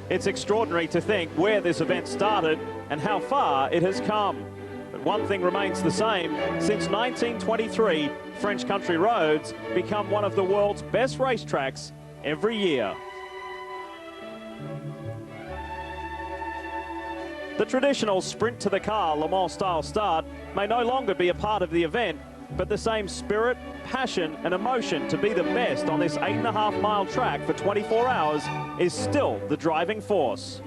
It's extraordinary to think where this event started and how far it has come. But one thing remains the same. Since 1923, French country roads become one of the world's best racetracks every year. The traditional sprint to the car Le Mans style start may no longer be a part of the event, but the same spirit, passion and emotion to be the best on this 8.5 mile track for 24 hours is still the driving force.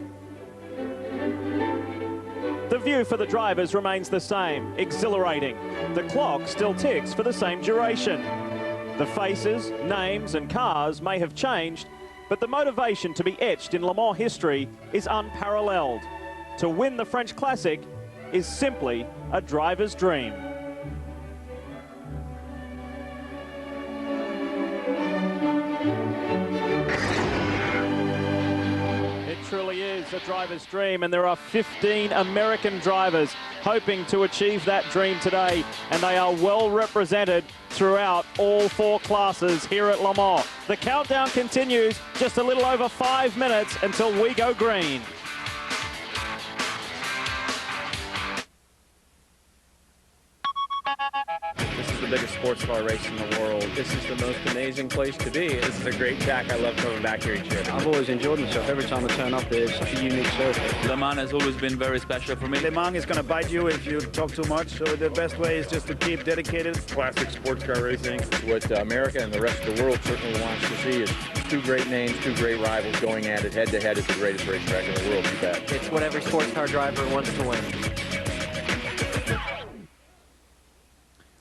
The view for the drivers remains the same, exhilarating. The clock still ticks for the same duration. The faces, names and cars may have changed, but the motivation to be etched in Le Mans history is unparalleled. To win the French Classic is simply a driver's dream. Truly is a driver's dream, and there are 15 American drivers hoping to achieve that dream today, and they are well represented throughout all 4 classes here at Le Mans. The countdown continues, just a little over 5 minutes until we go green. This is the biggest sports car race in the world. This is the most amazing place to be. This is a great track. I love coming back here each year. I've always enjoyed myself. Every time I turn up, there's such a unique circuit. Le Mans has always been very special for me. Le Mans is going to bite you if you talk too much, so the best way is just to keep dedicated. Classic sports car racing, what America and the rest of the world certainly wants to see is 2 great names, 2 great rivals going at it head-to-head at the greatest racetrack in the world, you bet. It's what every sports car driver wants to win.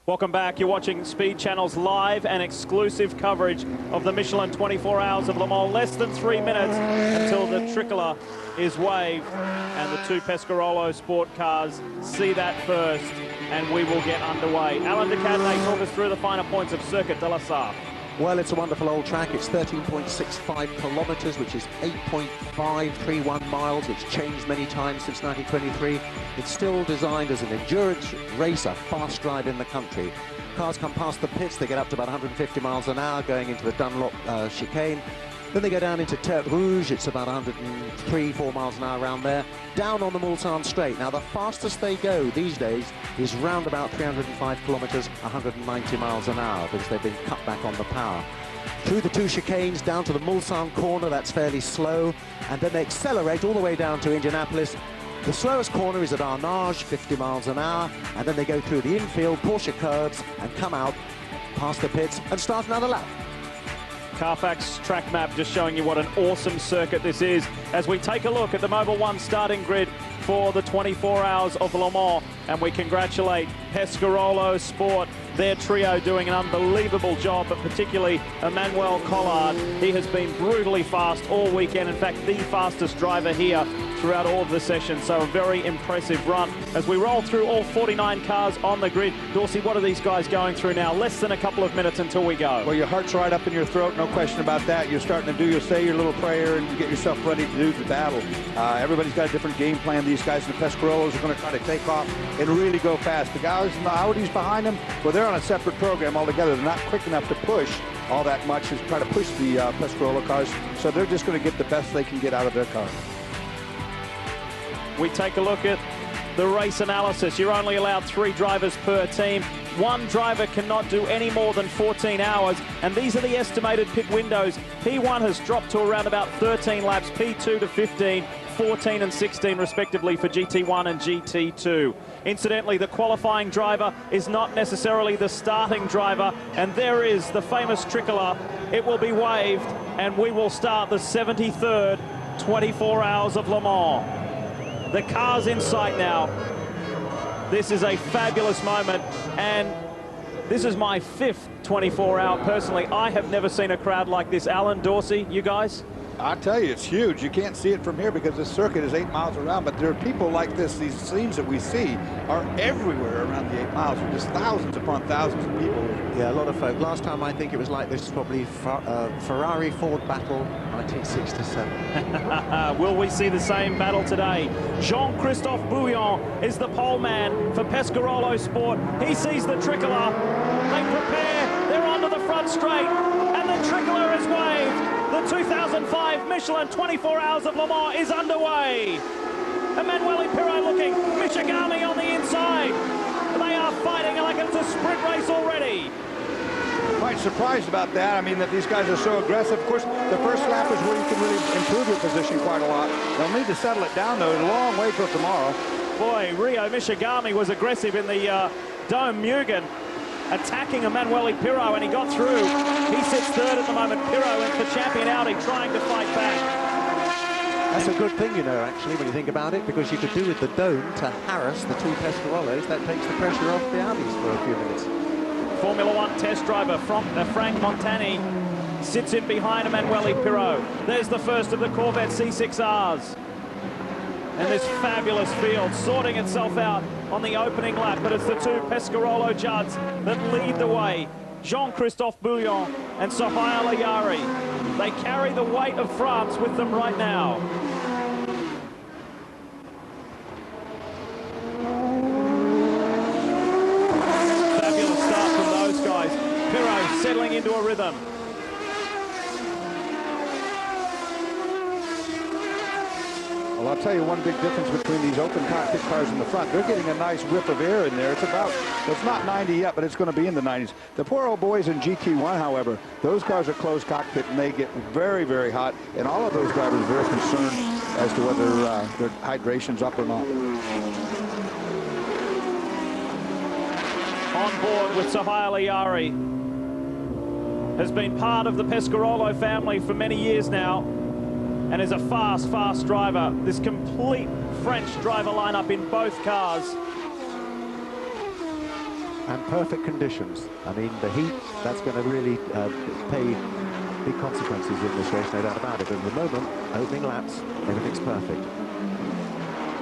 Welcome back. You're watching Speed Channel's live and exclusive coverage of the Michelin 24 Hours of Le Mans. Less than 3 minutes until the tricolour is waved and the 2 Pescarolo sport cars see that first, and we will get underway. Alan de Cadenet, talk us through the finer points of Circuit de la Sarthe. Well, it's a wonderful old track. It's 13.65 kilometres, which is 8.531 miles. It's changed many times since 1923. It's still designed as an endurance race, a fast ride in the country. Cars come past the pits, they get up to about 150 miles an hour going into the Dunlop chicane. Then they go down into Tertre Rouge, it's about 103-4 miles an hour around there, down on the Mulsanne Straight. Now, the fastest they go these days is round about 305 kilometres, 190 miles an hour, because they've been cut back on the power. Through the 2 chicanes, down to the Mulsanne corner, that's fairly slow, and then they accelerate all the way down to Indianapolis. The slowest corner is at Arnage, 50 miles an hour, and then they go through the infield, Porsche curbs, and come out past the pits and start another lap. Carfax track map just showing you what an awesome circuit this is as we take a look at the Mobil 1 starting grid for the 24 Hours of Le Mans, and we congratulate Pescarolo Sport, their trio doing an unbelievable job, but particularly Emmanuel Collard. He has been brutally fast all weekend, in fact the fastest driver here throughout all of the sessions, so a very impressive run. As we roll through all 49 cars on the grid, Dorsey, what are these guys going through now? Less than a couple of minutes until we go. Well, your heart's right up in your throat, no question about that. You're starting to say your little prayer and get yourself ready to do the battle. Everybody's got a different game plan. These guys in the Pescarolos are going to try to take off and really go fast. The guys in the Audis behind them, well, they're on a separate program altogether. They're not quick enough to push all that much to try to push the Pescarolo cars, so they're just going to get the best they can get out of their car. We take a look at the race analysis. You're only allowed 3 drivers per team. 1 driver cannot do any more than 14 hours, and these are the estimated pit windows. P1 has dropped to around about 13 laps, P2 to 15, 14 and 16 respectively for GT1 and GT2. Incidentally, the qualifying driver is not necessarily the starting driver, and there is the famous tricolour. It will be waved, and we will start the 73rd 24 Hours of Le Mans. The car's in sight now. This is a fabulous moment, and this is my 5th 24 hour personally. I have never seen a crowd like this. Alan, Dorsey, you guys? I tell you, it's huge. You can't see it from here because this circuit is 8 miles around, but there are people like this. These scenes that we see are everywhere around the 8 miles. There's just thousands upon thousands of people. Yeah, a lot of folk. Last time I think it was like this, probably Ferrari-Ford battle, 1967. Will we see the same battle today? Jean-Christophe Bouillon is the pole man for Pescarolo Sport. He sees the tricolour. They prepare. They're onto the front one straight, and the tricolor is waved. The 2005 Michelin 24 Hours of Le Mans is underway. Emanuele Pirro looking, Michigami on the inside. They are fighting like it's a sprint race already. Quite surprised about that. I mean, that these guys are so aggressive. Of course, the first lap is where you can really improve your position quite a lot. They'll need to settle it down, though. It's a long way till tomorrow. Boy, Rio Michigami was aggressive in the Dome Mugen, attacking Emanuele Pirro, and he got through. He sits third at the moment. Pirro in for champion Audi, trying to fight back. That's a good thing, you know, actually, when you think about it, because you could do with the Dome to harass the two Pescarollos. That takes the pressure off the Audis for a few minutes. Formula One test driver from Frank Montani sits in behind Emanuele Pirro. There's the first of the Corvette C6Rs. And this fabulous field sorting itself out on the opening lap, but it's the two Pescarolo Judds that lead the way. Jean-Christophe Bouillon and Sohail Ayari. They carry the weight of France with them right now. Fabulous start from those guys. Pirro settling into a rhythm. Well, I'll tell you one big difference between these open cockpit cars in the front. They're getting a nice whiff of air in there. It's not 90 yet, but it's going to be in the 90s. The poor old boys in GT1, however, those cars are closed cockpit and they get very, very hot. And all of those drivers are very concerned as to whether their hydration's up or not. On board with Sohail Ayari. Has been part of the Pescarolo family for many years now, and is a fast driver. This complete French driver lineup in both cars. And perfect conditions. I mean, the heat, that's going to really pay big consequences in this race, no doubt about it. But at the moment, opening laps, everything's perfect.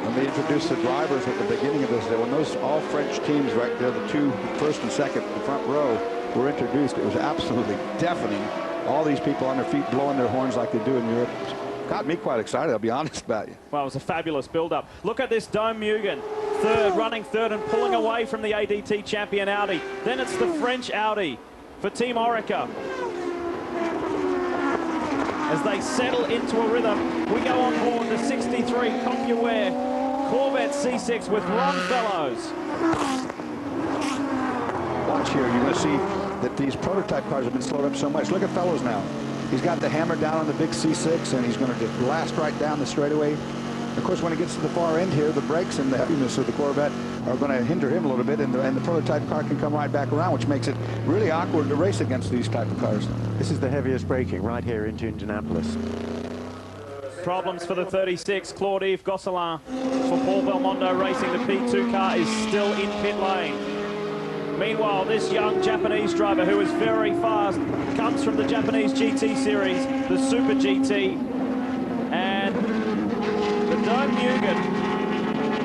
When they introduced the drivers at the beginning of this, when those all French teams right there, the two first and second, the front row, were introduced, it was absolutely deafening. All these people on their feet blowing their horns like they do in Europe. Got me quite excited, I'll be honest about you. Well, it was a fabulous build-up. Look at this Dome Mugen, running third and pulling away from the ADT champion Audi. Then it's the French Audi for Team Orica. As they settle into a rhythm, we go on board the 63 CompuWare Corvette C6 with Ron Fellows. Watch here, you're going to see that these prototype cars have been slowed up so much. Look at Fellows now. He's got the hammer down on the big C6, and he's going to just blast right down the straightaway. Of course, when he gets to the far end here, the brakes and the heaviness of the Corvette are going to hinder him a little bit, and the prototype car can come right back around, which makes it really awkward to race against these type of cars. This is the heaviest braking right here into Indianapolis. Problems for the 36, Claude-Yves Gosselin for Paul Belmondo Racing. The P2 car is still in pit lane. Meanwhile, this young Japanese driver, who is very fast, comes from the Japanese GT series, the Super GT. And the Dome Mugen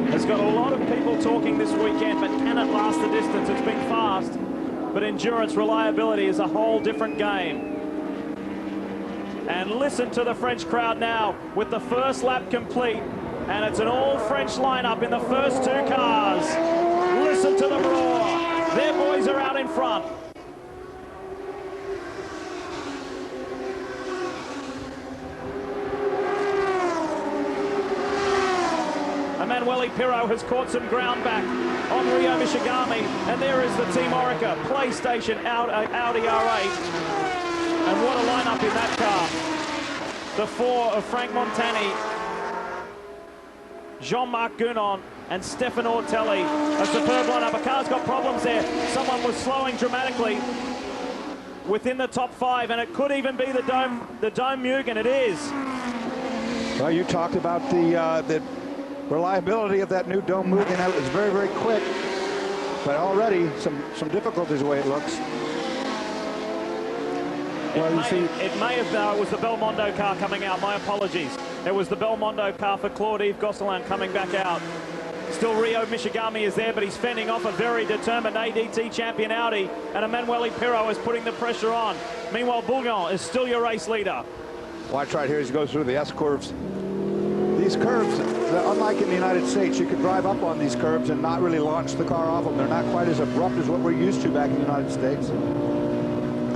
has got a lot of people talking this weekend, but can it last the distance? It's been fast, but endurance, reliability is a whole different game. And listen to the French crowd now with the first lap complete, and it's an all-French lineup in the first two cars. Listen to the roar. Their boys are out in front. Emanuele Pirro has caught some ground back on Rio Michigami, and there is the Team Orica PlayStation Audi R8. And what a lineup in that car. The four of Frank Montani, Jean-Marc Gounon, and Stefan Ortelli. A superb lineup. A car's got problems there. Someone was slowing dramatically within the top five, and it could even be the Dome Mugen. It is. Well, you talked about the reliability of that new Dome Mugen. It was very, very quick, but already some difficulties the way it looks. Well, it may have, it was the Belmondo car coming out. My apologies. It was the Belmondo car for Claude-Yves Gosselin coming back out. Still Rio Michigami is there, but he's fending off a very determined ADT champion Audi, and Emanuele Pirro is putting the pressure on. Meanwhile, Bouillon is still your race leader. Watch right here as he goes through the S-curves. These curves, unlike in the United States, you could drive up on these curves and not really launch the car off them. They're not quite as abrupt as what we're used to back in the United States.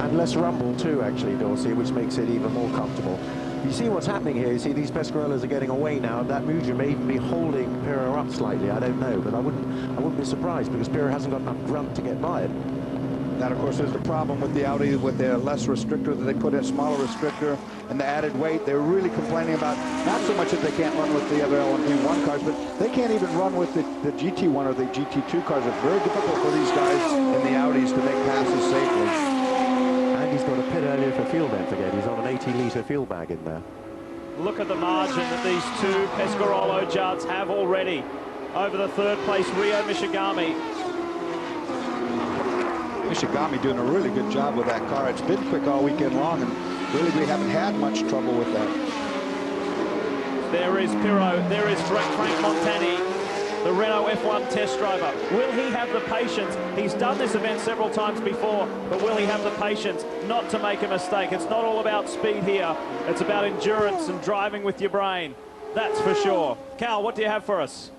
And less rumble too, actually, Dorsey, which makes it even more comfortable. You see what's happening here. You see these Pescarollas are getting away now. That Muja may even be holding Pirro up slightly. I don't know, but I wouldn't be surprised because Pirro hasn't got enough grunt to get by it. That, of course, is the problem with the Audi, with the less restrictor that they put in, smaller restrictor, and the added weight. They're really complaining about not so much that they can't run with the other LMP1 cars, but they can't even run with the GT1 or the GT2 cars. It's very difficult for these guys in the Audis to make passes safely. And he's got a pit earlier for fuel, don't forget. He's on an 80-litre fuel bag in there. Look at the margin that these two Pescarolo Judds have already over the third place Rio Michigami. Michigami doing a really good job with that car. It's been quick all weekend long, and really we haven't had much trouble with that. There is Pirro, there is Frank Montani, the Renault F1 test driver. Will he have the patience? He's done this event several times before, but will he have the patience not to make a mistake? It's not all about speed here. It's about endurance and driving with your brain. That's for sure. Cal, what do you have for us?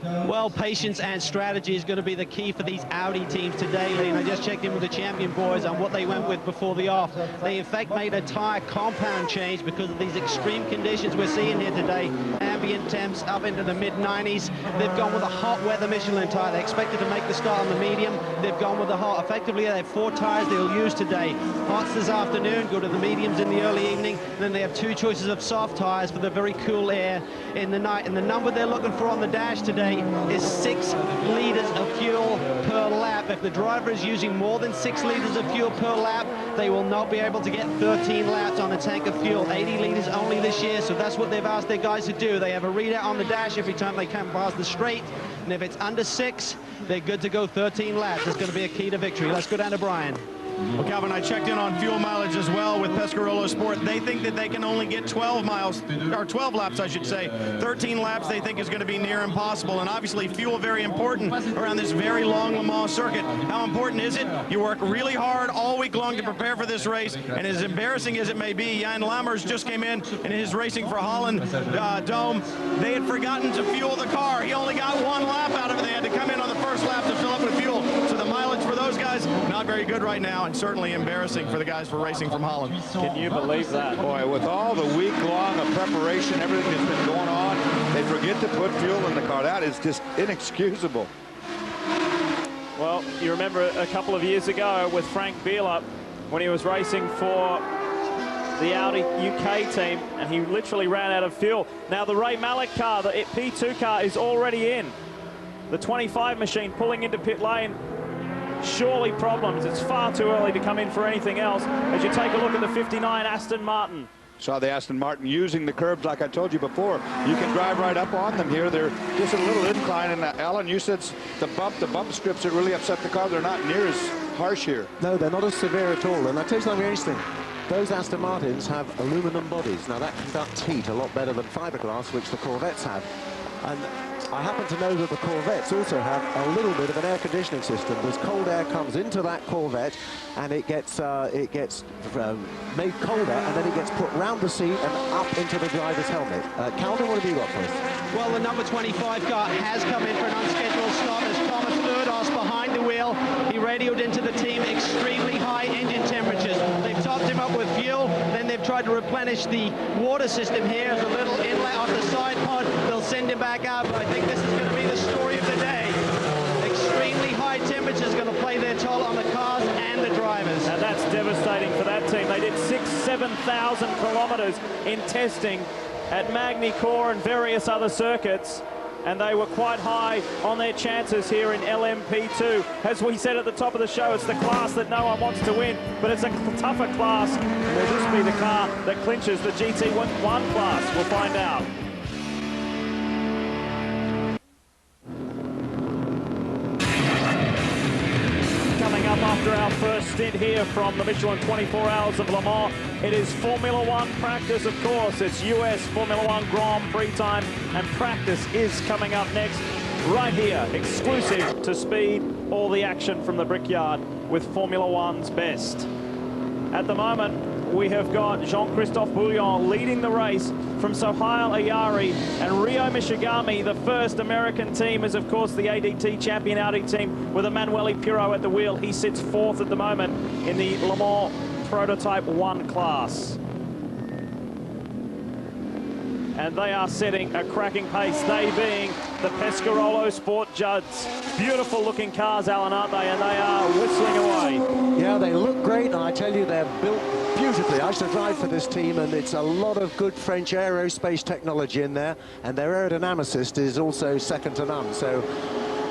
Well, patience and strategy is going to be the key for these Audi teams today, Lee. And I just checked in with the champion boys on what they went with before the off. They, in fact, made a tyre compound change because of these extreme conditions we're seeing here today. Ambient temps up into the mid-90s. They've gone with a hot weather Michelin tyre. They expected to make the start on the medium. They've gone with the hot. Effectively, they have 4 tyres they'll use today. Hots this afternoon, go to the mediums in the early evening. And then they have 2 choices of soft tyres for the very cool air in the night. And the number they're looking for on the dash today is 6 litres of fuel per lap. If the driver is using more than 6 litres of fuel per lap, they will not be able to get 13 laps on a tank of fuel. 80 litres only this year, so that's what they've asked their guys to do. They have a readout on the dash every time they come past the straight, and if it's under 6, they're good to go 13 laps. That's going to be a key to victory. Let's go down to Brian. Well, Calvin, I checked in on fuel mileage as well with Pescarolo Sport. They think that they can only get 12 miles, or 12 laps, I should say. 13 laps they think is going to be near impossible. And obviously, fuel very important around this very long Le Mans circuit. How important is it? You work really hard all week long to prepare for this race. And as embarrassing as it may be, Jan Lammers just came in his racing for Holland Dome. They had forgotten to fuel the car. He only got 1 lap out of it. They had to come in on the first lap to fill up with fuel. So the mileage for those guys, not very good right now. And certainly embarrassing for the guys for racing from Holland. Can you believe that? Boy, with all the week long of preparation, everything that's been going on, they forget to put fuel in the car. That is just inexcusable. Well, you remember a couple of years ago with Frank Biela when he was racing for the Audi UK team, and he literally ran out of fuel. Now the Ray Malek car, the P2 car, is already in. The 25 machine pulling into pit lane. Surely problems. It's far too early to come in for anything else. As you take a look at the 59 Aston Martin. Saw the Aston Martin using the curbs like I told you before. You can drive right up on them here. They're just a little incline. And Alan, you said the bump strips that really upset the car. They're not near as harsh here. No, they're not as severe at all. And I'll tell you something interesting. Those Aston Martins have aluminum bodies. Now that conducts heat a lot better than fiberglass, which the Corvettes have. And I happen to know that the Corvettes also have a little bit of an air conditioning system. As cold air comes into that Corvette, and it gets made colder, and then it gets put round the seat and up into the driver's helmet. Calvin, what have you got for us? Well, the number 25 car has come in for an unscheduled stop as Thomas Thurdos behind the wheel. He radioed into the team extremely high engine temperatures. They've topped him up with fuel, then they've tried to replenish the water system here as a little inlet off the side pod. They'll send him back up, but I think this is going to be the story of the day. Extremely high temperatures going to play their toll on the cars and the drivers. And that's devastating for that team. They did 7,000 kilometers in testing at Magny Core and various other circuits, and they were quite high on their chances here in LMP2. As we said at the top of the show, it's the class that no one wants to win, but it's a tougher class. Will this be the car that clinches the GT1 class? We'll find out. After our first stint here from the Michelin 24 Hours of Le Mans, it is Formula One practice, of course. It's US Formula One Grand Prix time, and practice is coming up next, right here, exclusive to Speed. All the action from the Brickyard with Formula One's best. At the moment, we have got Jean-Christophe Bouillon leading the race from Sohail Ayari, and Rio Michigami, the first American team, is of course the ADT champion Audi team with Emanuele Pirro at the wheel. He sits fourth at the moment in the Le Mans Prototype 1 class. And they are setting a cracking pace, they being the Pescarolo Sport Judds. Beautiful looking cars, Alan, aren't they? And they are whistling away. Yeah, they look great, and I tell you, they're built beautifully. I used to drive for this team, and it's a lot of good French aerospace technology in there, and their aerodynamicist is also second to none. So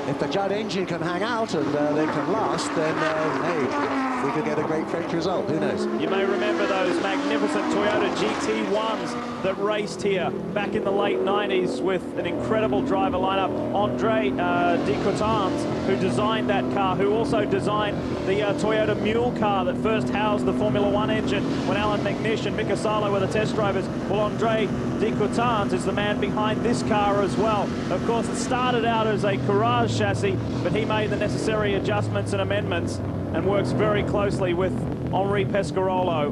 if the Judd engine can hang out and they can last, then hey, we could get a great French result. Who knows? You may remember those magnificent Toyota GT1s that raced here back in the late 90s with an incredible driver lineup. Andre de Coutances, who designed that car, who also designed the Toyota Mule car that first housed the Formula One engine when Alan McNish and Mika Salo were the test drivers. Well, Andre de Coutances is the man behind this car as well. Of course, it started out as a Courage chassis, but he made the necessary adjustments and amendments and works very closely with Henri Pescarolo.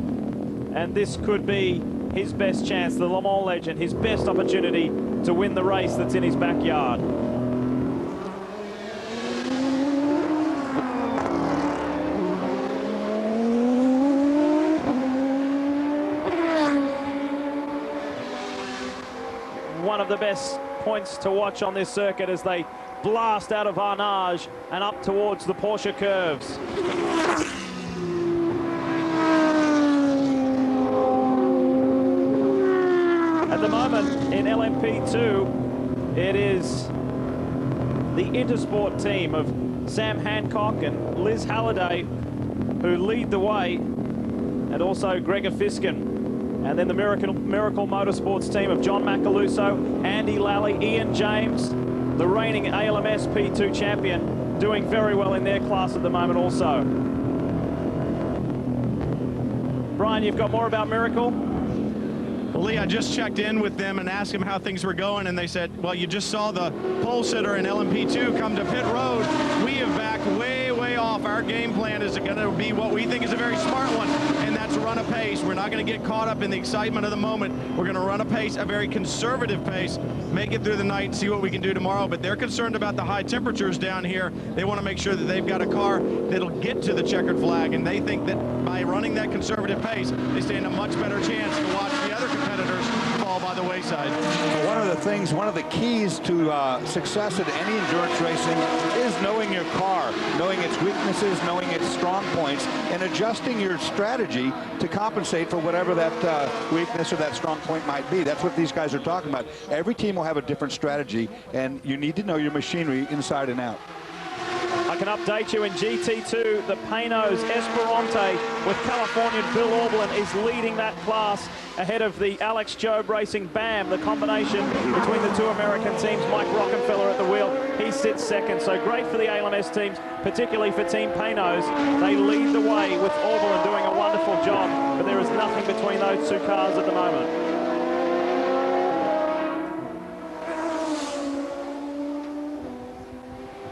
And this could be his best chance, the Le Mans legend, his best opportunity to win the race that's in his backyard. One of the best points to watch on this circuit as they blast out of Arnage and up towards the Porsche curves. At the moment in LMP2, it is the Intersport team of Sam Hancock and Liz Halliday who lead the way, and also Gregor Fiskin. And then the Miracle Motorsports team of John Macaluso, Andy Lally, Ian James, the reigning ALMS P2 champion, doing very well in their class at the moment also. Brian, you've got more about Miracle? Well, Lee, I just checked in with them and asked them how things were going, and they said, well, you just saw the pole sitter in LMP2 come to pit road. We have backed way, way off. Our game plan is going to be what we think is a very smart one, and that's run a pace. We're not going to get caught up in the excitement of the moment. We're going to run a pace, a very conservative pace, make it through the night and see what we can do tomorrow. But they're concerned about the high temperatures down here. They want to make sure that they've got a car that'll get to the checkered flag, and they think that by running that conservative pace, they stand a much better chance to watch the other competitors fall by the wayside. One of the keys to success at any endurance racing is knowing your car, knowing its weaknesses, knowing its strong points, and adjusting your strategy to compensate for whatever that weakness or that strong point might be. That's what these guys are talking about. Every team will have a different strategy, and you need to know your machinery inside and out. I can update you in GT2, the Pano's Esperante with Californian Bill Aublin is leading that class ahead of the Alex Job Racing BAM, the combination between the two American teams. Mike Rockenfeller at the wheel, he sits second. So great for the ALMS teams, particularly for Team Pano's. They lead the way with Aublin doing a wonderful job, but there is nothing between those two cars at the moment.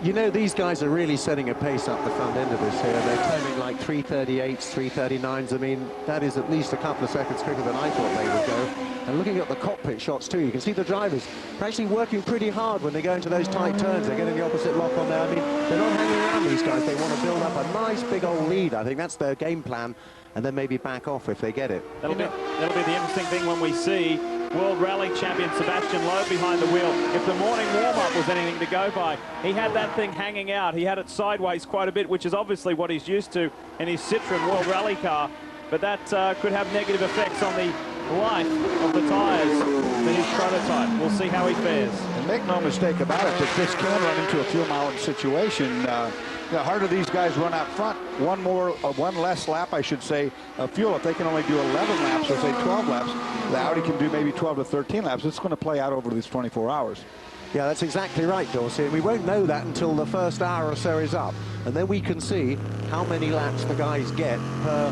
You know, these guys are really setting a pace up the front end of this here. They're claiming like 338s, 339s. I mean, that is at least a couple of seconds quicker than I thought they would go. And looking at the cockpit shots too, you can see the drivers are actually working pretty hard when they go into those tight turns. They're getting the opposite lock on there. I mean, they're not hanging around, these guys. They want to build up a nice big old lead. I think that's their game plan, and then maybe back off if they get it. That'll be the interesting thing when we see World Rally champion Sebastian Loeb behind the wheel. If the morning warm-up was anything to go by, he had that thing hanging out. He had it sideways quite a bit, which is obviously what he's used to in his Citroen World Rally car. But that could have negative effects on the life of the tyres for his prototype. We'll see how he fares. And make no mistake about it, that this can run into a fuel mileage situation. The harder these guys run out front, one less lap, I should say, of fuel. If they can only do 11 laps or say 12 laps, the Audi can do maybe 12 to 13 laps. It's going to play out over these 24 hours. Yeah, that's exactly right, Dorsey. And we won't know that until the first hour or so is up. And then we can see how many laps the guys get per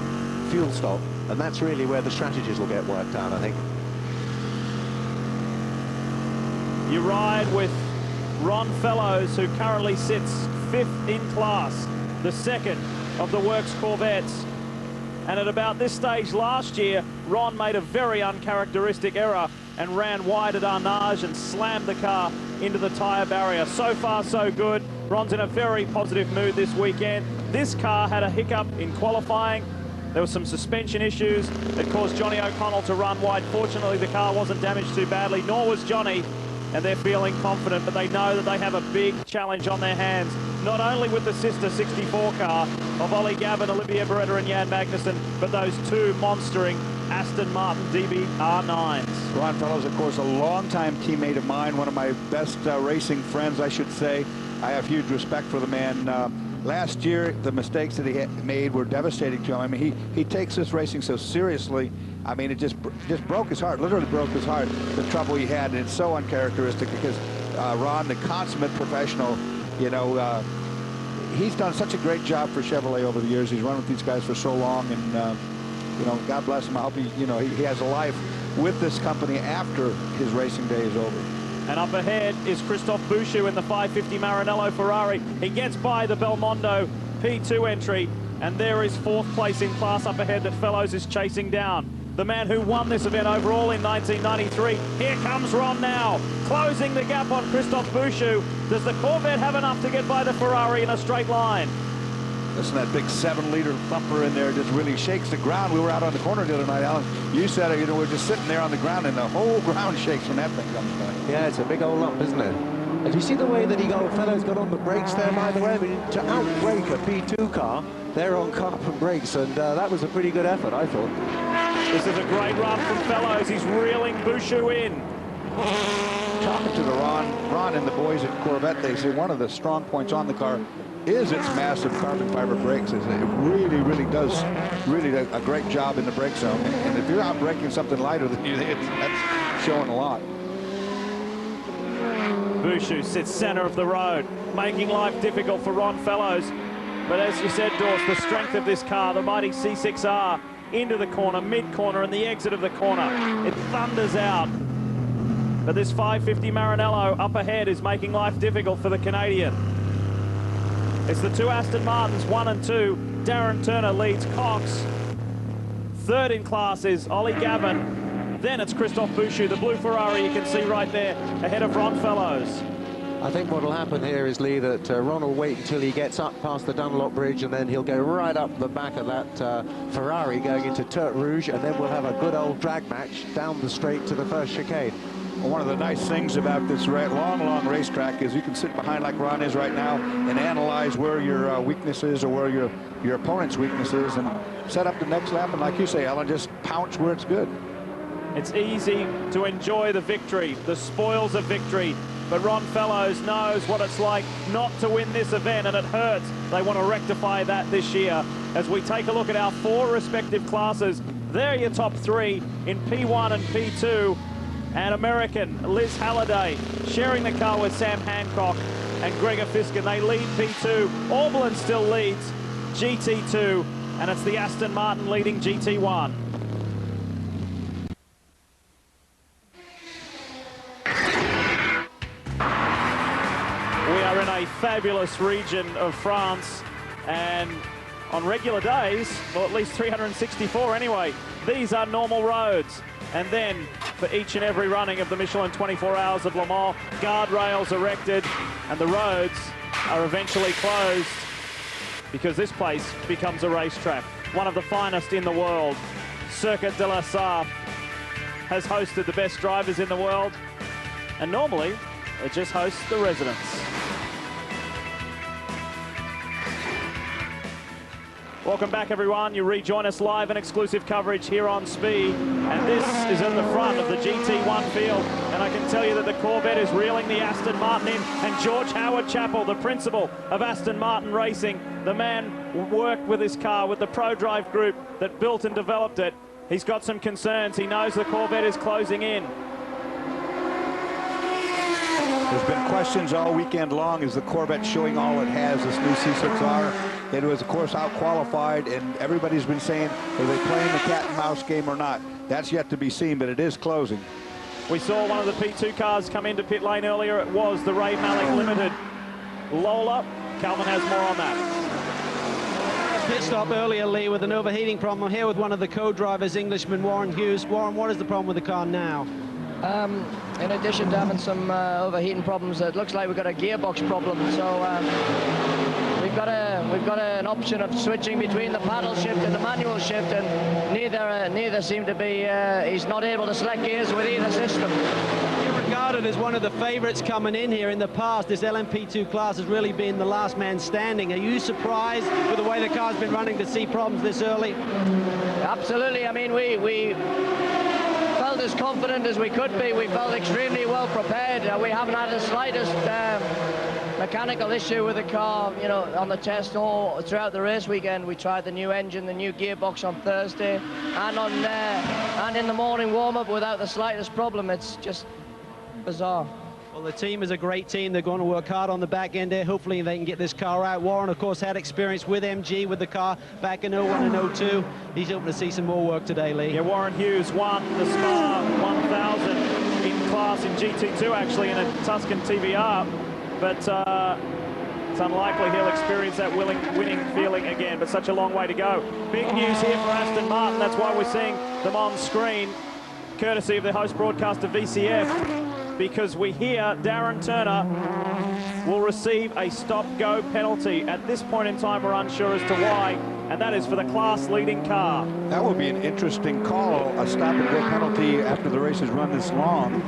fuel stop. And that's really where the strategies will get worked out, I think. You ride with Ron Fellows, who currently sits 5th in class, the second of the Works Corvettes. And at about this stage last year, Ron made a very uncharacteristic error and ran wide at Arnage and slammed the car into the tyre barrier. So far, so good. Ron's in a very positive mood this weekend. This car had a hiccup in qualifying. There were some suspension issues that caused Johnny O'Connell to run wide. Fortunately, the car wasn't damaged too badly, nor was Johnny, and they're feeling confident, but they know that they have a big challenge on their hands, not only with the sister 64 car of Ollie Gavin, Olivier Beretta and Jan Magnussen, but those two monstering Aston Martin DB-R9s. Ron Fellows, of course, a longtime teammate of mine, one of my best racing friends, I should say. I have huge respect for the man. Last year, the mistakes that he had made were devastating to him. I mean, he takes this racing so seriously. I mean, it just broke his heart, literally broke his heart, the trouble he had, and it's so uncharacteristic because Ron, the consummate professional, you know, he's done such a great job for Chevrolet over the years. He's run with these guys for so long, and you know, God bless him. I hope he has a life with this company after his racing day is over. And up ahead is Christophe Bouchou in the 550 Maranello Ferrari. He gets by the Belmondo P2 entry, and there is fourth place in class up ahead that Fellows is chasing down. The man who won this event overall in 1993. Here comes Ron now, closing the gap on Christophe Bouchou. Does the Corvette have enough to get by the Ferrari in a straight line? Listen, that big 7-liter thumper in there just really shakes the ground. We were out on the corner the other night, Alan. You said it, you know, we're just sitting there on the ground and the whole ground shakes when that thing comes by. Yeah, it's a big old lump, isn't it? And you see the way that Fellows got on the brakes there, by the way? I mean, to outbrake a P2 car, they're on carbon brakes, and that was a pretty good effort, I thought. This is a great run from Fellows. He's reeling Bouchou in. Talking to the Ron and the boys at Corvette, they say one of the strong points on the car is its massive carbon fiber brakes. It really does a great job in the brake zone. And if you're out braking something lighter than you, that's showing a lot. Bouchou sits center of the road, making life difficult for Ron Fellows. But as you said, Dorse, the strength of this car, the mighty C6R, into the corner, mid-corner, and the exit of the corner. It thunders out. But this 550 Maranello up ahead is making life difficult for the Canadian. It's the two Aston Martins, 1 and 2. Darren Turner leads Cox. Third in class is Ollie Gavin. Then it's Christophe Bouchou, the blue Ferrari you can see right there, ahead of Ron Fellows. I think what will happen here is, Lee, that Ron will wait until he gets up past the Dunlop Bridge, and then he'll go right up the back of that Ferrari going into Tertre Rouge, and then we'll have a good old drag match down the straight to the first chicane. Well, one of the nice things about this long racetrack is you can sit behind like Ron is right now and analyze where your weakness is or where your opponent's weakness is and set up the next lap. And like you say, Alan, just pounce where it's good. It's easy to enjoy the victory, the spoils of victory. But Ron Fellows knows what it's like not to win this event, and it hurts. They want to rectify that this year. As we take a look at our 4 respective classes, there are your top 3 in P1 and P2. And American Liz Halliday sharing the car with Sam Hancock and Gregor Fiskin. They lead P2. Auberlen still leads GT2, and it's the Aston Martin leading GT1. We are in a fabulous region of France, and on regular days, well, at least 364 anyway, these are normal roads. And then, for each and every running of the Michelin 24 Hours of Le Mans, guardrails erected, and the roads are eventually closed because this place becomes a racetrack. One of the finest in the world. Circuit de la Sarthe has hosted the best drivers in the world, and normally it just hosts the residents. Welcome back, everyone. You rejoin us live in exclusive coverage here on Speed. And this is at the front of the GT1 field. And I can tell you that the Corvette is reeling the Aston Martin in. And George Howard Chappell, the principal of Aston Martin Racing, the man worked with this car, with the ProDrive group that built and developed it. He's got some concerns. He knows the Corvette is closing in. There's been questions all weekend long. Is the Corvette showing all it has, this new C6R? It was, of course, out-qualified, and everybody's been saying, are they playing the cat-and-mouse game or not? That's yet to be seen, but it is closing. We saw one of the P2 cars come into pit lane earlier. It was the Ray Malek Limited Lola. Calvin has more on that. pit stop earlier, Lee, with an overheating problem. I'm here with one of the co-drivers, Englishman Warren Hughes. Warren, what is the problem with the car now? In addition to having some overheating problems, it looks like we've got a gearbox problem. So we've got an option of switching between the paddle shift and the manual shift, and neither seem to be. He's not able to select gears with either system. You're regarded as one of the favourites coming in here in the past. This LMP2 class has really been the last man standing. Are you surprised with the way the car's been running to see problems this early? Absolutely. I mean, we felt as confident as we could be. We felt extremely well prepared. We haven't had the slightest mechanical issue with the car, you know, on the test or throughout the race weekend. We tried the new engine, the new gearbox on Thursday, and in the morning warm-up without the slightest problem. It's just bizarre. Well, the team is a great team. They're going to work hard on the back end there. Hopefully they can get this car out. Warren, of course, had experience with MG with the car back in 01 and 02. He's hoping to see some more work today, Lee. Yeah, Warren Hughes won the Spa 1000 in class in GT2, actually, in a Tuscan TVR. But it's unlikely he'll experience that winning feeling again, but such a long way to go. Big news here for Aston Martin. That's why we're seeing them on screen, courtesy of the host broadcaster VCF. Because we hear Darren Turner will receive a stop-go penalty. At this point in time, we're unsure as to why, and that is for the class-leading car. That will be an interesting call, a stop-and-go penalty after the race has run this long.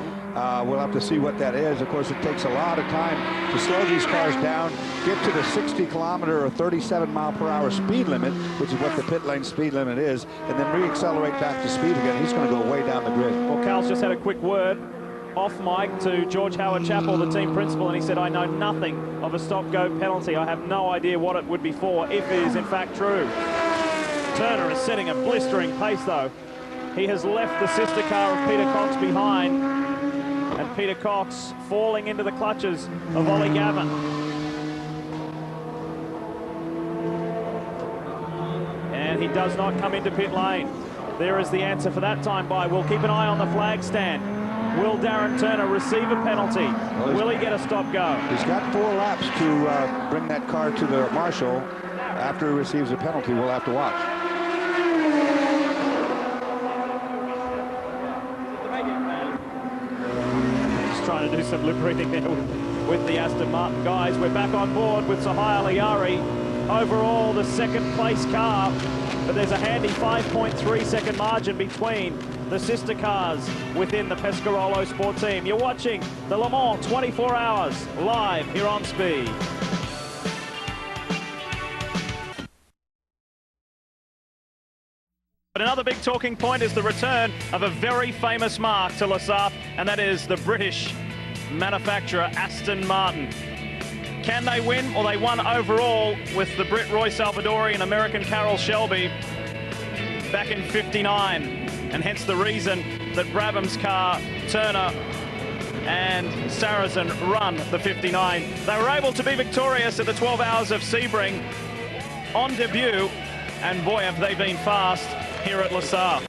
We'll have to see what that is. Of course, it takes a lot of time to slow these cars down, get to the 60-kilometer or 37-mile-per-hour speed limit, which is what the pit lane speed limit is, and then re-accelerate back to speed again. He's going to go way down the grid. Well, Carl's just had a quick word off mic to George Howard Chappell, the team principal, and he said, I know nothing of a stop-go penalty. I have no idea what it would be for, if it is in fact true. Turner is setting a blistering pace, though. He has left the sister car of Peter Cox behind, and Peter Cox falling into the clutches of Ollie Gavin. And he does not come into pit lane. There is the answer for that time by. We'll keep an eye on the flag stand. Will Darren Turner receive a penalty? Will he get a stop-go? He's got 4 laps to bring that car to the marshal. After he receives a penalty, we'll have to watch. Just trying to do some lip reading there with the Aston Martin guys. We're back on board with Sahaya Liari. Overall, the second place car, but there's a handy 5.3 second margin between the sister cars within the Pescarolo Sport Team. You're watching the Le Mans 24 Hours live here on Speed. But another big talking point is the return of a very famous marque to Le Saf, and that is the British manufacturer Aston Martin. Can they win? Well, they won overall with the Brit Roy Salvadori and American Carroll Shelby back in '59, and hence the reason that Brabham's car, Turner and Saracen run the '59. They were able to be victorious at the 12 Hours of Sebring on debut, and boy, have they been fast here at Le Saf.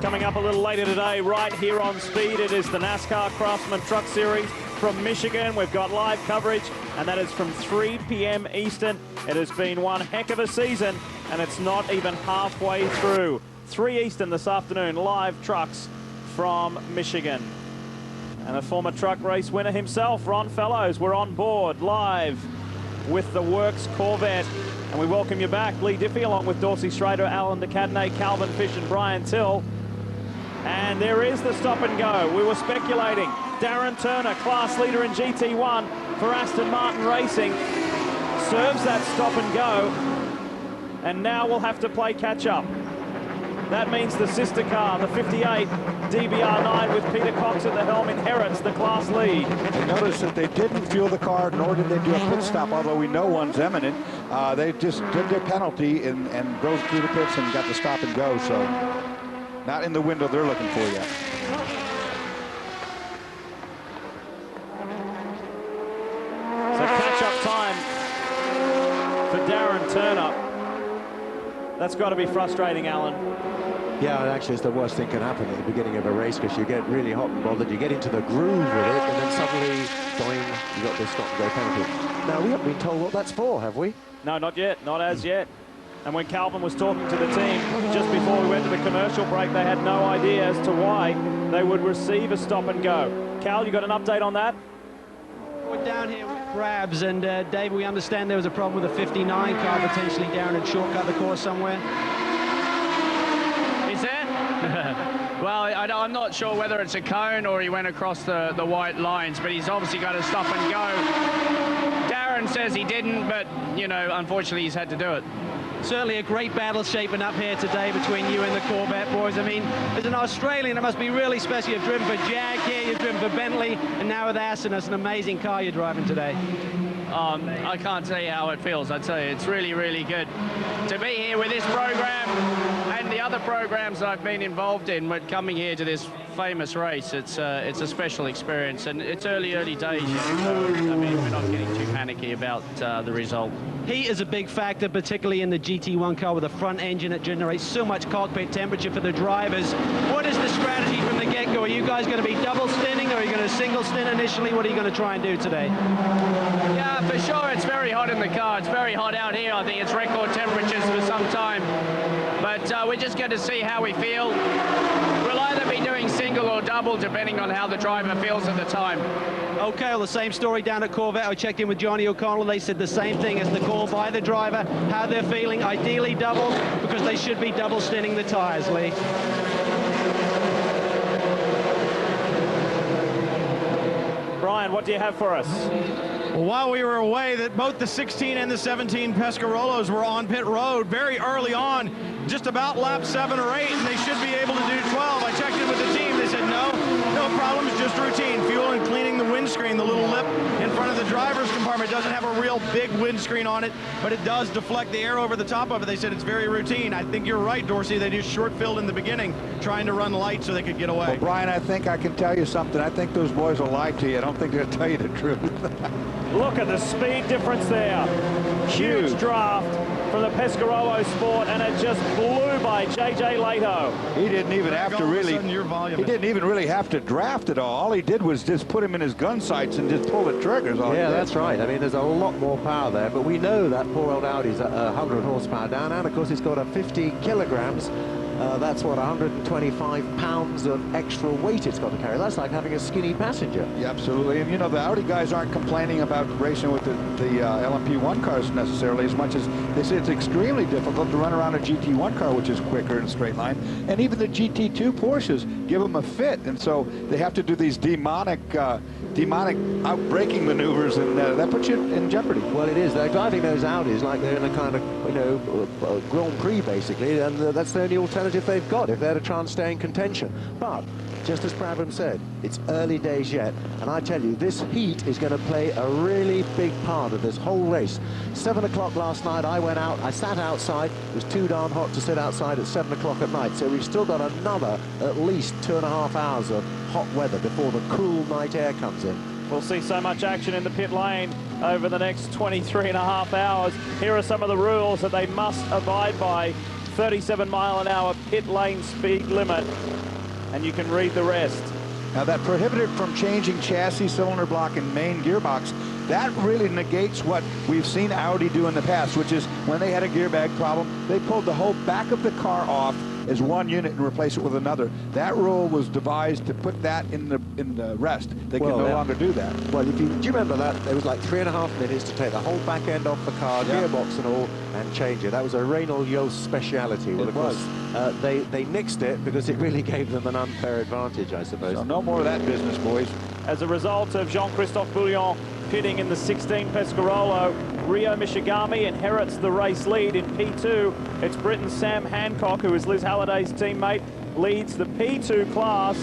Coming up a little later today, right here on Speed, it is the NASCAR Craftsman Truck Series from Michigan. We've got live coverage, and that is from 3 p.m. Eastern. It has been one heck of a season, and it's not even halfway through. 3 Eastern this afternoon, live trucks from Michigan. And a former truck race winner himself, Ron Fellows, we're on board live with the Works Corvette. And we welcome you back, Lee Diffie, along with Dorsey Schrader, Alan de Cadenet, Calvin Fish, and Brian Till. And there is the stop and go. We were speculating. Darren Turner, class leader in GT1 for Aston Martin Racing, serves that stop and go. And now we'll have to play catch up. That means the sister car, the 58 DBR9 with Peter Cox at the helm, inherits the class lead. And notice that they didn't fuel the car, nor did they do a pit stop, although we know one's imminent. They just did their penalty and drove through the pits and got the stop and go. So not in the window they're looking for yet. So catch-up time for Darren Turner. That's got to be frustrating, Alan. Yeah, actually, it's the worst thing can happen at the beginning of a race because you get really hot and bothered, you get into the groove with it, and then suddenly, boing, you got this stop-and-go penalty. Now, we haven't been told what that's for, have we? No, not yet, not as yet. And when Calvin was talking to the team just before we went to the commercial break, they had no idea as to why they would receive a stop-and-go. Cal, you got an update on that? We're down here with Crabs, and Dave, we understand there was a problem with a 59 car potentially down and shortcut the course somewhere. Is there? Well, I'm not sure whether it's a cone or he went across the white lines, but he's obviously got to stop and go. Darren says he didn't, but, you know, unfortunately he's had to do it. Certainly a great battle shaping up here today between you and the Corvette boys. I mean, as an Australian, it must be really special. You've driven for Jag here, you've driven for Bentley, and now with Aston, it's an amazing car you're driving today. I can't tell you how it feels. I tell you, it's really, really good to be here with this program and the other programs that I've been involved in. But coming here to this famous race, it's a special experience, and it's early days. So, I mean, we're not getting too panicky about the result. Heat is a big factor, particularly in the GT1 car with a front engine that generates so much cockpit temperature for the drivers. What is the strategy from the get-go? Are you guys going to be double stinting, or are you going to single stint initially? What are you going to try and do today? Yeah, for sure, it's very hot in the car. It's very hot out here. I think it's record temperatures for some time. But we're just going to see how we feel. We'll either be doing single or double, depending on how the driver feels at the time. Okay, well, the same story down at Corvette. I checked in with Johnny O'Connell. They said the same thing as the call by the driver, how they're feeling. Ideally double, because they should be double stinting the tires, Lee. Brian, what do you have for us? Well, while we were away, that both the 16 and the 17 Pescarolos were on pit road very early on, just about lap 7 or 8, and they should be able to do 12. I checked in with the team. They said no problems, just routine. Fuel and cleaning the windscreen. The little lip in front of the driver's compartment doesn't have a real big windscreen on it, but it does deflect the air over the top of it. They said it's very routine. I think you're right, Dorsey. They just short-filled in the beginning, trying to run light so they could get away. Well, Brian, I think I can tell you something. I think those boys will lie to you. I don't think they'll tell you the truth. Look at the speed difference there. Huge draft from the Pescarolo Sport, and it just blew by JJ Leto. He didn't even have to really. He didn't even really have to draft it all. All he did was just put him in his gun sights and just pull the triggers. Yeah, that's right. I mean, there's a lot more power there, but we know that poor old Audi's 100 horsepower down, and of course it's got a 50 kilograms. That's what, 125 pounds of extra weight it's got to carry. That's like having a skinny passenger. Yeah, absolutely. And you know, the Audi guys aren't complaining about racing with the LMP1 cars necessarily as much as they say it's extremely difficult to run around a GT1 car, which is quicker in a straight line. And even the GT2 Porsches give them a fit, and so they have to do these demonic outbraking maneuvers, and that puts you in jeopardy. Well, it is. They're driving those Audis like they're in a kind of, you know, Grand Prix basically, and that's the only alternative they've got if they're to try and stay in contention. But just as Brabham said, it's early days yet, and I tell you, this heat is going to play a really big part of this whole race. 7 o'clock last night, I went out, I sat outside. It was too darn hot to sit outside at 7 o'clock at night, so we've still got another at least 2.5 hours of hot weather before the cool night air comes in. We'll see so much action in the pit lane over the next 23.5 hours. Here are some of the rules that they must abide by. 37-mile-an-hour pit lane speed limit, and you can read the rest. Now, that prohibited from changing chassis, cylinder block, and main gearbox, that really negates what we've seen Audi do in the past, which is when they had a gear bag problem, they pulled the whole back of the car off as one unit and replace it with another. That rule was devised to put that in the rest. They can no longer do that. Well, do you remember that? It was like 3.5 minutes to take the whole back end off the car, gearbox and all, and change it. That was a Reynolds Yost speciality. Well, of course, they nixed it because it really gave them an unfair advantage, I suppose. So no more of that business, boys. As a result of Jean-Christophe Bouillon pitting in the 16 Pescarolo, Rio Michigami inherits the race lead in P2. It's Britain's Sam Hancock, who is Liz Halliday's teammate, leads the P2 class.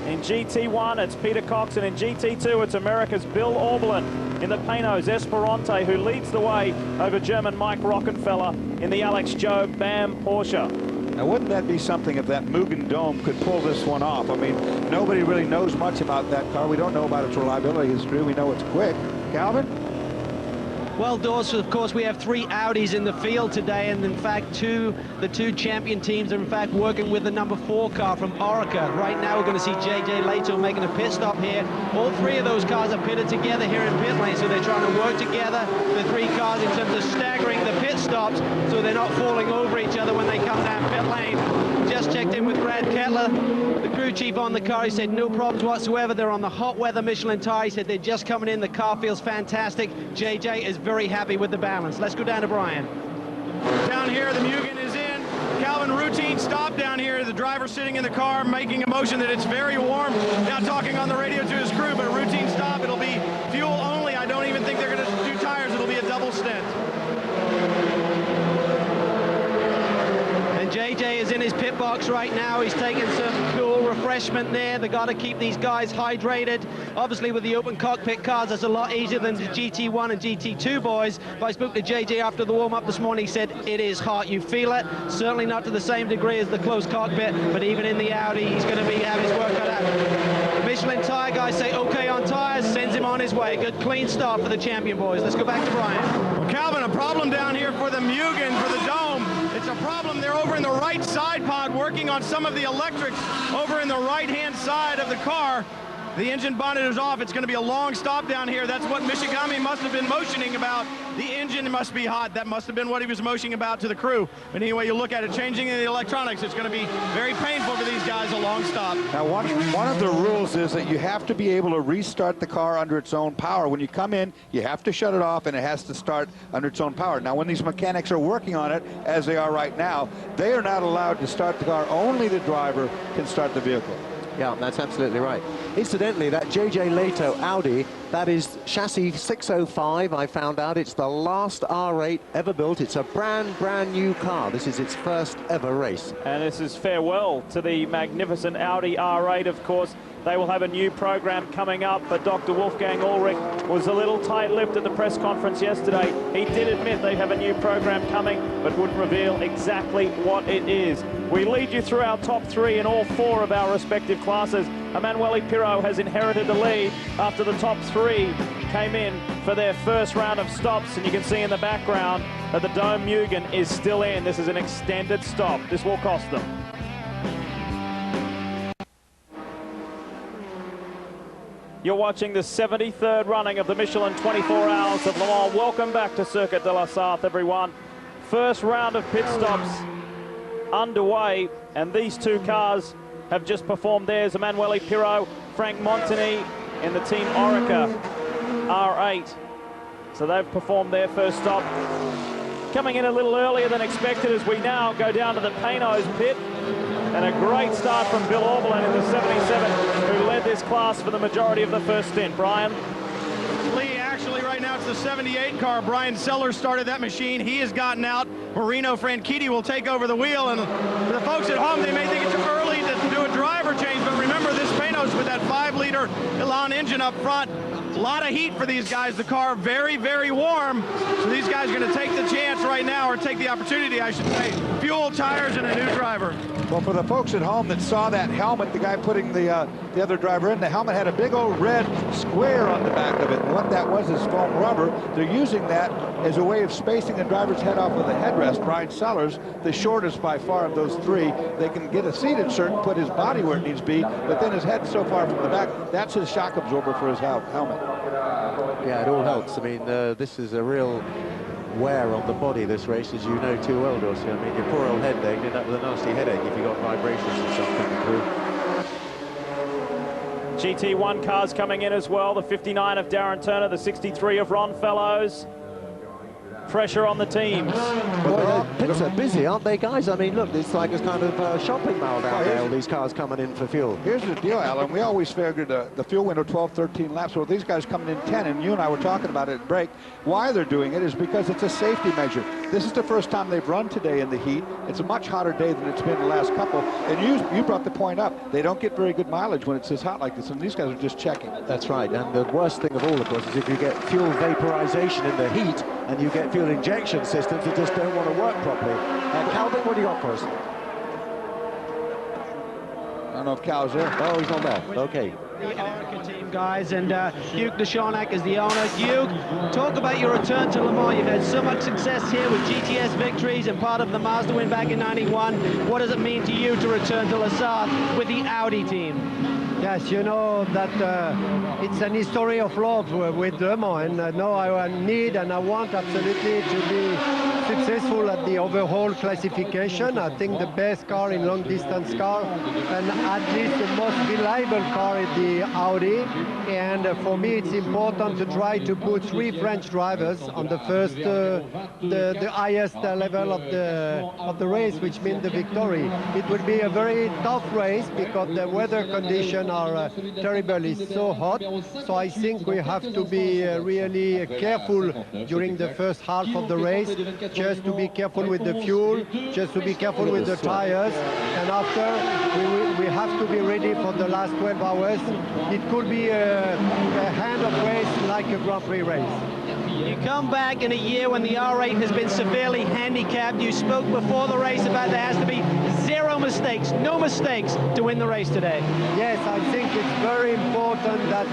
In GT1, it's Peter Cox, and in GT2, it's America's Bill Auberlen in the Panos Esperante, who leads the way over German Mike Rockenfeller in the Alex Job BAM Porsche. Now, wouldn't that be something if that Mugen Dome could pull this one off? I mean, nobody really knows much about that car. We don't know about its reliability history. We know it's quick. Calvin? Well, Dawes, of course, we have 3 Audis in the field today, and in fact, the two champion teams are in fact working with the number 4 car from Orica. Right now, we're going to see JJ Leto making a pit stop here. All 3 of those cars are pitted together here in pit lane, so they're trying to work together, the 3 cars, in terms of staggering the pit stops, so they're not falling over each other when they come down pit lane. Just checked in with Brad Kettler, the crew chief on the car. He said no problems whatsoever. They're on the hot weather Michelin tire. He said they're just coming in. The car feels fantastic. JJ is very happy with the balance. Let's go down to Brian. Down here, the Mugen is in. Calvin, routine stop down here. The driver sitting in the car making a motion that it's very warm. Now talking on the radio to his crew, but a routine stop. It'll be fuel only. I don't even think they're going to do tires. It'll be a double stint. And JJ is in his pit box right now. He's taking some cool refreshment there. They got to keep these guys hydrated. Obviously, with the open cockpit cars, that's a lot easier than the GT1 and GT2 boys. But I spoke to JJ after the warm-up this morning. He said it is hot. You feel it. Certainly not to the same degree as the closed cockpit, but even in the Audi, he's going to have his work cut out. Michelin tire guys say okay on tires, sends him on his way. Good clean start for the champion boys. Let's go back to Brian. Well, Calvin, a problem down here for the Mugen, for the dome. It's a problem. They're over in the right side pod working on some of the electrics over in the right-hand side of the car. The engine bonnet is off. It's going to be a long stop down here. That's what Michigami must have been motioning about. The engine must be hot. That must have been what he was motioning about to the crew. But anyway, you look at it, changing in the electronics, it's going to be very painful for these guys, a long stop. Now, one of the rules is that you have to be able to restart the car under its own power. When you come in, you have to shut it off, and it has to start under its own power. Now, when these mechanics are working on it, as they are right now, they are not allowed to start the car. Only the driver can start the vehicle. Yeah, that's absolutely right. Incidentally, that JJ Leto Audi, that is chassis 605, I found out. It's the last R8 ever built. It's a brand new car. This is its first ever race. And this is farewell to the magnificent Audi R8, of course. They will have a new program coming up, but Dr. Wolfgang Ulrich was a little tight-lipped at the press conference yesterday. He did admit they have a new program coming, but wouldn't reveal exactly what it is. We lead you through our top 3 in all 4 of our respective classes. Emanuele Pirro has inherited the lead after the top 3 came in for their first round of stops, and you can see in the background that the Dome Mugen is still in. This is an extended stop. This will cost them. You're watching the 73rd running of the Michelin 24 Hours of Le Mans. Welcome back to Circuit de la Sarthe, everyone. First round of pit stops underway, and these 2 cars have just performed theirs. Emanuele Pirro, Frank Montani in the Team Orica R8. So they've performed their first stop. Coming in a little earlier than expected as we now go down to the Pano's pit. And a great start from Bill Auberlen in the 77, who led this class for the majority of the first stint. Brian? Lee, actually, right now it's the 78 car. Brian Sellers started that machine. He has gotten out. Marino Franchitti will take over the wheel. And for the folks at home, they may think it's early to do a driver change, but remember this Panos with that 5-liter Elan engine up front. A lot of heat for these guys. The car very, very warm. So these guys are going to take the chance right now, or take the opportunity, I should say. Fuel, tires, and a new driver. Well, for the folks at home that saw that helmet, the guy putting the other driver in, the helmet had a big old red square on the back of it. And what that was is foam rubber. They're using that as a way of spacing the driver's head off of the headrest. Brian Sellers, the shortest by far of those 3. They can get a seat insert and put his body where it needs to be, but then his head's so far from the back, that's his shock absorber for his helmet. Yeah, it all helps. I mean, this is a real wear on the body, this race, as you know too well, Dorsey. I mean, your poor old head there can end up with a nasty headache if you got vibrations and stuff coming through. GT1 cars coming in as well. The 59 of Darren Turner, the 63 of Ron Fellows. Pressure on the teams. Well, pits are busy, aren't they, guys? I mean, look, it's like a kind of shopping mall down there, all these cars coming in for fuel. Here's the deal, Alan. We always figured the fuel window 12, 13 laps. Well, these guys coming in 10, and you and I were talking about it at break. Why they're doing it is because it's a safety measure. This is the first time they've run today in the heat. It's a much hotter day than it's been the last couple. And you brought the point up. They don't get very good mileage when it's this hot like this, and these guys are just checking. That's right. And the worst thing of all, of course, is if you get fuel vaporization in the heat and you get fuel injection systems that just don't want to work properly. Calvin, what do you got for us? I don't know if Cal's there. Oh, he's not there. Okay. The ARCA team, guys, and Hugh Deshonak is the owner. Hugh, talk about your return to Le Mans. You've had so much success here with GTS victories and part of the Mazda win back in '91. What does it mean to you to return to La Sarthe with the Audi team? Yes, you know that it's an history of love with Le Mans, and now I need and I want absolutely to be successful at the overall classification. I think the best car in long distance car, and at least the most reliable car is the Audi. And for me, it's important to try to put 3 French drivers on the first, the highest level of the race, which means the victory. It will be a very tough race because the weather conditions are terrible. It's so hot, so I think we have to be really careful during the first half of the race, just to be careful with the fuel, just to be careful with the tires, and after we have to be ready for the last 12 hours. It could be a hand of race like a Grand Prix race. You come back in a year when the R8 has been severely handicapped. You spoke before the race about there has to be 0 mistakes, no mistakes to win the race today. Yes, I think it's very important that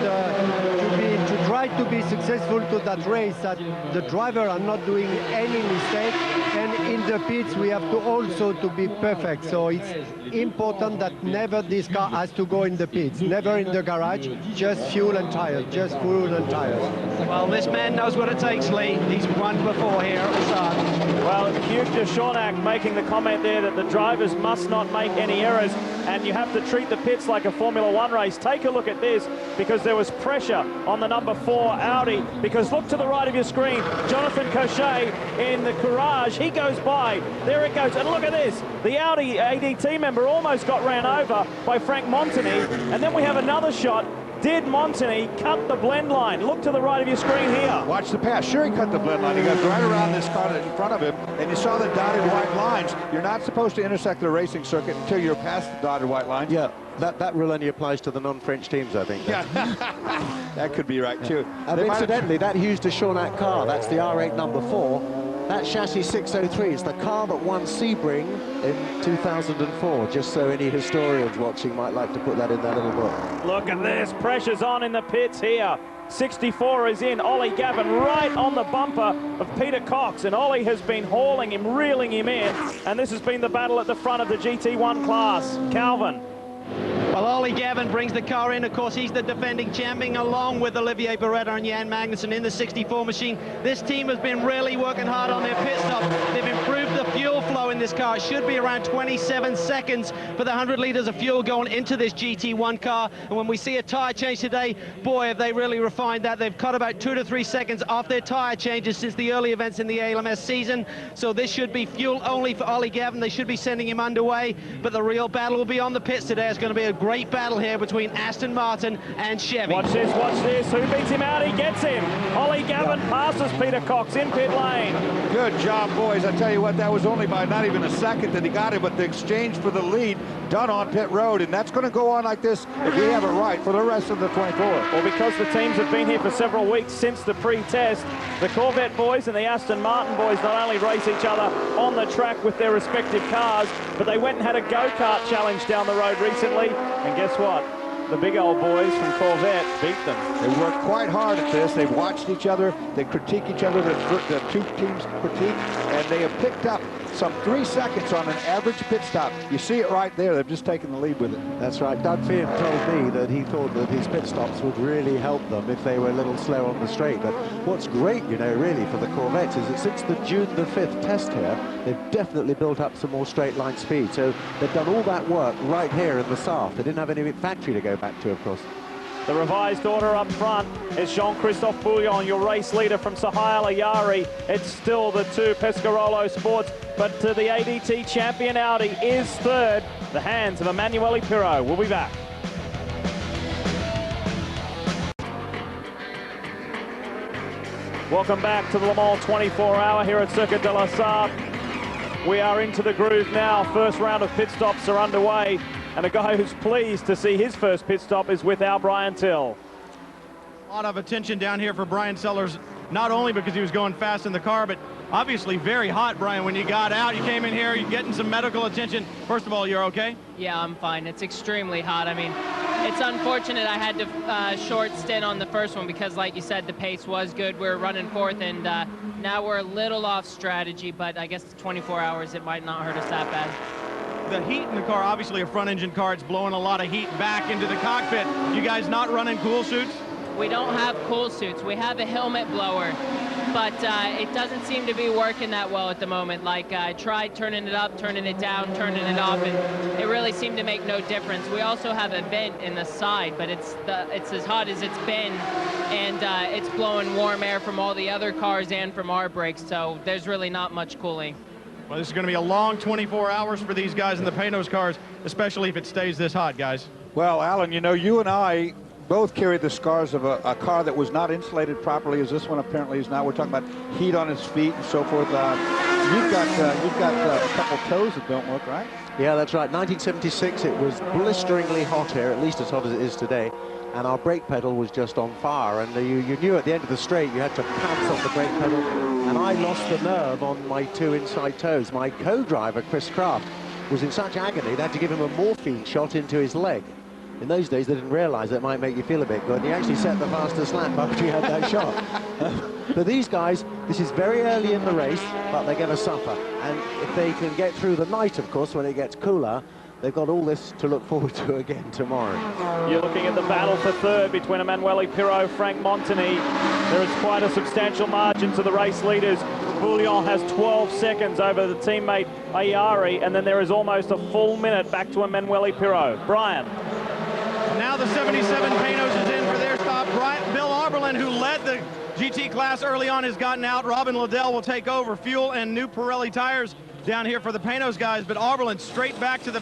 to try to be successful to that race, that the driver are not doing any mistake, and in the pits we have to also to be perfect. So it's important that never this car has to go in the pits, never in the garage, just fuel and tires, just fuel and tires. Well, this man knows what it takes, Lee. He's won before here at the start. Well, Hugh Deshonak making the comment there that the drivers must not make any errors, and you have to treat the pits like a Formula One race. Take a look at this, because there was pressure on the number 4 Audi, because look to the right of your screen, Jonathan Cochet in the Courage, he goes by, there it goes, and look at this, the Audi ADT member almost got ran over by Frank Montagny, and then we have another shot. Did Montagny cut the blend line? Look to the right of your screen here. Watch the pass. Sure, he cut the blend line. He got right around this car in front of him, and you saw the dotted white lines. You're not supposed to intersect the racing circuit until you're past the dotted white lines. Yeah, that rule only applies to the non-French teams, I think. Yeah, that could be right, too. And incidentally, that Hughes Deshonak car, that's the R8 number 4. That chassis 603 is the car that won Sebring in 2004, just so any historians watching might like to put that in their little book. Look at this, pressure's on in the pits here. 64 is in, Ollie Gavin right on the bumper of Peter Cox, and Ollie has been hauling him, reeling him in, and this has been the battle at the front of the GT1 class. Calvin. Well, Ollie Gavin brings the car in. Of course, he's the defending champion, along with Olivier Beretta and Jan Magnussen in the 64 machine. This team has been really working hard on their pit stops. They've improved the fuel flow in this car. It should be around 27 seconds for the 100 litres of fuel going into this GT1 car. And when we see a tyre change today, boy, have they really refined that. They've cut about 2 to 3 seconds off their tyre changes since the early events in the ALMS season. So this should be fuel only for Ollie Gavin. They should be sending him underway. But the real battle will be on the pits today. It's going to be a great battle here between Aston Martin and Chevy. Watch this, watch this. Who beats him out? He gets him. Ollie Gavin passes Peter Cox in pit lane. Good job, boys. I tell you what, that was only by not even a second that he got it, but the exchange for the lead done on pit road, and that's going to go on like this if we have it right for the rest of the 24. Well, because the teams have been here for several weeks since the pre-test, the Corvette boys and the Aston Martin boys not only race each other on the track with their respective cars, but they went and had a go-kart challenge down the road recently, and guess what? The big old boys from Corvette beat them. They worked quite hard at this. They've watched each other. They critique each other. The two teams critique, and they have picked up some 3 seconds on an average pit stop. You see it right there. They've just taken the lead with it. That's right. Doug Feehan told me that he thought that his pit stops would really help them if they were a little slow on the straight. But what's great, you know, really for the Corvettes is that since the June the 5th test here, they've definitely built up some more straight line speed. So they've done all that work right here in the Sarthe. They didn't have any factory to go back to, of course. The revised order up front is Jean-Christophe Bouillon, your race leader from Sahail Ayari. It's still the 2 Pescarolo Sports, but the ADT champion Audi is third. The hands of Emanuele Pirro. We'll be back. Welcome back to the Le Mans 24-hour here at Circuit de la Sarthe. We are into the groove now. First round of pit stops are underway. And a guy who's pleased to see his first pit stop is with our Brian Till. A lot of attention down here for Brian Sellers, not only because he was going fast in the car, but obviously very hot, Brian. When you got out, you came in here, you're getting some medical attention. First of all, you're okay? Yeah, I'm fine. It's extremely hot. I mean, It's unfortunate I had to short stint on the first one because, like you said, the pace was good. We were running fourth, and now we're a little off strategy, but I guess 24 hours, it might not hurt us that bad. The heat in the car, obviously a front-engine car, it's blowing a lot of heat back into the cockpit. You guys not running cool suits? We don't have cool suits. We have a helmet blower, but it doesn't seem to be working that well at the moment. Like, I tried turning it up, turning it down, turning it off, and it really seemed to make no difference. We also have a vent in the side, but it's as hot as it's been, and it's blowing warm air from all the other cars and from our brakes, so there's really not much cooling. Well, this is going to be a long 24 hours for these guys in the Panos cars, especially if it stays this hot, guys. Well, Alan, you know, you and I both carried the scars of a car that was not insulated properly, as this one apparently is now. We're talking about heat on his feet and so forth. You've got a couple toes that don't work, right? Yeah, that's right. 1976, it was blisteringly hot here, at least as hot as it is today. And our brake pedal was just on fire. And you knew at the end of the straight you had to pounce off the brake pedal. And I lost the nerve on my two inside toes. My co-driver, Chris Kraft, was in such agony they had to give him a morphine shot into his leg. In those days, they didn't realize it might make you feel a bit good. He actually set the fastest lap after he had that shot. But these guys, this is very early in the race, but they're going to suffer. And if they can get through the night, of course, when it gets cooler, they've got all this to look forward to again tomorrow. You're looking at the battle for third between Emanuele Pirro, Frank Montani. There is quite a substantial margin to the race leaders. Bouillon has 12 seconds over the teammate Ayari, and then there is almost a full minute back to Emanuele Pirro. Brian. Now the 77 Panos is in for their stop. Bill Arberlin, who led the GT class early on, has gotten out. Robin Liddell will take over. Fuel and new Pirelli tires down here for the Panos guys, but Arberlin straight back to the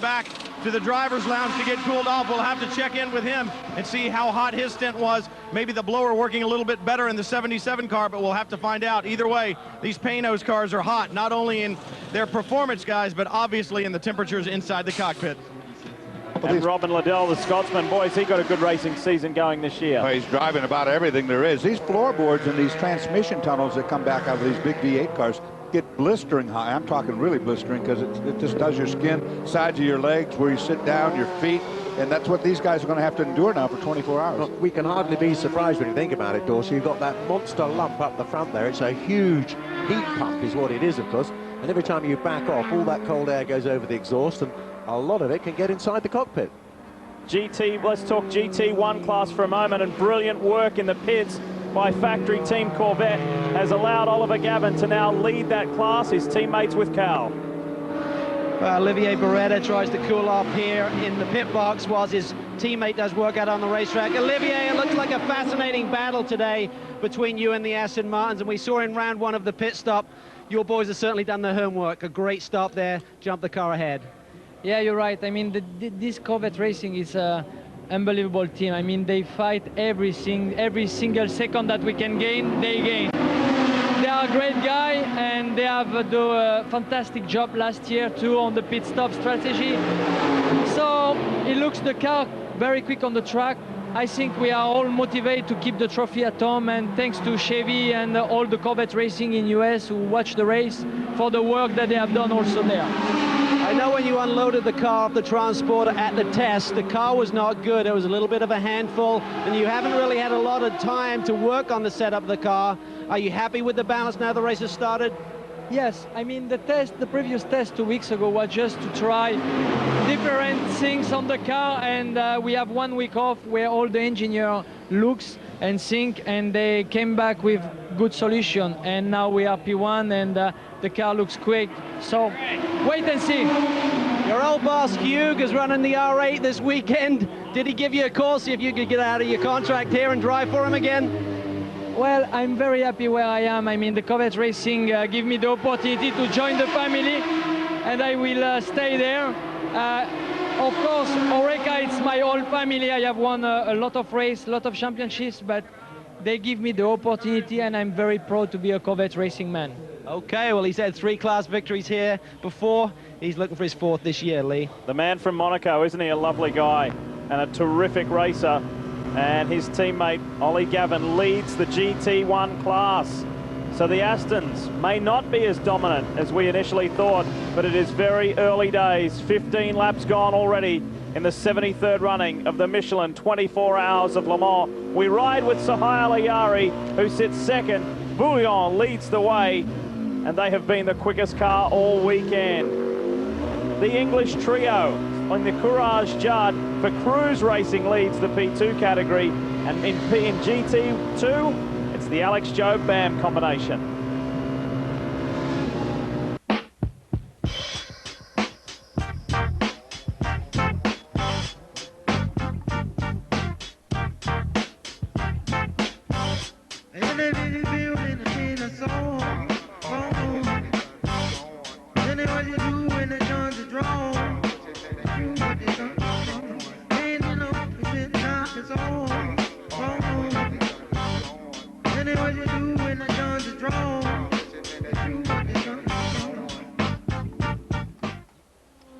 driver's lounge to get cooled off. We'll have to check in with him and see how hot his stint was. Maybe the blower working a little bit better in the 77 car, but we'll have to find out. Either way, these Panos cars are hot, not only in their performance, guys, but obviously in the temperatures inside the cockpit. And Robin Liddell, the Scotsman, boys, he got a good racing season going this year. Well, he's driving about everything there is. These floorboards and these transmission tunnels that come back out of these big V8 cars get blistering hot. I'm talking really blistering because it just does your skin, sides of your legs, where you sit down, your feet, and that's what these guys are going to have to endure now for 24 hours. Well, we can hardly be surprised when you think about it, Dorsey. You've got that monster lump up the front there. It's a huge heat pump is what it is, of course, and every time you back off, all that cold air goes over the exhaust, and a lot of it can get inside the cockpit. Let's talk GT1 class for a moment, and brilliant work in the pits by factory team Corvette has allowed Oliver Gavin to now lead that class, his teammates with Cal. Olivier Beretta tries to cool off here in the pit box whilst his teammate does work out on the racetrack. Olivier, it looks like a fascinating battle today between you and the Aston Martins, and we saw in round one of the pit stop, your boys have certainly done their homework. A great stop there, jump the car ahead. Yeah, you're right. I mean, this Corvette Racing is an unbelievable team. I mean, they fight every single second that we can gain, they gain. They are a great guy, and they have done a fantastic job last year too on the pit stop strategy. So it looks the car very quick on the track. I think we are all motivated to keep the trophy at home, and thanks to Chevy and all the Corvette Racing in US who watch the race for the work that they have done also there. I know when you unloaded the car off the transporter at the test, the car was not good. It was a little bit of a handful, and you haven't really had a lot of time to work on the setup of the car. Are you happy with the balance now the race has started? Yes, I mean, the previous test 2 weeks ago was just to try different things on the car, and we have 1 week off where all the engineer looks and think, and they came back with good solution, and now we are P1, and the car looks quick, so wait and see. Your old boss Hugh is running the R8 this weekend. Did he give you a call, see if you could get out of your contract here and drive for him again? Well, I'm very happy where I am. I mean, the Corvette Racing give me the opportunity to join the family, and I will stay there. Of course, Oreca, it's my whole family. I have won a lot of races, a lot of championships, but they give me the opportunity, and I'm very proud to be a Corvette Racing man. Okay, well, he's had 3 class victories here before. He's looking for his 4th this year, Lee. The man from Monaco, isn't he a lovely guy and a terrific racer? And his teammate, Ollie Gavin, leads the GT1 class. So the Astons may not be as dominant as we initially thought, but it is very early days. 15 laps gone already in the 73rd running of the Michelin 24 Hours of Le Mans. We ride with Sahai Alayari, who sits second. Bouillon leads the way, and they have been the quickest car all weekend. The English trio on the Courage Judd for cruise racing leads the P2 category, and in GT2, it's the Alex Job Bam combination.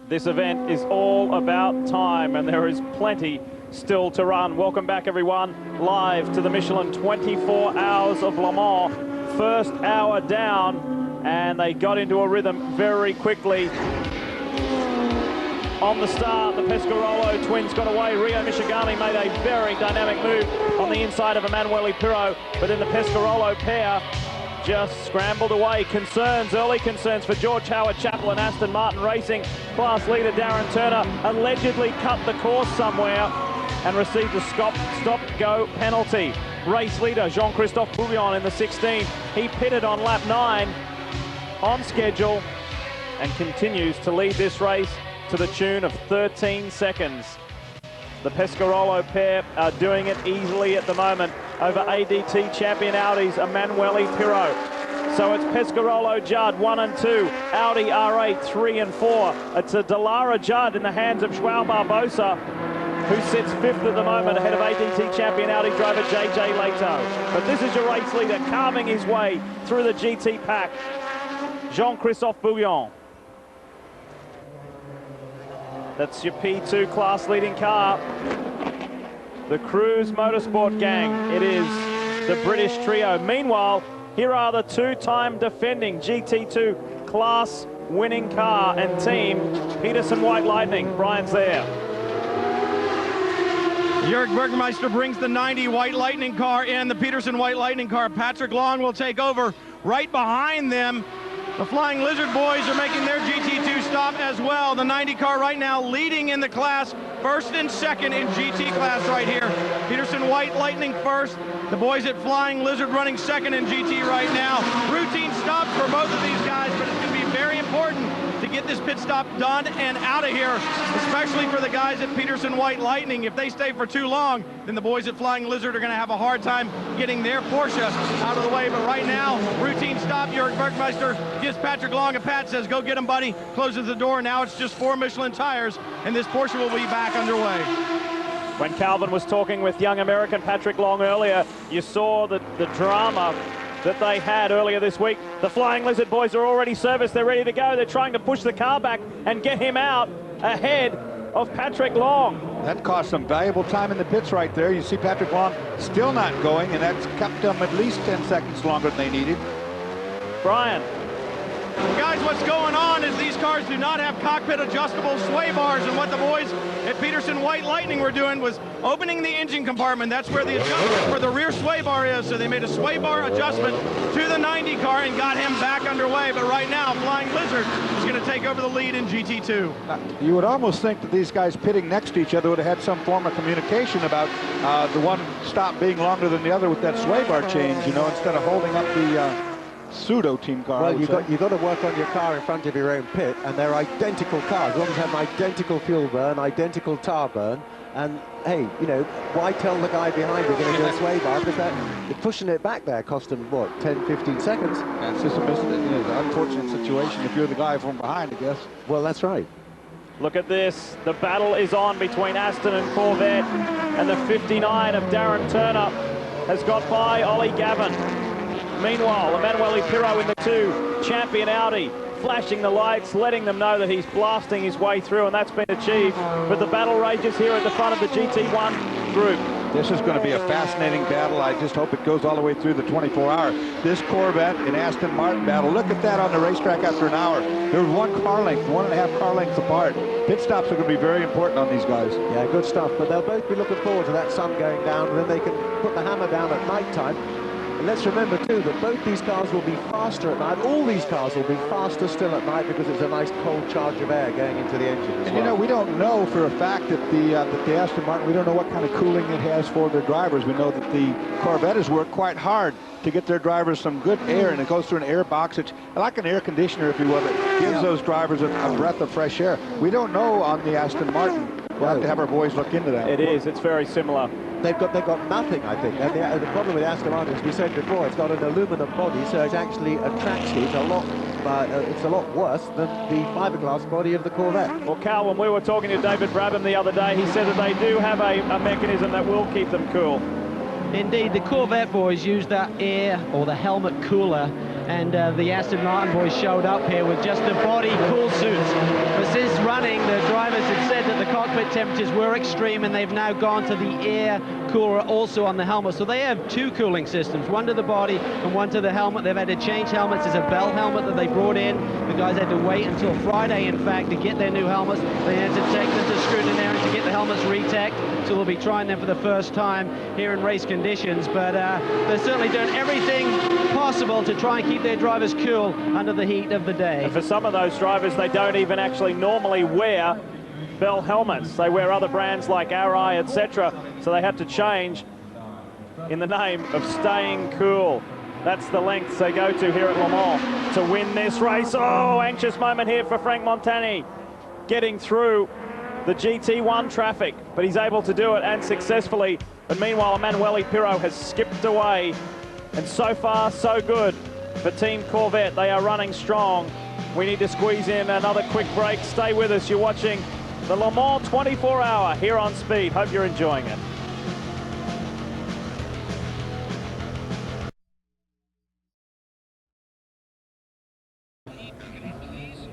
This event is all about time, and there is plenty still to run. Welcome back, everyone, live to the Michelin 24 Hours of Le Mans. First hour down, and they got into a rhythm very quickly. On the start, the Pescarolo twins got away. Rio Michigami made a very dynamic move on the inside of Emanuele Pirro, but then the Pescarolo pair just scrambled away. Early concerns for George Howard Chappell and Aston Martin Racing. Class leader Darren Turner allegedly cut the course somewhere and received a stop-go penalty. Race leader Jean-Christophe Bouillon in the 16. He pitted on lap 9 on schedule and continues to lead this race to the tune of 13 seconds. The Pescarolo pair are doing it easily at the moment over ADT champion Audi's Emanuele Pirro. So it's Pescarolo Judd 1 and 2, Audi R8 3 and 4. It's a Dallara Judd in the hands of João Barbosa, who sits 5th at the moment ahead of ADT champion Audi driver JJ Leto. But this is your race leader carving his way through the GT pack, Jean-Christophe Bouillon. That's your P2 class leading car. The Cruise Motorsport gang. It is the British trio. Meanwhile, here are the two-time defending GT2 class winning car and team, Peterson White Lightning. Brian's there. Jörg Bergmeister brings the 90 White Lightning car in, the Peterson White Lightning car. Patrick Long will take over right behind them. The Flying Lizard boys are making their GT2 stop as well. The 90 car right now leading in the class, first and second in GT class right here. Peterson White Lightning first. The boys at Flying Lizard running second in GT right now. Routine stops for both of these guys, but it's going to be very important to get this pit stop done and out of here, especially for the guys at Peterson White Lightning. If they stay for too long, then the boys at Flying Lizard are going to have a hard time getting their Porsche out of the way. But right now, routine stop. Jörg Bergmeister gives Patrick Long a pat, says, go get him, buddy. Closes the door. Now it's just 4 Michelin tires, and this Porsche will be back underway. When Calvin was talking with young American Patrick Long earlier, you saw the drama that they had earlier this week. The Flying Lizard boys are already serviced. They're ready to go. They're trying to push the car back and get him out ahead of Patrick Long. That cost some valuable time in the pits right there. You see Patrick Long still not going, and that's kept them at least 10 seconds longer than they needed. Brian. Guys, what's going on is these cars do not have cockpit adjustable sway bars, and what the boys at Peterson White Lightning were doing was opening the engine compartment. That's where the adjustment for the rear sway bar is, so they made a sway bar adjustment to the 90 car and got him back underway. But right now, Flying Lizard is going to take over the lead in GT2. You would almost think that these guys pitting next to each other would have had some form of communication about the one stop being longer than the other with that sway bar change, you know, instead of holding up the pseudo team car. Well, you've got to work on your car in front of your own pit, and they're identical cars. As long as they have an identical fuel burn, identical tar burn, and hey, you know, why tell the guy behind you're going to do a sway bar? Because they're pushing it back there cost them, what, 10, 15 seconds? That's just an unfortunate situation if you're the guy from behind, I guess. Well, that's right. Look at this. The battle is on between Aston and Corvette, and the 59 of Darren Turner has got by Ollie Gavin. Meanwhile, Emanuele Pirro in the 2, champion Audi, flashing the lights, letting them know that he's blasting his way through, and that's been achieved. But the battle rages here at the front of the GT1 group. This is going to be a fascinating battle. I just hope it goes all the way through the 24-hour. This Corvette and Aston Martin battle, look at that on the racetrack after an hour. They're 1 car length, 1.5 car lengths apart. Pit stops are going to be very important on these guys. Yeah, good stuff. But they'll both be looking forward to that sun going down, and then they can put the hammer down at night time. And let's remember, too, that both these cars will be faster at night. All these cars will be faster still at night because it's a nice cold charge of air going into the engine as well. You know, we don't know for a fact that the Aston Martin, we don't know what kind of cooling it has for their drivers. We know that the Corvette has worked quite hard to get their drivers some good air, and it goes through an air box. It's like an air conditioner, if you will, that gives those drivers a breath of fresh air. We don't know on the Aston Martin. We'll have to have our boys look into that. It is. It's very similar. They've got nothing, I think. And the problem with Aston Martin, as we said before, it's got an aluminum body, so it actually attracts heat a lot. It's a lot worse than the fiberglass body of the Corvette. Well, Carl, when we were talking to David Brabham the other day, he said that they do have a mechanism that will keep them cool. Indeed, the Corvette boys used that air or the helmet cooler, and the Aston Martin boys showed up here with just the body cool suits. But since running, the drivers had said that the cockpit temperatures were extreme, and they've now gone to the air cooler also on the helmet. So they have 2 cooling systems, one to the body and one to the helmet. They've had to change helmets. There's a Bell helmet that they brought in. The guys had to wait until Friday, in fact, to get their new helmets. They had to take them to Scrutinary to get the helmets retech. So they'll be trying them for the first time here in race conditions. But they're certainly doing everything possible to try and keep their drivers cool under the heat of the day. And for some of those drivers, they don't even actually normally wear Bell helmets. They wear other brands like Arai, etc. So they had to change in the name of staying cool. That's the lengths they go to here at Le Mans to win this race. Oh, anxious moment here for Frank Montani, getting through the GT1 traffic, but he's able to do it, and successfully. But meanwhile, Emanuele Pirro has skipped away, and so far so good for Team Corvette. They are running strong. We need to squeeze in another quick break. Stay with us. You're watching the Le Mans 24-hour here on Speed. Hope you're enjoying it.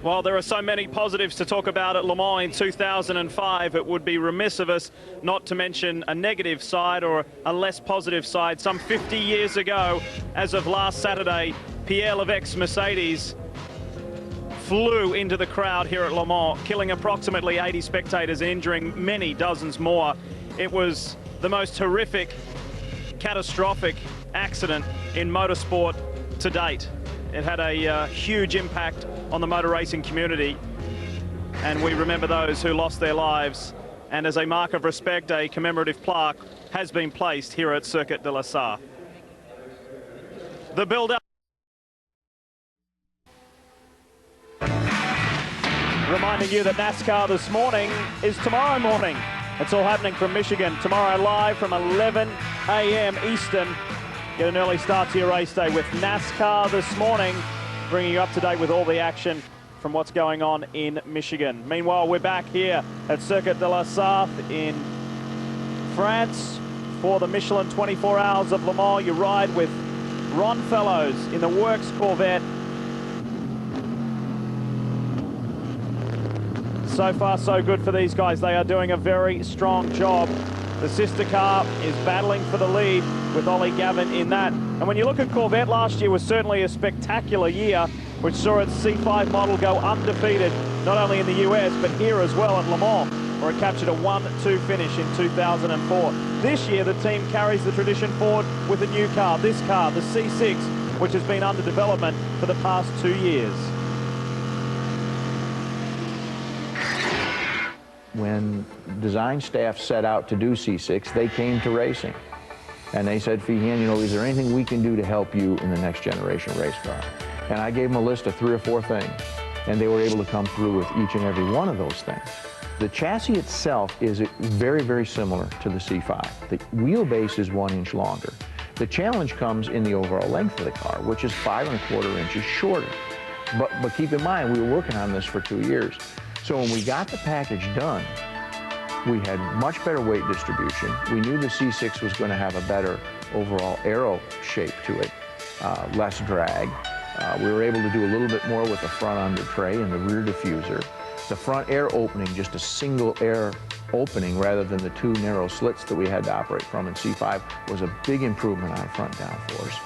Well, there are so many positives to talk about at Le Mans in 2005. It would be remiss of us not to mention a negative side or a less positive side. Some 50 years ago, as of last Saturday, Pierre Levesque's Mercedes flew into the crowd here at Le Mans, killing approximately 80 spectators and injuring many dozens more. It was the most horrific, catastrophic accident in motorsport to date. It had a huge impact on the motor racing community, and we remember those who lost their lives. And as a mark of respect, a commemorative plaque has been placed here at Circuit de la Sarre. The build-up. Reminding you that NASCAR this morning is tomorrow morning. It's all happening from Michigan tomorrow, live from 11 a.m. Eastern. Get an early start to your race day with NASCAR this morning, bringing you up to date with all the action from what's going on in Michigan. Meanwhile, we're back here at Circuit de la Sarre in France for the Michelin 24 Hours of Le Mans. You ride with Ron Fellows in the Works Corvette. So far, so good for these guys. They are doing a very strong job. The sister car is battling for the lead with Ollie Gavin in that. And when you look at Corvette, last year was certainly a spectacular year, which saw its C5 model go undefeated, not only in the US, but here as well at Le Mans, where it captured a 1-2 finish in 2004. This year, the team carries the tradition forward with a new car. This car, the C6, which has been under development for the past 2 years. When design staff set out to do C6, they came to racing. And they said, Feehan, you know, is there anything we can do to help you in the next generation race car? And I gave them a list of 3 or 4 things, and they were able to come through with each and every one of those things. The chassis itself is very, very similar to the C5. The wheelbase is 1 inch longer. The challenge comes in the overall length of the car, which is 5 1/4 inches shorter. But keep in mind, we were working on this for 2 years. So when we got the package done, we had much better weight distribution. We knew the C6 was going to have a better overall aero shape to it, less drag, We were able to do a little bit more with the front under tray and the rear diffuser. The front air opening, just a single air opening rather than the two narrow slits that we had to operate from in C5, was a big improvement on front downforce.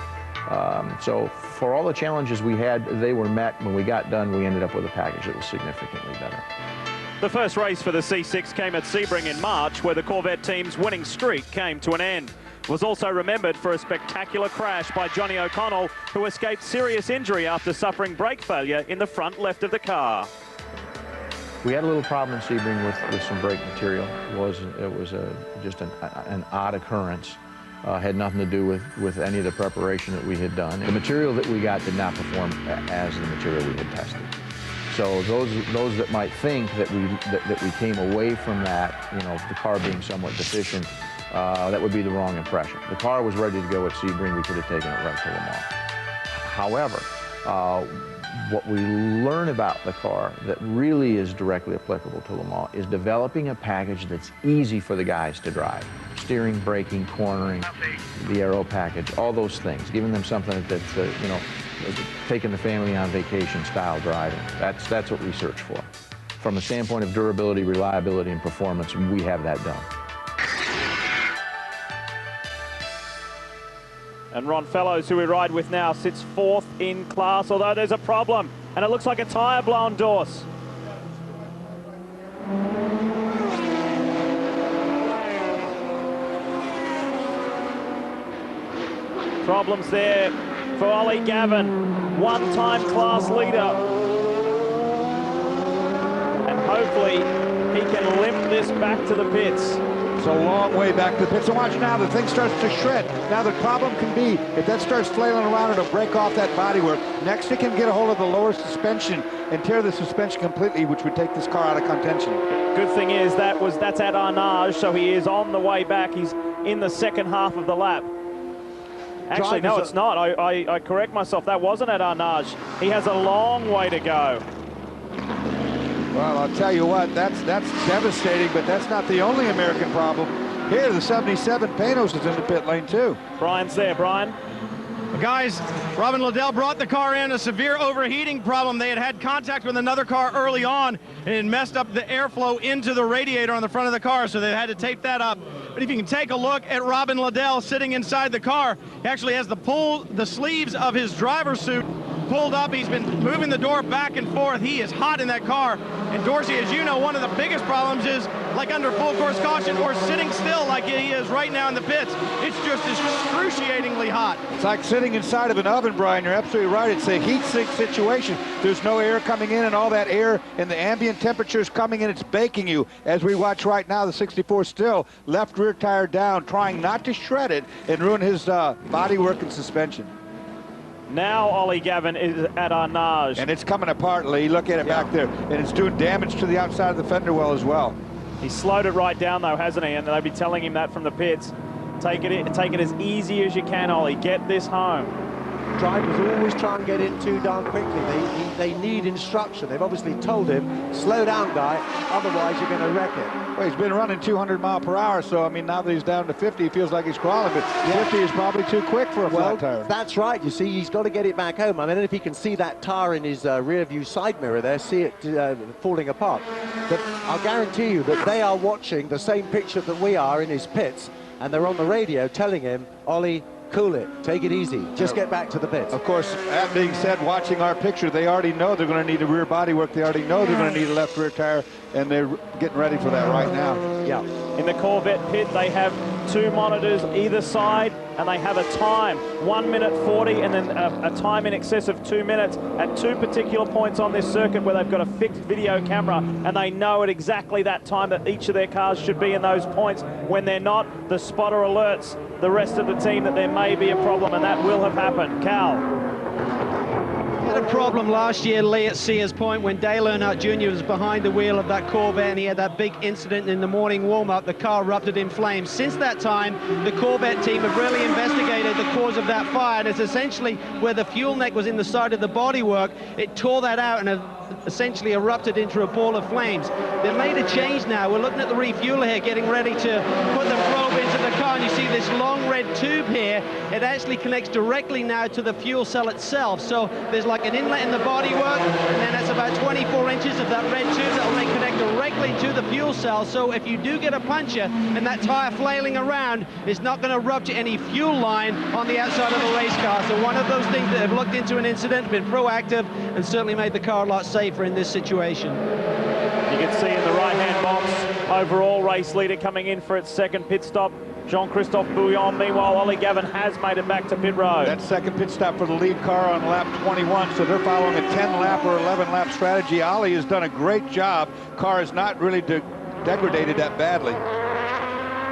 So for all the challenges we had, they were met. When we got done, we ended up with a package that was significantly better. The first race for the C6 came at Sebring in March, where the Corvette team's winning streak came to an end. It was also remembered for a spectacular crash by Johnny O'Connell, who escaped serious injury after suffering brake failure in the front left of the car. We had a little problem in Sebring with some brake material. It was just an odd occurrence. Had nothing to do with any of the preparation that we had done. The material that we got did not perform as the material we had tested. So those that might think that we came away from that, you know, the car being somewhat deficient, that would be the wrong impression. The car was ready to go at Sebring. We could have taken it right to Le Mans. However, what we learn about the car that really is directly applicable to Le Mans is developing a package that's easy for the guys to drive. Steering, braking, cornering, the aero package, all those things. Giving them something that's, you know, taking the family on vacation style driving. That's what we search for. From a standpoint of durability, reliability, and performance, we have that done. And Ron Fellows, who we ride with now, sits fourth in class, although there's a problem. And it looks like a tyre blown, Dorse. Problems there for Ollie Gavin, one-time class leader. And hopefully he can limp this back to the pits. It's a long way back to the pits. So watch now, the thing starts to shred. Now the problem can be, if that starts flailing around, it'll break off that bodywork. Next, it can get a hold of the lower suspension and tear the suspension completely, which would take this car out of contention. Good thing is that's at Arnage, so he is on the way back. He's in the second half of the lap. Actually, no, it's not. I correct myself. That wasn't at Arnage. He has a long way to go. Well, I'll tell you what, that's devastating, but that's not the only American problem. Here, the 77 Panos is in the pit lane, too. Brian's there. Brian? Guys, Robin Liddell brought the car in, a severe overheating problem. They had contact with another car early on, and it messed up the airflow into the radiator on the front of the car, so they had to tape that up. But if you can take a look at Robin Liddell sitting inside the car, he actually has the sleeves of his driver's suit pulled up. He's been moving the door back and forth. He is hot in that car. And Dorsey, as you know, one of the biggest problems is like under full course caution or sitting still like he is right now in the pits. It's just excruciatingly hot. It's like sitting inside of an oven, Brian. You're absolutely right. It's a heat sink situation. There's no air coming in, and all that air and the ambient temperature is coming in. It's baking you. As we watch right now, the 64 still left rear tire down, trying not to shred it and ruin his bodywork and suspension. Now Ollie Gavin is at Arnage. And it's coming apart, Lee. Look at it back there. And it's doing damage to the outside of the fender well as well. He slowed it right down, though, hasn't he? And they'll be telling him that from the pits. Take it as easy as you can, Ollie. Get this home. Drivers always try and get in too darn quickly. They need instruction. They've obviously told him, slow down, guy, otherwise you're going to wreck it. Well, he's been running 200 miles per hour, so, I mean, now that he's down to 50, he feels like he's crawling, but 50 is probably too quick for a flat tire. That's right. You see, he's got to get it back home. I mean, if he can see that tire in his rear view side mirror there, see it falling apart. But I'll guarantee you that they are watching the same picture that we are in his pits, and they're on the radio telling him, Ollie, cool it, take it easy, just get back to the pits. Of course, that being said, watching our picture, they already know they're going to need a rear body work. They already know they're going to need a left rear tire, and they're getting ready for that right now. Yeah. In the Corvette pit, they have two monitors either side, and they have a time, 1 minute 40, and then a time in excess of 2 minutes at two particular points on this circuit where they've got a fixed video camera, and they know at exactly that time that each of their cars should be in those points. When they're not, the spotter alerts the rest of the team that there may be a problem, and that will have happened. Cal? Had a problem last year, Lee, at Sears Point when Dale Earnhardt Jr. was behind the wheel of that Corvette and he had that big incident in the morning warm-up. The car erupted in flames. Since that time, the Corvette team have really investigated the cause of that fire, and it's essentially where the fuel neck was in the side of the bodywork. It tore that out and essentially erupted into a ball of flames. They've made a change now. We're looking at the refueler here, getting ready to put the probe into the car and you see this long red tube here, it actually connects directly now to the fuel cell itself. So there's like an inlet in the bodywork, and then that's about 24 inches of that red tube that will then connect directly to the fuel cell. So if you do get a puncture and that tire flailing around, it's not going to rupture any fuel line on the outside of the race car. So one of those things that have looked into an incident, been proactive, and certainly made the car a lot safer in this situation. You can see in the right-hand box, overall race leader coming in for its second pit stop, Jean-Christophe Bouillon. Meanwhile, Ollie Gavin has made it back to pit road. That second pit stop for the lead car on lap 21, so they're following a 10-lap or 11-lap strategy. Ollie has done a great job. Car is not really degraded that badly.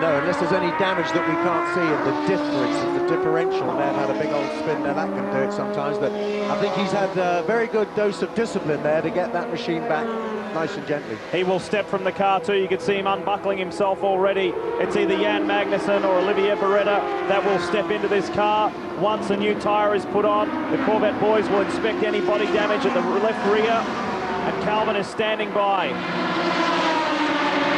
No, unless there's any damage that we can't see in the difference of the differential. They've had a big old spin there, that can do it sometimes, but I think he's had a very good dose of discipline there to get that machine back nice and gently. He will step from the car too. You can see him unbuckling himself already. It's either Jan Magnussen or Olivier Beretta that will step into this car once a new tyre is put on. The Corvette boys will inspect any body damage at the left rear, and Calvin is standing by.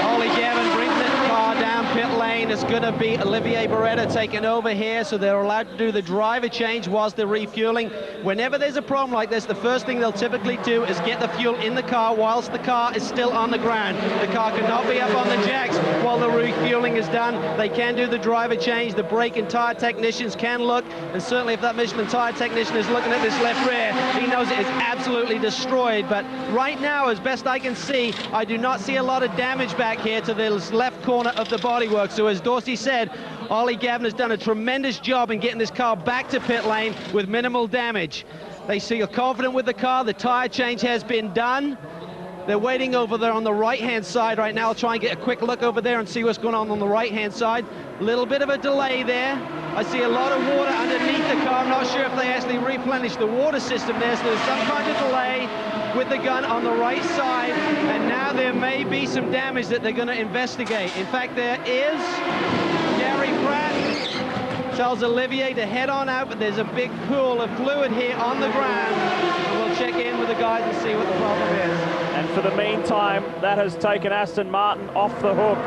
Ollie Gavin brings the car down pit lane. It's going to be Olivier Beretta taking over here, so they're allowed to do the driver change whilst they're refueling. Whenever there's a problem like this, the first thing they'll typically do is get the fuel in the car whilst the car is still on the ground. The car cannot be up on the jacks while the refueling is done. They can do the driver change. The brake and tire technicians can look, and certainly if that Michelin tire technician is looking at this left rear, he knows it is absolutely destroyed. But right now, as best I can see, I do not see a lot of damage back here to the left corner of the bodywork. So as Dorsey said, Ollie Gavin has done a tremendous job in getting this car back to pit lane with minimal damage. They feel confident with the car. The tire change has been done. They're waiting over there on the right-hand side right now. I'll try and get a quick look over there and see what's going on the right-hand side. A little bit of a delay there. I see a lot of water underneath the car. I'm not sure if they actually replenished the water system there, so there's some kind of delay with the gun on the right side, and now there may be some damage that they're going to investigate. In fact, there is. Gary Pratt tells Olivier to head on out, but there's a big pool of fluid here on the ground, and we'll check in with the guys and see what the problem is. And for the meantime, that has taken Aston Martin off the hook.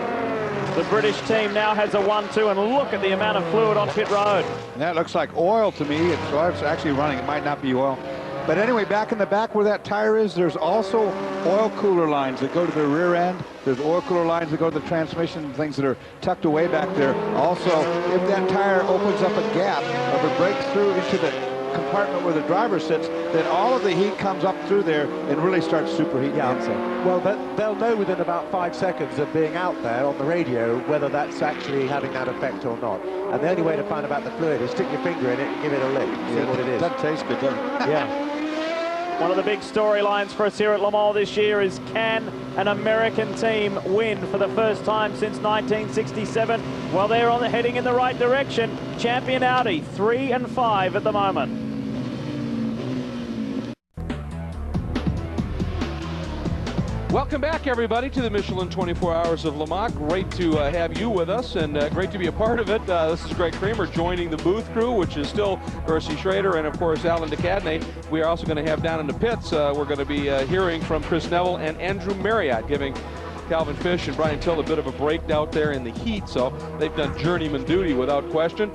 The British team now has a 1-2, and look at the amount of fluid on pit road. And that looks like oil to me. It's actually running. It might not be oil. But anyway, back in the back where that tire is, there's also oil cooler lines that go to the rear end. There's oil cooler lines that go to the transmission, things that are tucked away back there. Also, if that tire opens up a gap or it breaks through into the compartment where the driver sits, then all of the heat comes up through there and really starts superheating the inside. Well, they'll know within about 5 seconds of being out there on the radio whether that's actually having that effect or not. And the only way to find out about the fluid is stick your finger in it and give it a lick, see what it is. It doesn't taste good, does it? Yeah. One of the big storylines for us here at Le Mans this year is, can an American team win for the first time since 1967? Well, they're heading in the right direction. Champion Audi, 3 and 5 at the moment. Welcome back, everybody, to the Michelin 24 Hours of Le Mans. Great to have you with us, and great to be a part of it. This is Greg Kramer joining the booth crew, which is still Dorsey Schrader and, of course, Alan DeCadney. We are also going to have down in the pits, we're going to be hearing from Chris Neville and Andrew Marriott, giving Calvin Fish and Brian Till a bit of a break out there in the heat, so they've done journeyman duty without question.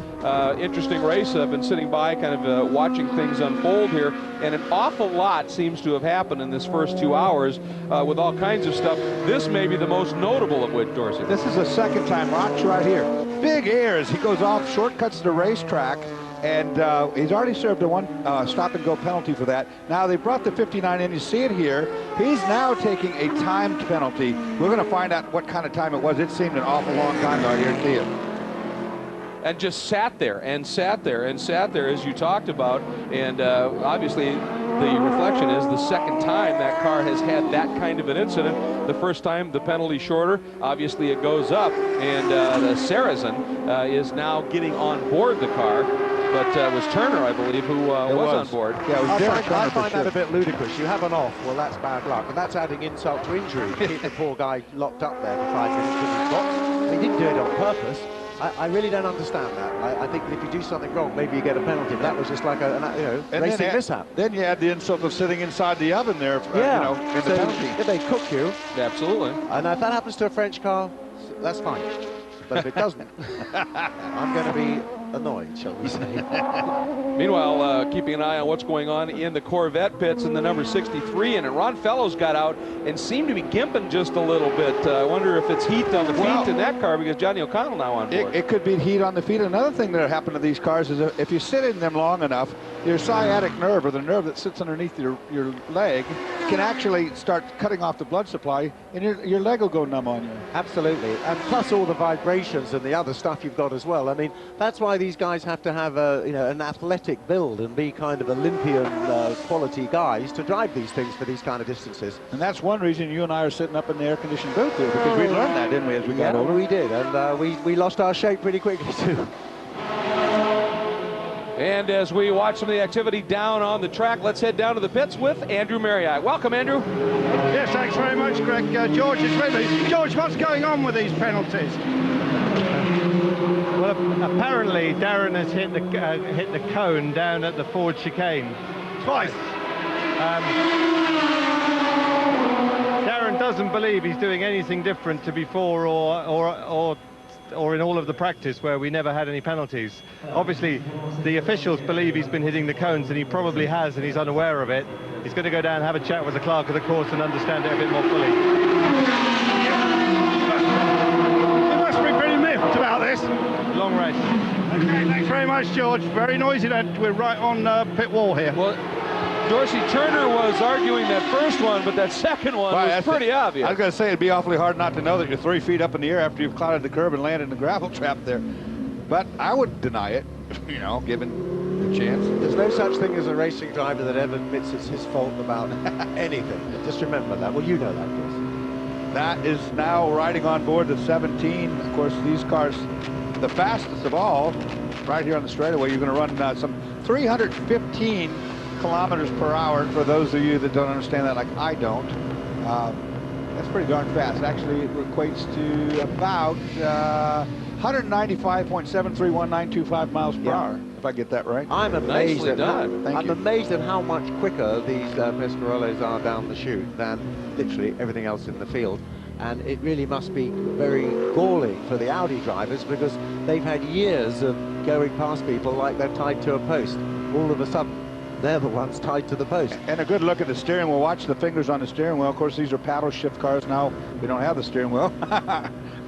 Interesting race. I've been sitting by kind of watching things unfold here, and an awful lot seems to have happened in this first 2 hours with all kinds of stuff. This may be the most notable of which, Dorsey. This is the second time. Watch right here. Big airs. He goes off, shortcuts the racetrack, and he's already served a one stop-and-go penalty for that. Now, they brought the 59 in. You see it here. He's now taking a timed penalty. We're going to find out what kind of time it was. It seemed an awful long time out here. See it. And just sat there and sat there and sat there, as you talked about. And obviously, the reflection is the second time that car has had that kind of an incident. The first time, the penalty shorter. Obviously, it goes up. And the Saracen is now getting on board the car. But it was Turner, I believe, who was on board. Yeah, I find that a bit ludicrous. You have an off, well, that's bad luck. And that's adding insult to injury. Keep the poor guy locked up there for 5 minutes in his box. He didn't do it on purpose. I really don't understand that. I think that if you do something wrong, maybe you get a penalty. But that was just like a racing mishap. Then you had the insult of sitting inside the oven there, in the penalty. If they cook you. Absolutely. And if that happens to a French car, that's fine. but if it doesn't, I'm going to be annoyed, shall we say. Meanwhile, keeping an eye on what's going on in the Corvette pits in the number 63, and Ron Fellows got out and seemed to be gimping just a little bit. I wonder if it's heat on the feet in that car, because Johnny O'Connell now on board. It could be heat on the feet. Another thing that happened to these cars is if you sit in them long enough, your sciatic nerve, or the nerve that sits underneath your leg, can actually start cutting off the blood supply, and your leg will go numb on you. Absolutely, and plus all the vibrations and the other stuff you've got as well. I mean, that's why these guys have to have a, an athletic build and be kind of Olympian quality guys to drive these things for these kind of distances. And that's one reason you and I are sitting up in the air-conditioned booth here, because we learned that, didn't we, as we got older? Yeah, we did, and we lost our shape pretty quickly too. And as we watch some of the activity down on the track, let's head down to the pits with Andrew Marriott. Welcome, Andrew. Yes, thanks very much, Greg. George is with me. George, what's going on with these penalties? Well, apparently Darren has hit the cone down at the Ford chicane twice. Darren doesn't believe he's doing anything different to before or in all of the practice where we never had any penalties. Obviously, the officials believe he's been hitting the cones, and he probably has, and he's unaware of it. He's going to go down and have a chat with the clerk of the course and understand it a bit more fully. You must be pretty miffed about this. Long race. Okay, thanks very much, George. Very noisy that we're right on pit wall here. Well, Dorsey Turner was arguing that first one, but that second one was pretty obvious. I was going to say, it'd be awfully hard not to know that you're 3 feet up in the air after you've clouded the curb and landed in the gravel trap there. But I would deny it, given the chance. There's no such thing as a racing driver that ever admits it's his fault about anything. Just remember that. Well, you know that, of course. That is now riding on board the 17. Of course, these cars, the fastest of all, right here on the straightaway, you're going to run some 315 kilometers per hour. For those of you that don't understand that, like I don't, that's pretty darn fast. It actually equates to about 195.731,925 miles per hour, if I get that right. I'm amazed amazed at how much quicker these Pescarollos are down the chute than literally everything else in the field. And it really must be very galling for the Audi drivers, because they've had years of going past people like they're tied to a post. All of a sudden, they're the ones tied to the post. And a good look at the steering wheel. Watch the fingers on the steering wheel. Of course, these are paddle shift cars now. We don't have the steering wheel.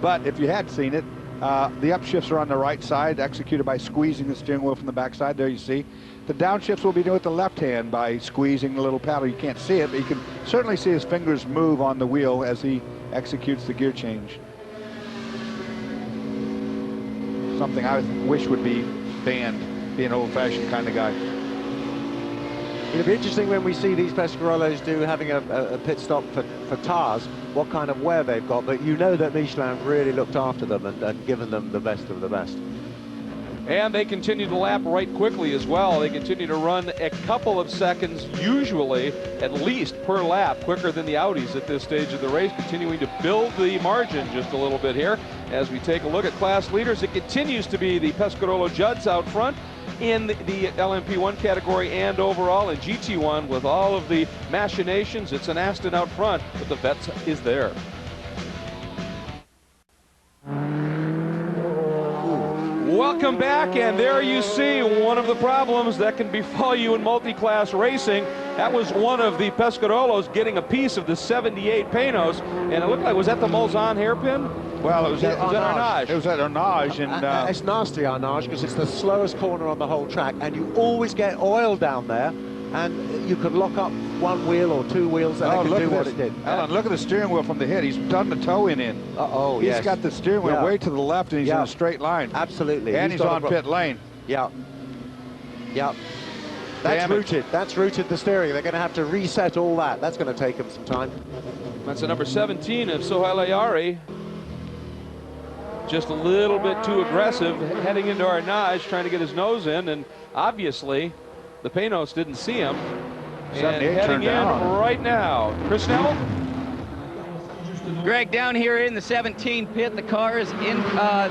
But if you had seen it, the upshifts are on the right side, executed by squeezing the steering wheel from the back side. There you see. The downshifts will be done with the left hand by squeezing the little paddle. You can't see it, but you can certainly see his fingers move on the wheel as he executes the gear change. Something I wish would be banned, being an old-fashioned kind of guy. It'll be interesting when we see these Pescarollos having a pit stop for tires, what kind of wear they've got, but you know that Michelin really looked after them and given them the best of the best. And they continue to lap right quickly as well. They continue to run a couple of seconds, usually at least per lap, quicker than the Audis at this stage of the race, continuing to build the margin just a little bit here. As we take a look at class leaders, it continues to be the Pescarolo Judds out front in the LMP1 category and overall in GT1 with all of the machinations. It's an Aston out front, but the vet is there. Welcome back, and there you see one of the problems that can befall you in multi-class racing. That was one of the Pescarollos getting a piece of the 78 Panos, and it looked like, was that the Mulsanne hairpin? Well, it was at Arnage. It was at Arnage, and it's nasty, Arnage, because it's the slowest corner on the whole track, and you always get oil down there, and you could lock up one wheel or two wheels and it could do what it did. Alan, look at the steering wheel from the hit. He's done the toe in. He's got the steering wheel way to the left, and he's in a straight line. Absolutely. And he's on pit lane. Yeah. That's rooted. That's rooted the steering. They're going to have to reset all that. That's going to take them some time. That's the number 17 of Sohail Ayari. Just a little bit too aggressive, heading into Arnage, trying to get his nose in, and obviously the Panos didn't see him. And heading in right now. Chris Snell? Greg, down here in the 17 pit, the car is in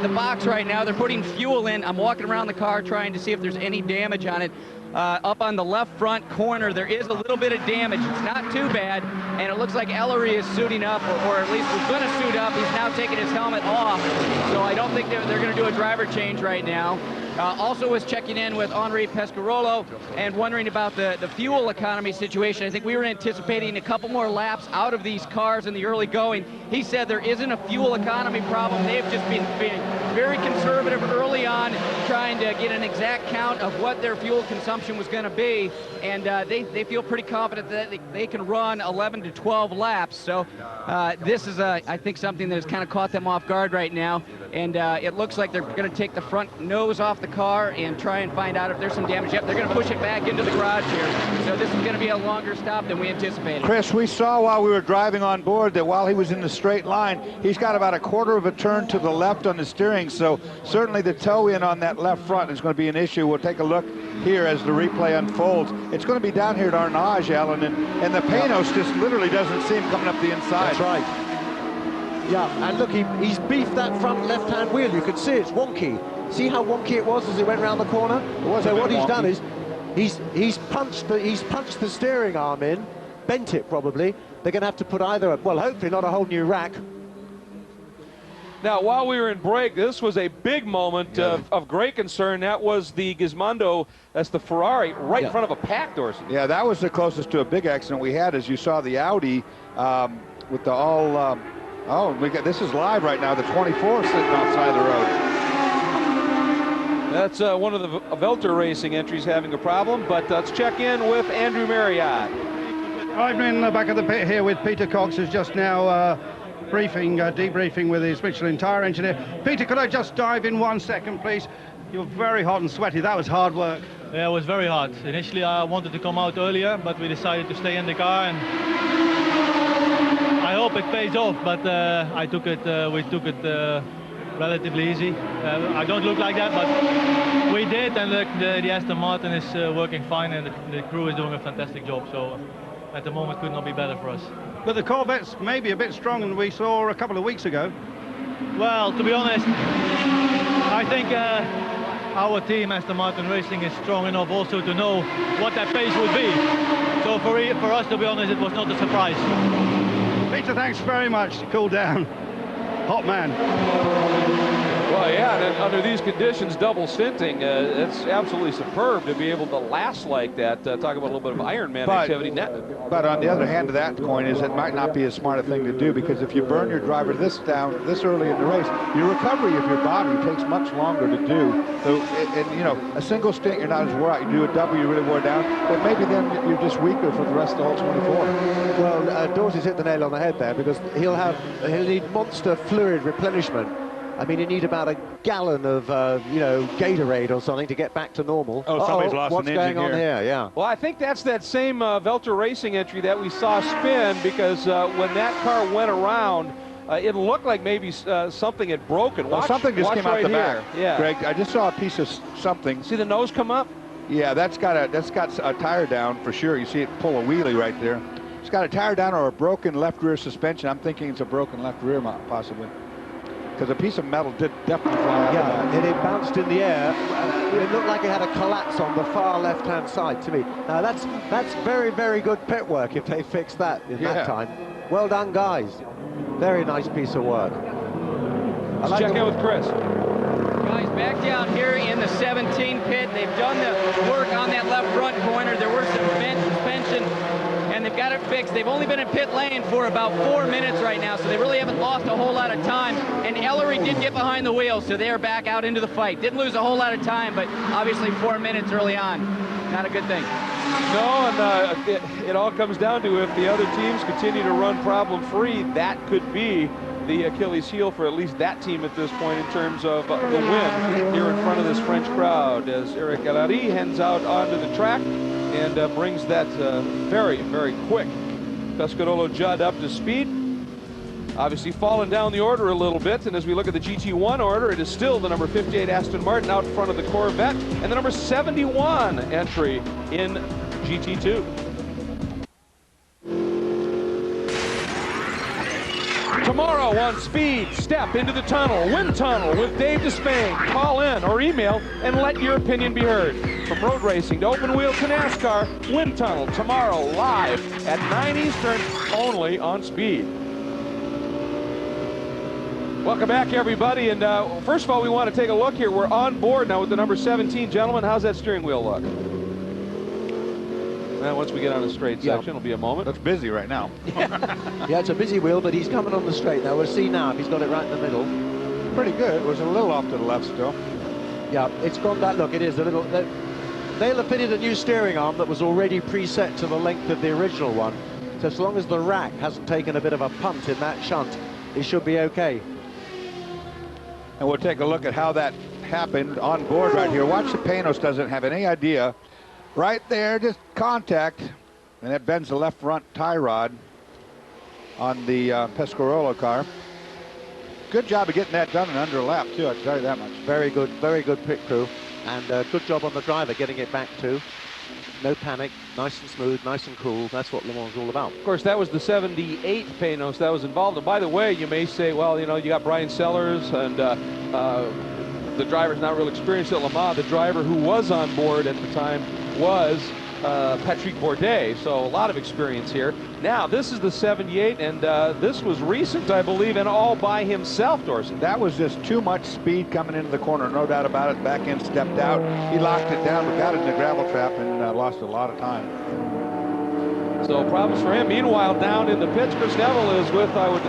the box right now. They're putting fuel in. I'm walking around the car trying to see if there's any damage on it. up on the left front corner. There is a little bit of damage. It's not too bad, and it looks like Ellery is suiting up, or at least was going to suit up. He's now taking his helmet off, so I don't think they're going to do a driver change right now. Also was checking in with Henri Pescarolo and wondering about the fuel economy situation. I think we were anticipating a couple more laps out of these cars in the early going. He said there isn't a fuel economy problem. They've just been very conservative early on, trying to get an exact count of what their fuel consumption was going to be, and they feel pretty confident that they can run 11 to 12 laps. So this is, I think, something that has kind of caught them off guard right now, and it looks like they're going to take the front nose off the car and try and find out if there's some damage. Yep, they're going to push it back into the garage here. So this is going to be a longer stop than we anticipated. Chris, we saw while we were driving on board that while he was in the straight line, he's got about a quarter of a turn to the left on the steering. So certainly the toe in on that left front is going to be an issue. We'll take a look here as the replay unfolds. It's going to be down here at Arnage, Alan, and the Panos just literally doesn't see him coming up the inside. That's right. Yeah, and look, he's beefed that front left-hand wheel. You can see it's wonky. See how wonky it was as he went around the corner? So what he's done is he's punched the steering arm in, bent it probably. They're going to have to put either, well, hopefully not a whole new rack. Now, while we were in break, this was a big moment of great concern. That was the Gizmondo, that's the Ferrari, right in front of a pack, Dorsey. Yeah, that was the closest to a big accident we had, as you saw the Audi with the all... this is live right now, the 24 sitting outside the road. That's one of the Velter Racing entries having a problem, but let's check in with Andrew Marriott. I'm in the back of the pit here with Peter Cox, who's just now debriefing with his Michelin tyre engineer. Peter, could I just dive in 1 second, please? You're very hot and sweaty. That was hard work. Yeah, it was very hard. Initially, I wanted to come out earlier, but we decided to stay in the car, and I hope it pays off. But we took it relatively easy. I don't look like that, but we did, and the Aston Martin is working fine, and the crew is doing a fantastic job. So at the moment, could not be better for us. But the Corvette's maybe a bit stronger than we saw a couple of weeks ago. Well, to be honest, I think our team, Aston Martin Racing, is strong enough also to know what that pace would be. So for us, to be honest, it was not a surprise. Peter, thanks very much. Cool down. Hot man. Well, yeah, and under these conditions, double stinting, it's absolutely superb to be able to last like that. Talk about a little bit of Ironman activity. But on the other hand of that coin is it might not be as smart a thing to do, because if you burn your driver this early in the race, your recovery of your body takes much longer to do. So, a single stint, you're not as wore out. You do a double, you really wore down. But maybe then you're just weaker for the rest of the whole 24. Well, Dorsey's hit the nail on the head there, because he'll need monster fluid replenishment. I mean, you need about a gallon of, Gatorade or something to get back to normal. Oh, somebody's lost an engine here. What's going on here? Yeah. Well, I think that's that same Velter Racing entry that we saw spin, because when that car went around, it looked like maybe something had broken. Something just came out the back. Yeah. Greg, I just saw a piece of something. See the nose come up? Yeah, that's got a tire down for sure. You see it pull a wheelie right there. It's got a tire down or a broken left rear suspension. I'm thinking it's a broken left rear, possibly. Because a piece of metal did definitely fly out. Yeah, and it bounced in the air. It looked like it had a collapse on the far left-hand side to me. Now that's very, very good pit work if they fixed that in that time. Well done, guys. Very nice piece of work. Let's check in with Chris. Guys, back down here in the 17 pit. They've done the work on that left front corner. There were some bent suspension, and they've got it fixed. They've only been in pit lane for about 4 minutes right now, so they really haven't lost a whole lot of time. And Ellery did get behind the wheel, so they are back out into the fight. Didn't lose a whole lot of time, but obviously 4 minutes early on. Not a good thing. No, and it all comes down to if the other teams continue to run problem-free, that could be the Achilles heel for at least that team at this point in terms of the win here in front of this French crowd, as Eric Ellery heads out onto the track and brings that very, very quick Pescarolo Judd up to speed. Obviously falling down the order a little bit, and as we look at the GT1 order, it is still the number 58 Aston Martin out front of the Corvette and the number 71 entry in GT2. Tomorrow on Speed, step into the tunnel, wind tunnel with Dave Despain. Call in or email and let your opinion be heard. From road racing to open wheel to NASCAR, Wind Tunnel tomorrow live at 9 Eastern, only on Speed. Welcome back, everybody. And first of all, we want to take a look here. We're on board now with the number 17. Gentlemen, how's that steering wheel look? Well, once we get on the straight section, it'll be a moment. Looks busy right now. Yeah, it's a busy wheel, but he's coming on the straight now. We'll see now if he's got it right in the middle. Pretty good. It was a little off to the left still. Yeah, it's got that look. It is a little... They'll have fitted a new steering arm that was already preset to the length of the original one. So as long as the rack hasn't taken a bit of a punt in that shunt, it should be okay. And we'll take a look at how that happened on board right here. Watch the Panos doesn't have any idea. Right there, just contact, and it bends the left front tie rod on the Pescarolo car. Good job of getting that done in under a lap, too, I can tell you that much. Very good pit crew. And good job on the driver getting it back too. No panic, nice and smooth, nice and cool. That's what Le Mans is all about. Of course, that was the 78 Panos that was involved. And by the way, you may say, well, you know, you got Brian Sellers and the driver's not real experienced at Le Mans. The driver who was on board at the time was Patrick Bourdais, so a lot of experience here. Now, this is the 78, and this was recent, I believe, and all by himself, Dorsey. That was just too much speed coming into the corner, no doubt about it. Back end stepped out. He locked it down, but got it in the gravel trap and lost a lot of time. So problems for him. Meanwhile, down in the pits, Chris Neville is with, I would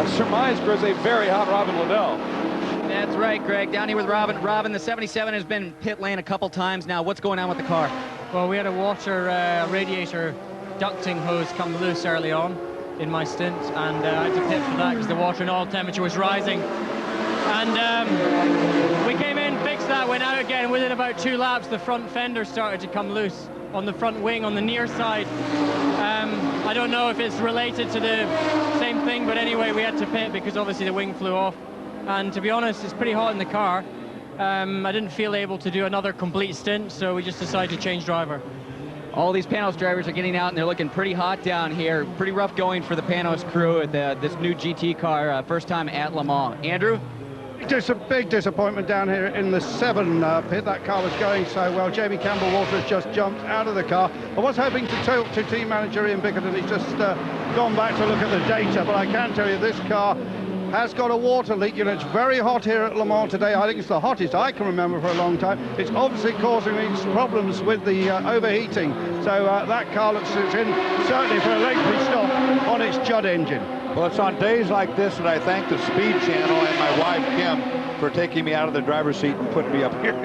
surmise, Chris, a very hot Robin Liddell. That's right, Greg. Down here with Robin. Robin, the 77 has been pit lane a couple times now. What's going on with the car? Well, we had a water radiator ducting hose come loose early on in my stint, and I had to pit for that because the water and oil temperature was rising. And we came in, fixed that, went out again. Within about 2 laps, the front fender started to come loose on the front wing on the near side. I don't know if it's related to the same thing, but anyway, we had to pit because obviously the wing flew off. And to be honest, it's pretty hot in the car. I didn't feel able to do another complete stint, so we just decided to change driver. All these Panos drivers are getting out, and they're looking pretty hot down here. Pretty rough going for the Panos crew with this new GT car, first time at Le Mans. Andrew? Just a big disappointment down here in the 7 pit. That car was going so well. Jamie Campbell-Walters just jumped out of the car. I was hoping to talk to team manager Ian Bickerton. He's just gone back to look at the data, but I can tell you this car has got a water leak. You know, it's very hot here at Le Mans today. I think it's the hottest I can remember for a long time. It's obviously causing these problems with the overheating. So that car looks it's in certainly for a lengthy stop on its Judd engine. Well, it's on days like this that I thank the Speed Channel and my wife, Kim, for taking me out of the driver's seat and putting me up here.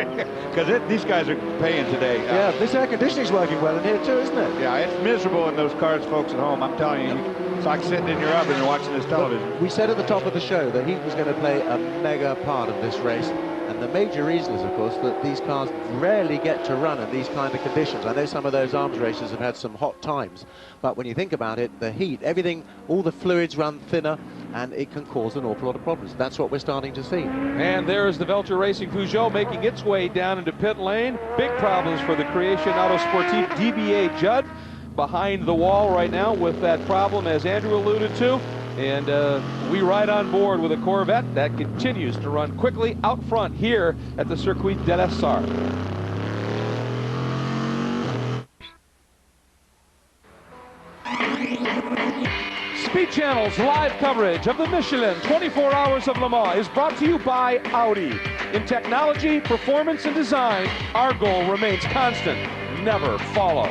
Because these guys are paying today. Yeah, this air conditioning's working well in here too, isn't it? Yeah, it's miserable in those cars, folks at home. I'm telling you, it's like sitting in your oven and watching this television. We said at the top of the show that heat was going to play a mega part of this race. And the major reason is, of course, that these cars rarely get to run in these kind of conditions. I know some of those arms races have had some hot times, but when you think about it, the heat, everything, all the fluids run thinner, and it can cause an awful lot of problems. That's what we're starting to see. And there's the Velter Racing Peugeot making its way down into pit lane. Big problems for the Creation Auto Sportif DBA Judd. Behind the wall right now with that problem, as Andrew alluded to. And we ride on board with a Corvette that continues to run quickly out front here at the Circuit de l'Essar. Speed Channel's live coverage of the Michelin 24 Hours of Le Mans is brought to you by Audi. In technology, performance, and design, our goal remains constant. Never follow.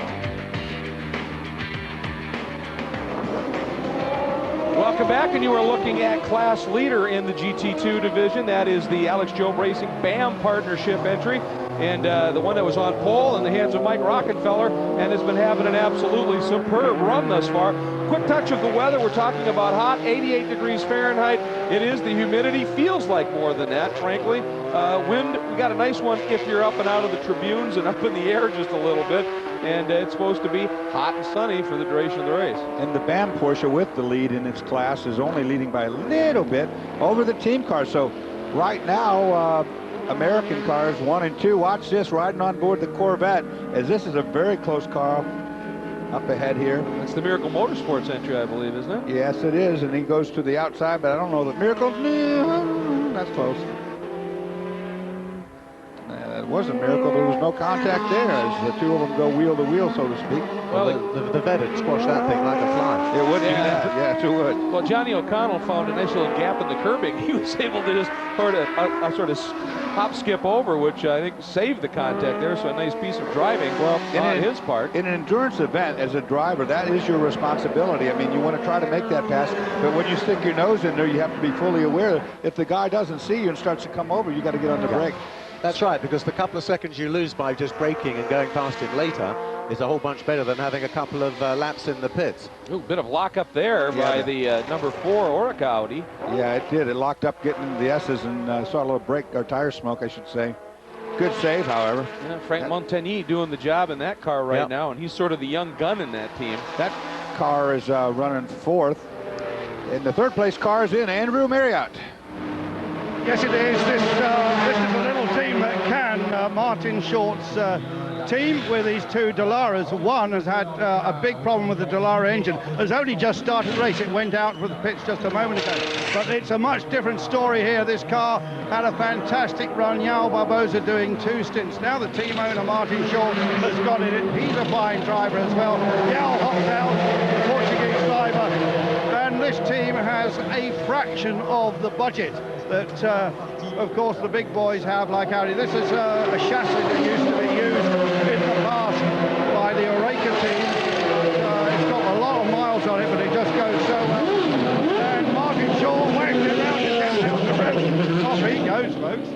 Welcome back, and you are looking at class leader in the GT2 division. That is the Alex Job Racing BAM partnership entry, and the one that was on pole in the hands of Mike Rockefeller and has been having an absolutely superb run thus far. Quick touch of the weather. We're talking about hot, 88 degrees Fahrenheit. It is the humidity. Feels like more than that, frankly. Wind, we got a nice one if you're up and out of the tribunes and up in the air just a little bit. And it's supposed to be hot and sunny for the duration of the race. And the BAM Porsche with the lead in its class is only leading by a little bit over the team car. So right now, American cars 1 and 2. Watch this, riding on board the Corvette, as this is a very close car up ahead here. That's the Miracle Motorsports entry, I believe, isn't it? Yes, it is. And he goes to the outside, but I don't know that Miracle. That's close. was a miracle there was no contact there as the two of them go wheel to wheel, so to speak. Well, the vet had squashed that thing like a fly. It would do that, yeah, it would. Well, Johnny O'Connell found a nice little gap in the curbing. He was able to just sort of hop skip over, which I think saved the contact there. So a nice piece of driving on his part. In an endurance event, as a driver, that is your responsibility. I mean, you want to try to make that pass, but when you stick your nose in there, you have to be fully aware. If the guy doesn't see you and starts to come over, you got to get on the brake. That's right, because the couple of seconds you lose by just braking and going past him later is a whole bunch better than having a couple of laps in the pits. Ooh, bit of lock up there by the number 4 Orica Audi. Yeah, it did. It locked up getting into the S's and saw a little brake or tire smoke, I should say. Good save, however. Yeah, Frank Montagny doing the job in that car right now, and he's sort of the young gun in that team. That car is running 4th. And the 3rd place car is in Andrew Marriott. Yes, it is. This is a little team that can. Martin Short's team with these two Dallaras. One has had a big problem with the Dallara engine. Has only just started the race. It went out for the pits just a moment ago. But it's a much different story here. This car had a fantastic run. João Barbosa doing 2 stints. Now the team owner, Martin Short, has got it in. He's a fine driver as well. João hops out, the Portuguese driver. And this team has a fraction of the budget that, of course, the big boys have, like Audi. This is a chassis that used to be used in the past by the Oreca team. It's got a lot of miles on it, but it just goes so well. And Martin Shaw whacked it around to 10 pounds of rest. Off he goes, folks.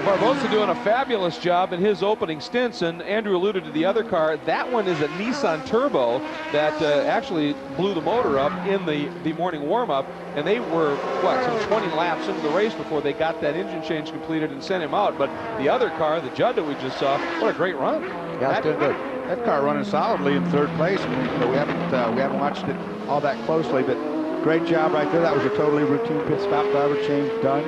Barbosa doing a fabulous job in his opening stints, and Andrew alluded to the other car. That one is a Nissan Turbo that actually blew the motor up in the morning warm-up, and they were, some 20 laps into the race before they got that engine change completed and sent him out. But the other car, the Judd that we just saw, what a great run. Yeah, it's doing good. That car running solidly in 3rd place. We haven't watched it all that closely, but great job right there. That was a totally routine pit stop, driver change done.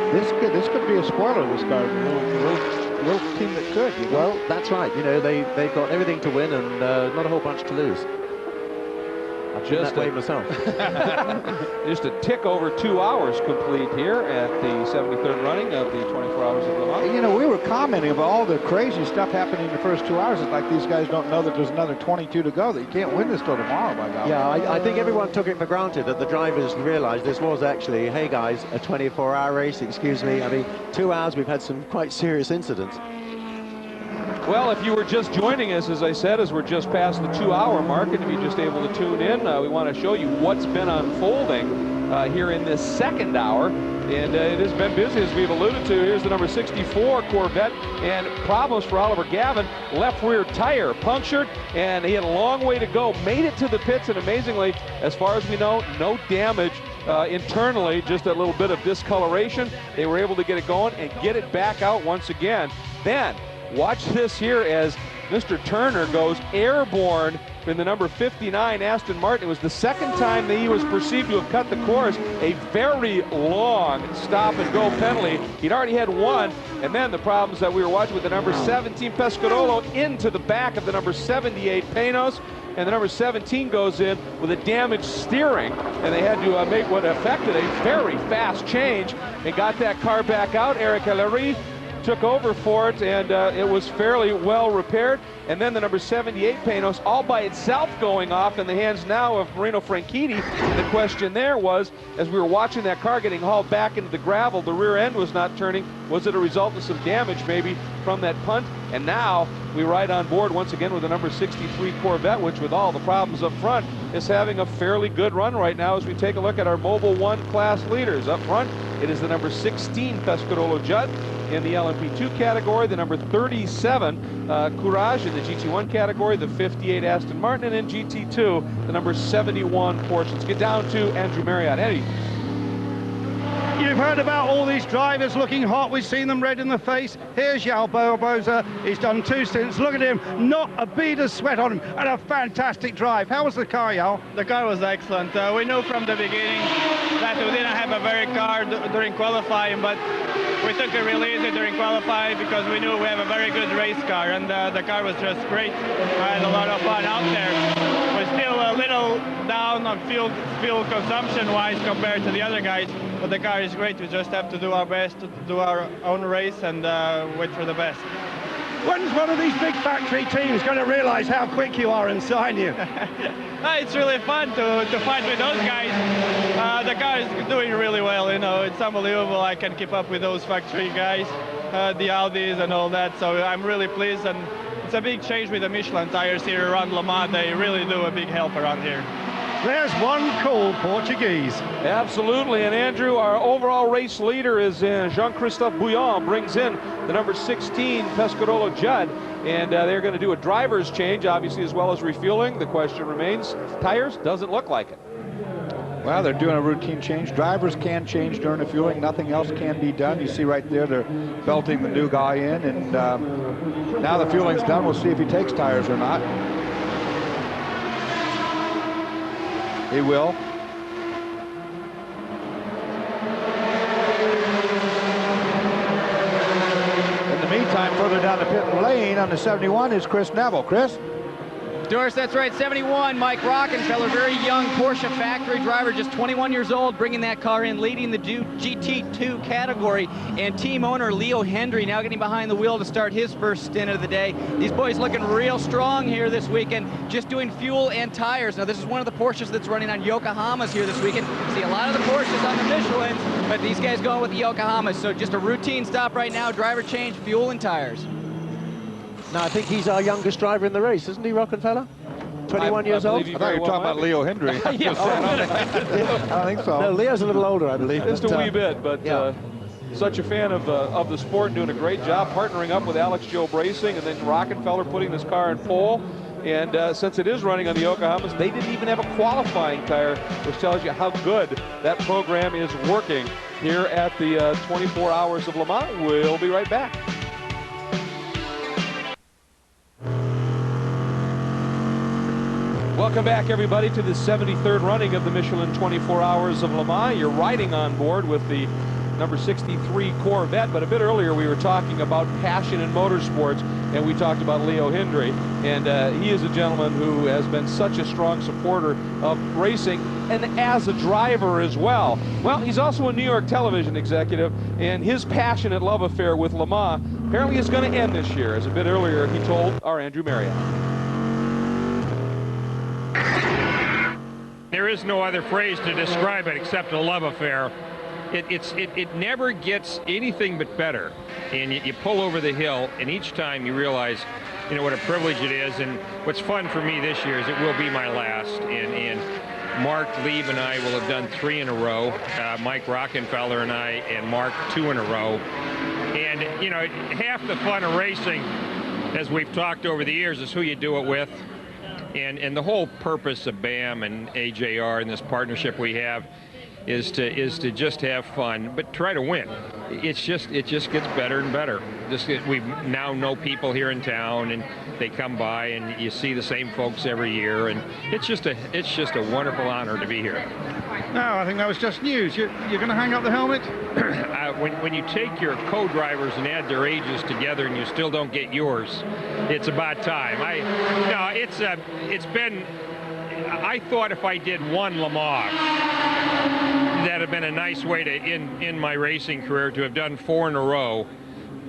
This could be a spoiler, this car. A little team that could. Well, that's right. You know, they've got everything to win and not a whole bunch to lose. I've been that way myself. Just a tick over 2 hours complete here at the 73rd running of the 24 Hours of Le Mans. You know, we were commenting about all the crazy stuff happening in the first 2 hours. It's like these guys don't know that there's another 22 to go, that you can't win this till tomorrow, by God. Yeah, I think everyone took it for granted that the drivers realized this was actually, hey guys, a 24-hour race, excuse me. I mean, 2 hours, we've had some quite serious incidents. Well, if you were just joining us, as I said, as we're just past the 2 hour mark, and if you're just able to tune in, we want to show you what's been unfolding here in this 2nd hour. And it has been busy, as we've alluded to. Here's the number 64 Corvette, and problems for Oliver Gavin. Left rear tire punctured, and he had a long way to go. Made it to the pits, and amazingly, as far as we know, no damage internally, just a little bit of discoloration. They were able to get it going and get it back out once again. Then, watch this here as Mr. Turner goes airborne in the number 59 Aston Martin. It was the 2nd time that he was perceived to have cut the course. A very long stop-and-go penalty. He'd already had one, and then the problems that we were watching with the number 17 Pescarolo into the back of the number 78 Panos, and the number 17 goes in with a damaged steering, and they had to make what affected a very fast change and got that car back out. Eric Hellery took over for it, and it was fairly well repaired. And then the number 78 Panos all by itself going off in the hands now of Marino Franchitti. And the question there was, as we were watching that car getting hauled back into the gravel, the rear end was not turning. Was it a result of some damage maybe from that punt? And now we ride on board once again with the number 63 Corvette, which with all the problems up front is having a fairly good run right now as we take a look at our Mobil 1 class leaders. Up front, it is the number 16 Pescarolo Judd in the LMP2 category, the number 37 Courage in the GT1 category, the 58 Aston Martin, and in GT2, the number 71 Porsche. Let's get down to Andrew Marriott. Eddie. You've heard about all these drivers looking hot. We've seen them red in the face. Here's João Barbosa. He's done 2 stints. Look at him. Not a bead of sweat on him. And a fantastic drive. How was the car, João? The car was excellent. We knew from the beginning that we didn't have a very car during qualifying, but we took it really easy during qualifying because we knew we have a very good race car, and the car was just great. I had a lot of fun out there. We're still a little down on fuel consumption-wise compared to the other guys, but the car is great. We just have to do our best to do our own race and wait for the best. When's one of these big factory teams going to realize how quick you are and sign you? It's really fun to fight with those guys. The car is doing really well, you know. It's unbelievable I can keep up with those factory guys, the Audis and all that. So I'm really pleased, and it's a big change with the Michelin tires here around Le Mans. They really do a big help around here. There's one cool Portuguese. Absolutely, and Andrew, our overall race leader is Jean-Christophe Bouillon, brings in the number 16 Pescarolo Judd, and they're going to do a driver's change, obviously, as well as refueling. The question remains, tires? Doesn't look like it. Well, they're doing a routine change. Drivers can change during the fueling. Nothing else can be done. You see right there, they're belting the new guy in, and now the fueling's done. We'll see if he takes tires or not. He will. In the meantime, further down the pit lane on the 71 is Chris Neville. Chris? Doris, that's right, 71, Mike Rockenfeller, very young Porsche factory driver, just 21 years old, bringing that car in, leading the GT2 category, and team owner Leo Hendry now getting behind the wheel to start his first stint of the day. These boys looking real strong here this weekend, just doing fuel and tires. Now, this is one of the Porsches that's running on Yokohamas here this weekend. See a lot of the Porsches on the Michelins, but these guys going with the Yokohamas, so just a routine stop right now, driver change, fuel and tires. No, I think he's our youngest driver in the race, isn't he, Rockenfeller? 21 years old? I thought you were talking about Leo Hendry. Yeah. I don't think so. No, Leo's a little older, I believe. Just a wee bit, but such a fan of the sport, doing a great job, partnering up with Alex Job Racing, and then Rockenfeller putting this car in pole. And since it is running on the Yokohamas, they didn't even have a qualifying tire, which tells you how good that program is working here at the 24 Hours of Le Mans. We'll be right back. Welcome back, everybody, to the 73rd running of the Michelin 24 Hours of Le Mans. You're riding on board with the number 63 Corvette, but a bit earlier we were talking about passion in motorsports, and we talked about Leo Hendry, and he is a gentleman who has been such a strong supporter of racing, and as a driver as well. Well, he's also a New York television executive, and his passionate love affair with Le Mans apparently is going to end this year, as a bit earlier he told our Andrew Marriott. There is no other phrase to describe it except a love affair. It never gets anything but better. And you pull over the hill, and each time you realize, you know, what a privilege it is. And what's fun for me this year is it will be my last. And Mark Lieb and I will have done 3 in a row. Mike Rockenfeller and I and Mark 2 in a row. And, you know, half the fun of racing, as we've talked over the years, is who you do it with. And the whole purpose of BAM and AJR and this partnership we have is to just have fun, but try to win. It just gets better and better. We now know people here in town, and they come by, and you see the same folks every year, and it's just a wonderful honor to be here. No, I think that was just news. You're going to hang up the helmet? When you take your co-drivers and add their ages together, and you still don't get yours, it's about time. I thought if I did one Le Mans, that'd have been a nice way to end my racing career, to have done 4 in a row,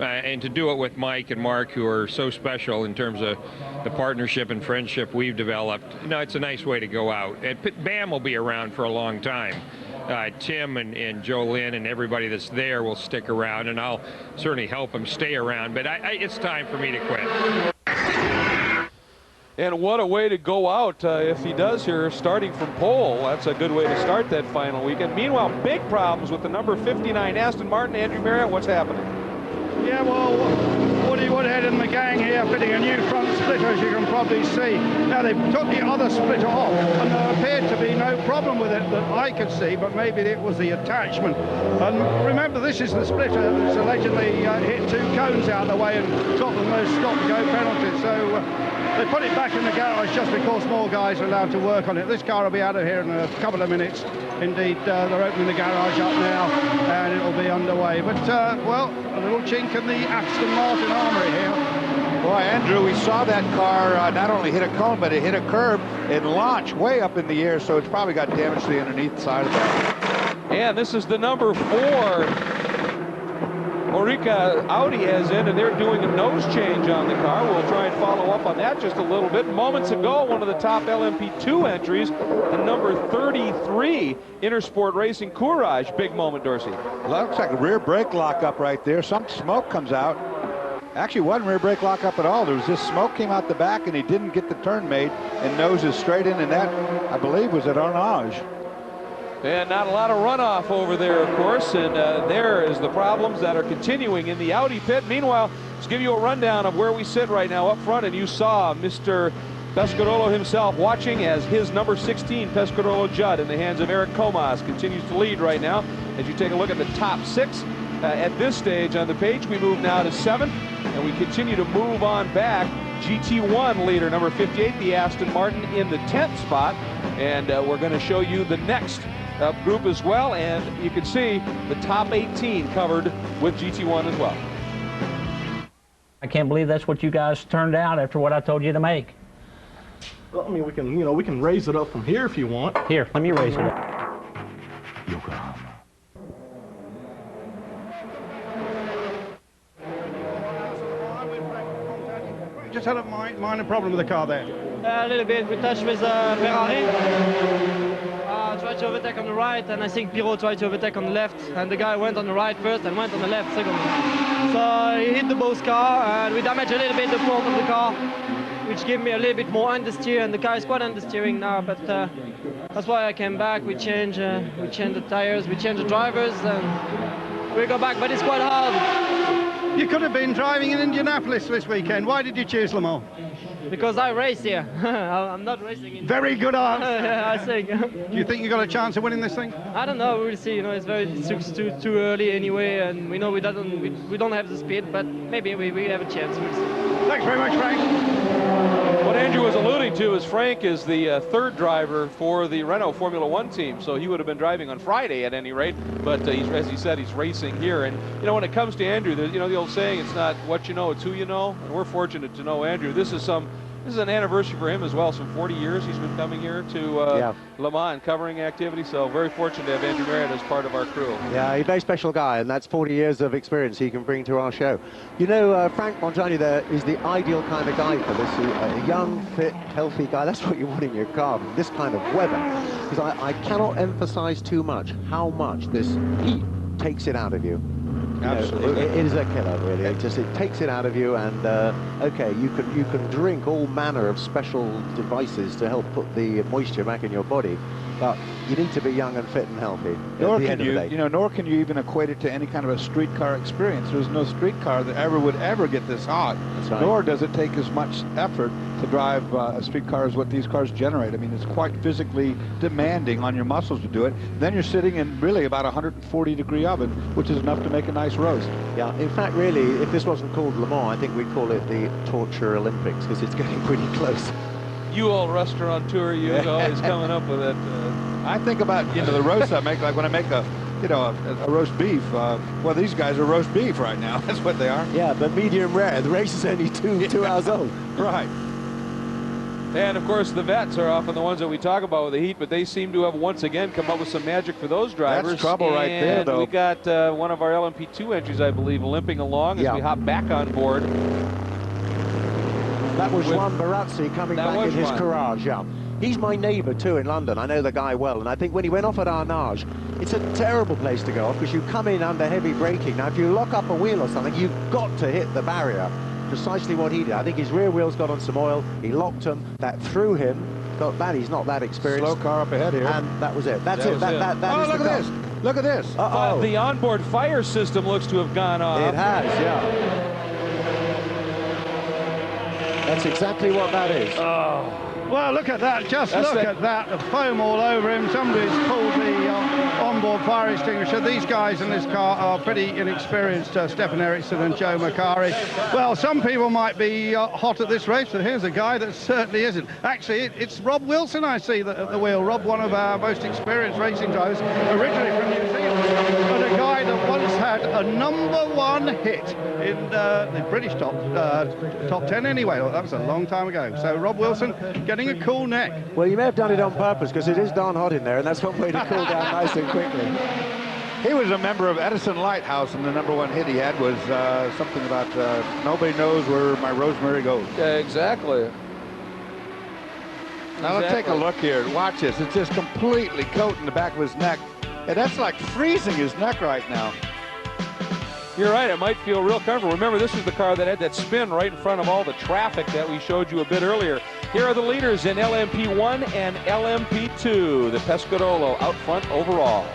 and to do it with Mike and Mark, who are so special in terms of the partnership and friendship we've developed. No, it's a nice way to go out. And BAM will be around for a long time. Tim and Joe Lynn and everybody that's there will stick around, and I'll certainly help them stay around. But it's time for me to quit. And what a way to go out if he does here, starting from pole. That's a good way to start that final weekend. Meanwhile, big problems with the number 59 Aston Martin. Andrew Marriott, what's happening? Yeah, well, Woody Woodhead and the gang here fitting a new front splitter, as you can probably see. Now, they took the other splitter off, and there appeared to be no problem with it that I could see, but maybe it was the attachment. And remember, this is the splitter that's allegedly hit 2 cones out of the way and got them those stop-and-go penalties. So they put it back in the garage just because more guys are allowed to work on it. This car will be out of here in a couple of minutes. Indeed, they're opening the garage up now, and it'll be underway. But, well, a little chink in the Aston Martin armoury here. Boy, Andrew, we saw that car not only hit a cone, but it hit a curb and launch way up in the air, so it's probably got damage to the underneath side of that. And this is the number 4 Orica Audi has in, and they're doing a nose change on the car. We'll try and follow up on that just a little bit. Moments ago, one of the top LMP2 entries, the number 33 Intersport Racing Courage. Big moment, Dorsey. Looks like a rear brake lockup right there. Some smoke comes out. Actually, wasn't rear brake lockup at all. There was this smoke came out the back, and he didn't get the turn made, and noses straight in, and that, I believe, was at Arnage. And not a lot of runoff over there, of course, and there is the problems that are continuing in the Audi pit. Meanwhile, let's give you a rundown of where we sit right now up front, and you saw Mr. Pescarolo himself watching as his number 16 Pescarolo Judd in the hands of Eric Comas continues to lead right now. As you take a look at the top 6 at this stage on the page, we move now to 7th, and we continue to move on back. GT1 leader number 58, the Aston Martin, in the 10th spot, and we're going to show you the next group as well, and you can see the top 18 covered with GT1 as well. I can't believe that's what you guys turned out after what I told you to make. Well, I mean, we can, we can raise it up from here if you want. Here, let me raise it up. Yokohama. Just had a minor problem with the car there. A little bit. We touched with Ferrari. Tried to overtake on the right, and I think Pirot tried to overtake on the left, and the guy went on the right first and went on the left second. So he hit the both car, and we damaged a little bit the front of the car, which gave me a little bit more understeer, and the car is quite understeering now, but that's why I came back. We changed the tires, we changed the drivers, and we go back, but it's quite hard. You could have been driving in Indianapolis this weekend. Why did you choose Le Mans? Because I race here. I'm not racing in... Very good answer. I think. Do you think you got a chance of winning this thing? I don't know. We'll see. It's too early anyway, and we know we don't have the speed, but maybe we have a chance. We'll see. Thanks very much, Frank. What Andrew was alluding to is Frank is the third driver for the Renault Formula One team, so he would have been driving on Friday at any rate, but as he said, he's racing here. And when it comes to Andrew, the old saying, it's not what you know, it's who you know, and we're fortunate to know Andrew. This is an anniversary for him as well. Some 40 years he's been coming here to Le Mans and covering activity, so very fortunate to have Andrew Merritt as part of our crew. Yeah, he's a very special guy, and that's 40 years of experience he can bring to our show. Frank Montani there is the ideal kind of guy for this. A young, fit, healthy guy. That's what you want in your car, this kind of weather. Because I cannot emphasize too much how much this heat takes it out of you. Absolutely. It is a killer, really. It takes it out of you, and okay, you can drink all manner of special devices to help put the moisture back in your body, but you need to be young and fit and healthy. Nor can you even equate it to any kind of a street car experience. There's no street car that would ever get this hot. That's right. Nor does it take as much effort to drive a street car as what these cars generate. I mean, it's quite physically demanding on your muscles to do it. Then you're sitting in really about a 140-degree oven, which is enough to make a nice roast. Yeah, in fact, really, if this wasn't called Le Mans, I think we'd call it the Torture Olympics, because it's getting pretty close. You old restaurateur, you're always coming up with it. I think about, the roast I make, like when I make a roast beef. Well, these guys are roast beef right now. That's what they are. Yeah, but medium rare. The race is only two hours old. Right. And, of course, the vets are often the ones that we talk about with the heat, but they seem to have once again come up with some magic for those drivers. That's trouble right there, though. We got one of our LMP2 entries, I believe, limping along as we hop back on board. That was Juan Barazzi coming back in his Courage, yeah. He's my neighbour, too, in London. I know the guy well, and I think when he went off at Arnage, it's a terrible place to go off because you come in under heavy braking. Now, if you lock up a wheel or something, you've got to hit the barrier. Precisely what he did. I think his rear wheels got on some oil. He locked them. That threw him. Got that. He's not that experienced. Slow car up ahead here. And that was it. That's it. That oh, look at this. Look at this. Uh-oh. The onboard fire system looks to have gone off. It has, yeah. That's exactly what that is. Oh. Well, look at that. Just look at that. The foam all over him. Somebody's pulled the onboard fire extinguisher. These guys in this car are pretty inexperienced, Stefan Eriksson and Joe Macari. Well, some people might be hot at this race, but here's a guy that certainly isn't. Actually, it's Rob Wilson I see at the wheel. Rob, one of our most experienced racing drivers, originally from New Zealand. a guy that once had a #1 hit in the British top 10 anyway. Well, that was a long time ago. So Rob Wilson getting a cool neck. Well, you may have done it on purpose because it is darn hot in there, and that's one way to cool down nice and quickly. He was a member of Edison Lighthouse, and the #1 hit he had was something about nobody knows where my rosemary goes. Yeah, exactly. Now let's take a look here. Watch this. It's just completely coating the back of his neck. And that's like freezing his neck right now. You're right, it might feel real comfortable. Remember, this is the car that had that spin right in front of all the traffic that we showed you a bit earlier. Here are the leaders in LMP1 and LMP2. The Pescarolo out front overall.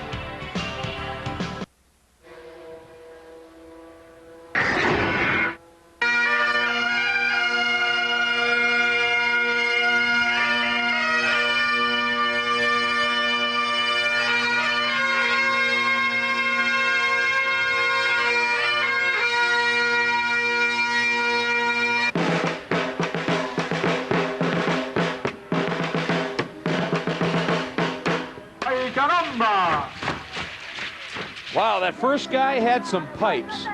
Wow, that first guy had some pipes,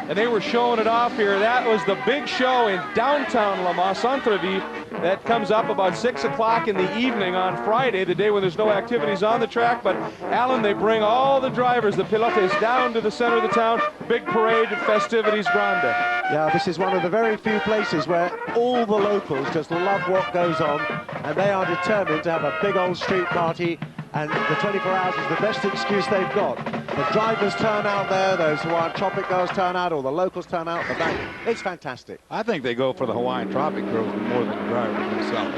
and they were showing it off here. That was the big show in downtown Le Mans, Centreville. That comes up about 6 o'clock in the evening on Friday, the day when there's no activities on the track. But, Alan, they bring all the drivers, the pilotes, down to the center of the town. Big parade, festivities grande. Yeah, this is one of the very few places where all the locals just love what goes on, and they are determined to have a big old street party, and the 24 hours is the best excuse they've got. The drivers turn out there, those Hawaiian Tropic girls turn out, all the locals turn out, the back. It's fantastic. I think they go for the Hawaiian Tropic girls more than the drivers themselves.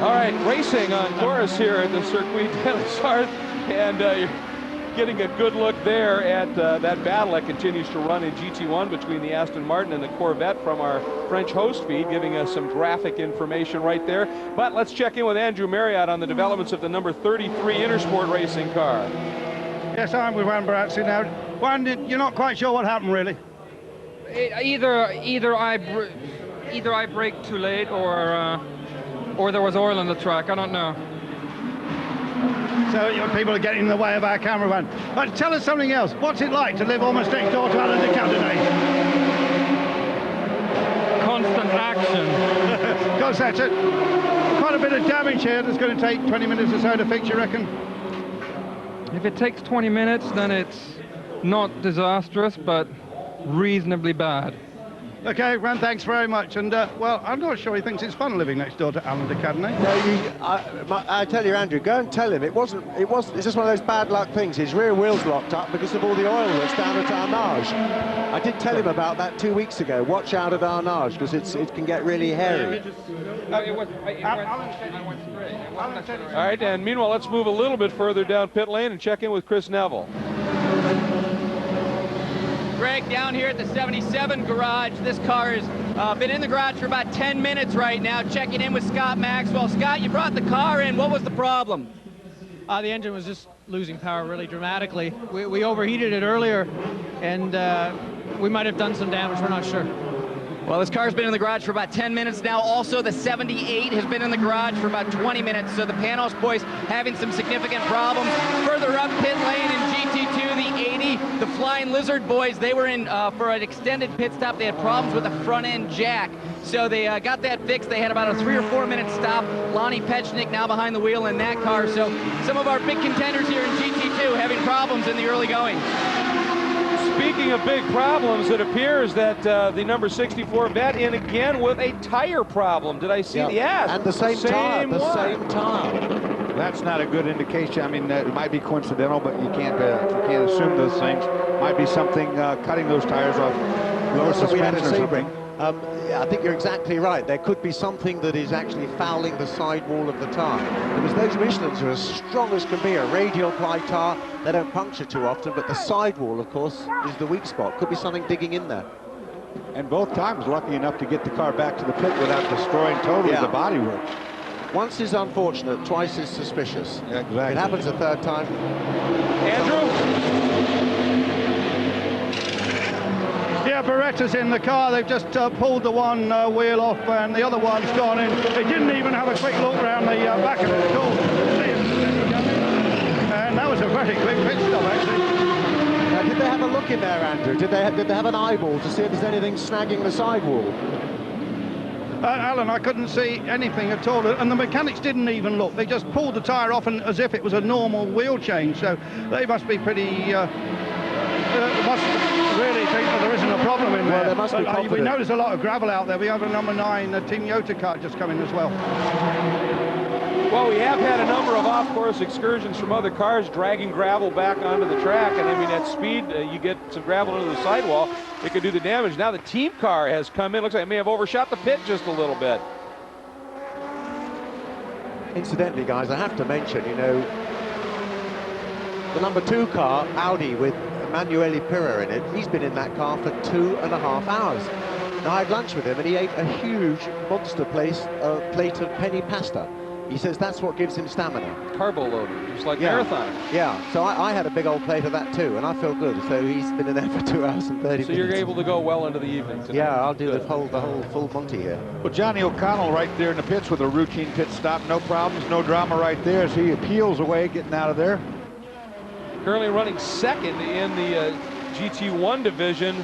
All right, racing on course here at the Circuit de la Sarthe, and you're getting a good look there at that battle that continues to run in GT1 between the Aston Martin and the Corvette from our French host feed, giving us some graphic information right there. But let's check in with Andrew Marriott on the developments of the number 33 Intersport racing car. Yes, I'm with Juan Barazzi now. Juan, you're not quite sure what happened, really? Either I brake too late, or there was oil on the track. I don't know. So people are getting in the way of our cameraman. But tell us something else. What's it like to live almost next door to Alain de Cadenet? Constant action. Because that's it. Quite a bit of damage here. That's going to take 20 minutes or so to fix, you reckon? If it takes 20 minutes, then it's not disastrous, but reasonably bad. Okay, Ran, thanks very much. And, well, I'm not sure he thinks it's fun living next door to Alain de Cadenet. No, I tell you, Andrew, go and tell him. It's just one of those bad luck things. His rear wheel's locked up because of all the oil that's down at Arnage. I did tell him about that 2 weeks ago. Watch out at Arnage because it can get really hairy. All right, and meanwhile, let's move a little bit further down pit lane and check in with Chris Neville. Greg, down here at the 77 garage, this car has been in the garage for about 10 minutes right now, checking in with Scott Maxwell. Scott, you brought the car in. What was the problem? The engine was just losing power really dramatically. We overheated it earlier, and we might have done some damage. We're not sure. Well, this car's been in the garage for about 10 minutes now. Also, the 78 has been in the garage for about 20 minutes. So the Panos boys having some significant problems. Further up pit lane in GT2, the 80, the Flying Lizard boys, they were in for an extended pit stop. They had problems with the front end jack. So they got that fixed. They had about a 3 or 4 minute stop. Lonnie Pechnik now behind the wheel in that car. So some of our big contenders here in GT2 having problems in the early going. Speaking of big problems, it appears that the number 64 Vet in again with a tire problem. Did I see? Yes. And the same tire. That's not a good indication. I mean, it might be coincidental, but you can't assume those things. Might be something cutting those tires off lower suspension or something. I think you're exactly right. There could be something that is actually fouling the sidewall of the tyre. Because those Michelins are as strong as can be. A radial ply tyre, they don't puncture too often, but the sidewall, of course, is the weak spot. Could be something digging in there. And both times lucky enough to get the car back to the pit without destroying totally the bodywork. Once is unfortunate, twice is suspicious. Yeah, exactly. It happens a third time. Andrew? Yeah, Beretta's in the car. They've just pulled the one wheel off and the other one's gone in. They didn't even have a quick look around the back of it at all. And that was a very quick pit stop, in there, Andrew? Did they have an eyeball to see if there's anything snagging the sidewall? Alan, I couldn't see anything at all, and the mechanics didn't even look. They just pulled the tyre off as if it was a normal wheel change, so they must be pretty... must really think that there isn't a problem in there. Well, they must be confident. We know there's a lot of gravel out there. We have a number 9 Team Yota car just coming as well. Well, we have had a number of off-course excursions from other cars dragging gravel back onto the track, and I mean, at speed, you get some gravel into the sidewall, it could do the damage. Now the team car has come in. Looks like it may have overshot the pit just a little bit. Incidentally, guys, I have to mention, you know, the number 2 car, Audi, with Emanuele Pirra in it, he's been in that car for 2.5 hours. Now, I had lunch with him, and he ate a huge monster plate of penny pasta. He says that's what gives him stamina. Carbo loading, just like marathon. Yeah, so I had a big old plate of that too, and I feel good. So he's been in there for 2 hours and 30 minutes. So you're able to go well into the evening tonight. Yeah, I'll do the whole full Monty here. Well, Johnny O'Connell right there in the pits with a routine pit stop. No problems, no drama right there as he peels away, getting out of there. Currently running second in the GT1 division,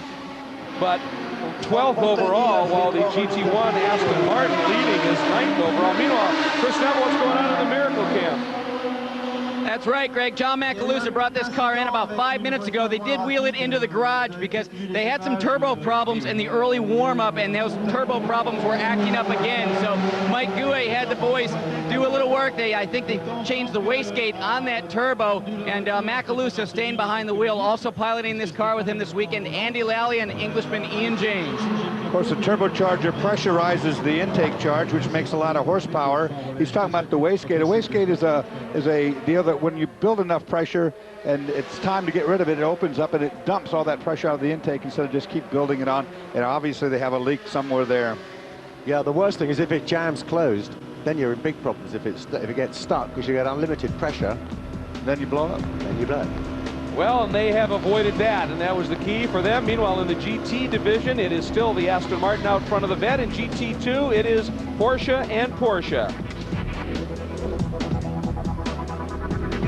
but 12th overall, while the GT1 Aston Martin leading is 9th overall. Meanwhile, Chris Neville, what's going on in the Miracle Camp? That's right, Greg. John Macalusa brought this car in about 5 minutes ago. They did wheel it into the garage because they had some turbo problems in the early warm-up, and those turbo problems were acting up again. So Mike Gouet had the boys do a little work. I think they changed the wastegate on that turbo, and Macalusa staying behind the wheel, also piloting this car with him this weekend, Andy Lally and Englishman Ian James. Of course, the turbocharger pressurizes the intake charge, which makes a lot of horsepower. He's talking about the wastegate. A wastegate is a deal that when you build enough pressure and it's time to get rid of it, it opens up and it dumps all that pressure out of the intake instead of just keep building it on. And obviously they have a leak somewhere there. Yeah, the worst thing is if it jams closed, then you're in big problems if it gets stuck, because you get unlimited pressure. Then you blow up. Then you blow up. Well, and they have avoided that, and that was the key for them. Meanwhile, in the GT division, it is still the Aston Martin out front of the vet. In GT2, it is Porsche and Porsche.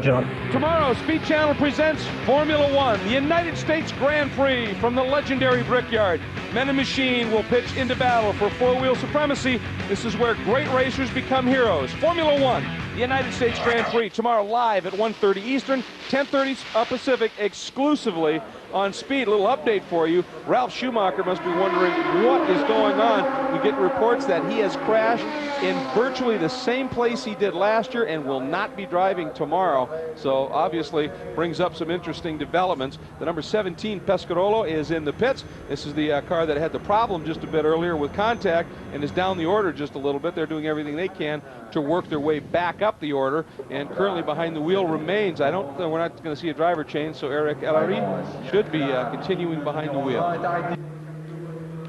John. Tomorrow, Speed Channel presents Formula One, the United States Grand Prix from the legendary Brickyard. Men and Machine will pitch into battle for four-wheel supremacy. This is where great racers become heroes. Formula One, the United States Grand Prix, tomorrow live at 1:30 Eastern, 10:30 Pacific, exclusively on Speed. A little update for you. Ralph Schumacher must be wondering what is going on. We get reports that he has crashed in virtually the same place he did last year and will not be driving tomorrow. So obviously brings up some interesting developments. The number 17 Pescarolo is in the pits. This is the car that had the problem just a bit earlier with contact and is down the order just a little bit. They're doing everything they can to work their way back up the order, and currently behind the wheel remains. We're not going to see a driver change, so Eric Ellery should be continuing behind the wheel.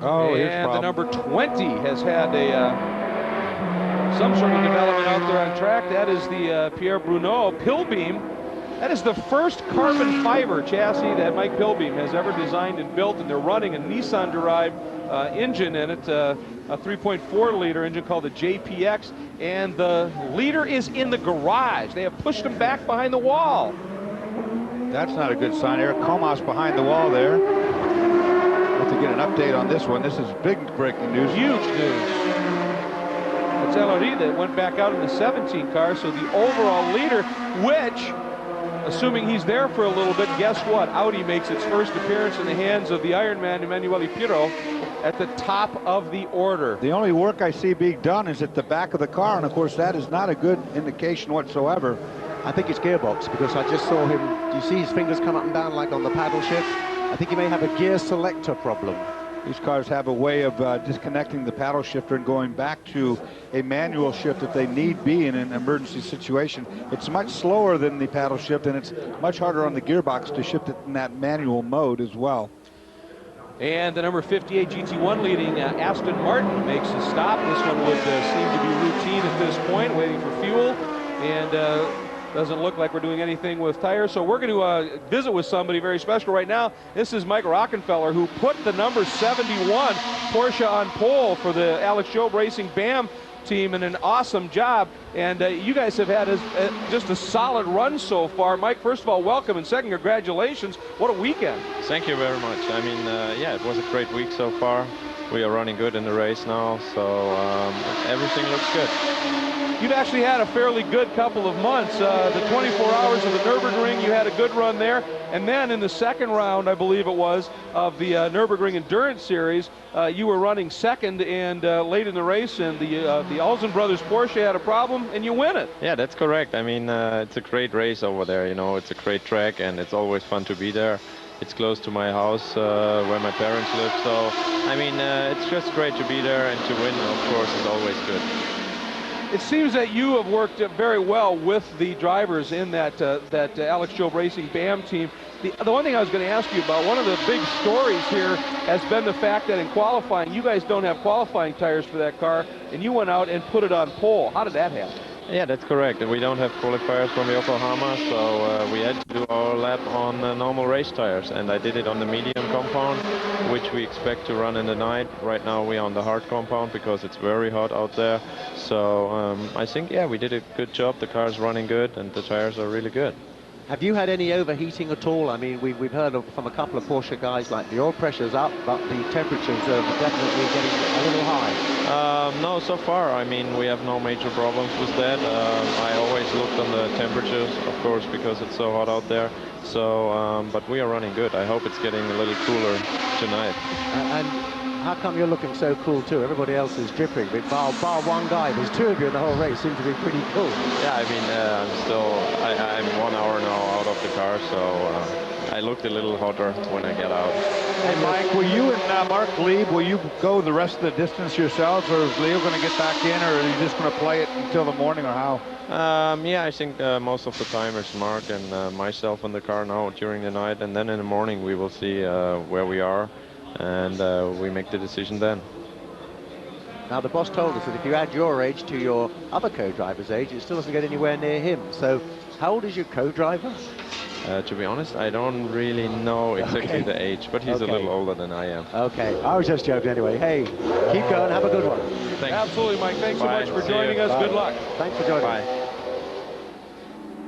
Oh, and the number 20 has had some sort of development out there on track. That is the Pierre Bruneau Pilbeam. That is the first carbon fiber chassis that Mike Pilbeam has ever designed and built, and they're running a Nissan-derived engine in it, a 3.4 liter engine called the JPX, and the leader is in the garage. They have pushed him back behind the wall. That's not a good sign. Eric Comas behind the wall there. Have to get an update on this one. This is big breaking news. Huge news. It's Ellery that went back out in the 17 car, so the overall leader, which, assuming he's there for a little bit, guess what? Audi makes its first appearance in the hands of the Ironman Emanuele Pirro at the top of the order. The only work I see being done is at the back of the car, and of course that is not a good indication whatsoever. I think it's gearbox, because I just saw him, do you see his fingers come up and down like on the paddle shift? I think he may have a gear selector problem. These cars have a way of disconnecting the paddle shifter and going back to a manual shift if they need be in an emergency situation. It's much slower than the paddle shift, and it's much harder on the gearbox to shift it in that manual mode as well. And the number 58 GT1 leading Aston Martin makes a stop. This one would seem to be routine at this point, waiting for fuel, and doesn't look like we're doing anything with tires. So we're going to visit with somebody very special right now. This is Mike Rockenfeller, who put the number 71 Porsche on pole for the Alex Job Racing BAM team and an awesome job. And you guys have had just a solid run so far. Mike, first of all, welcome, and second, congratulations. What a weekend. Thank you very much. I mean, yeah, it was a great week so far. We are running good in the race now, so everything looks good. You've actually had a fairly good couple of months. The 24 hours of the Nürburgring, you had a good run there. And then in the second round, I believe it was, of the Nürburgring Endurance Series, you were running second and late in the race, and the Olsen brothers Porsche had a problem, and you win it. Yeah, that's correct. I mean, it's a great race over there. You know, it's a great track, and it's always fun to be there. It's close to my house where my parents live. So, I mean, it's just great to be there, and to win, of course, is always good. It seems that you have worked very well with the drivers in that Alex Job Racing BAM team. The one thing I was going to ask you about, one of the big stories here has been the fact that in qualifying, you guys don't have qualifying tires for that car, and you went out and put it on pole. How did that happen? Yeah, that's correct. We don't have qualifiers from Yokohama, so we had to do our lap on normal race tires, and I did it on the medium compound, which we expect to run in the night. Right now we're on the hard compound because it's very hot out there. So I think, yeah, we did a good job. The car's running good, and the tires are really good. Have you had any overheating at all? I mean, we've heard from a couple of Porsche guys, like the oil pressure's up, but the temperatures are definitely getting a little high. No, so far, I mean, we have no major problems with that. I always looked on the temperatures, of course, because it's so hot out there. So, but we are running good. I hope it's getting a little cooler tonight. And how come you're looking so cool too? Everybody else is dripping, but bar one guy. There's two of you in the whole race. Seem to be pretty cool. Yeah, I mean, I'm 1 hour now out of the car, so I looked a little hotter when I get out. Hey, Mike, will you and Mark Lieb, will you go the rest of the distance yourselves, or is Leo going to get back in, or are you just going to play it until the morning, or how? Yeah, I think most of the time it's Mark and myself in the car now during the night, and then in the morning we will see where we are, and we make the decision then. Now, the boss told us that if you add your age to your other co-driver's age, it still doesn't get anywhere near him. So how old is your co-driver? To be honest, I don't really know exactly the age, but he's a little older than I am. Okay, I was just joking anyway. Hey, keep going, have a good one. Thanks. Absolutely, Mike. Thanks Bye. so much for See joining you. us. Bye. Good luck. Thanks for joining Bye. us.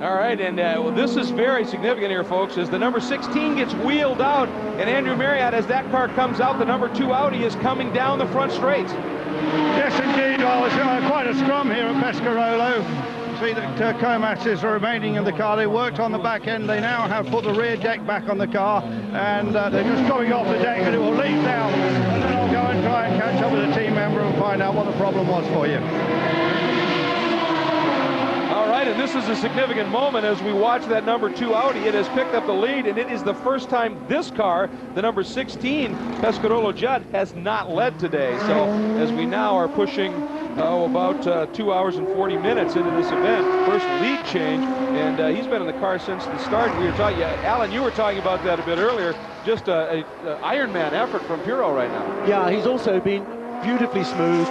All right, and well, this is very significant here, folks, as the number 16 gets wheeled out, and Andrew Marriott, as that car comes out, the number 2 Audi is coming down the front straight. Yes, indeed. Well, it's quite a scrum here at Pescarolo. See that Comas is remaining in the car. They worked on the back end. They now have put the rear deck back on the car, and they're just coming off the deck, and it will leap down. And then I'll go and try and catch up with a team member and find out what the problem was for you. All right, and this is a significant moment as we watch that number 2 Audi. It has picked up the lead, and it is the first time this car, the number 16 Pescarolo Judd, has not led today. So as we now are pushing about 2 hours and 40 minutes into this event, first lead change, and he's been in the car since the start. We were talking, Alan, you were talking about that a bit earlier. Just a Ironman effort from Puro right now. Yeah, he's also been beautifully smooth,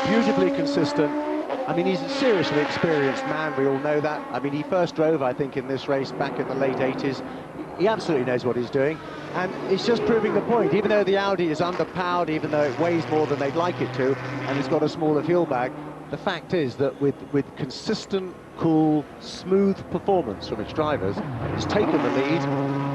beautifully consistent. I mean, he's a seriously experienced man, we all know that. I mean, he first drove, I think, in this race back in the late 80s. He absolutely knows what he's doing, and it's just proving the point. Even though the Audi is underpowered, even though it weighs more than they'd like it to, and it's got a smaller fuel bag, the fact is that with consistent, cool, smooth performance from its drivers, it's taken the lead,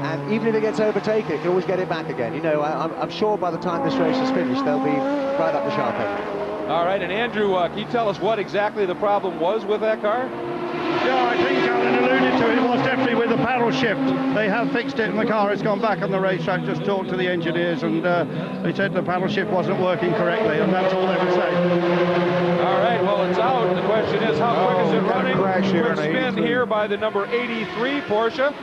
and even if it gets overtaken, it can always get it back again. You know, I'm sure by the time this race is finished, they'll be right up the sharp end. All right, and Andrew, can you tell us what exactly the problem was with that car? Yeah, I think Alan alluded to it. It was definitely with the paddle shift. They have fixed it, and the car has gone back on the racetrack. Just talked to the engineers, and they said the paddle shift wasn't working correctly, and that's all they would say. All right, well, it's out. The question is, how quick is it running? Quick spin 83. here by the number 83 Porsche.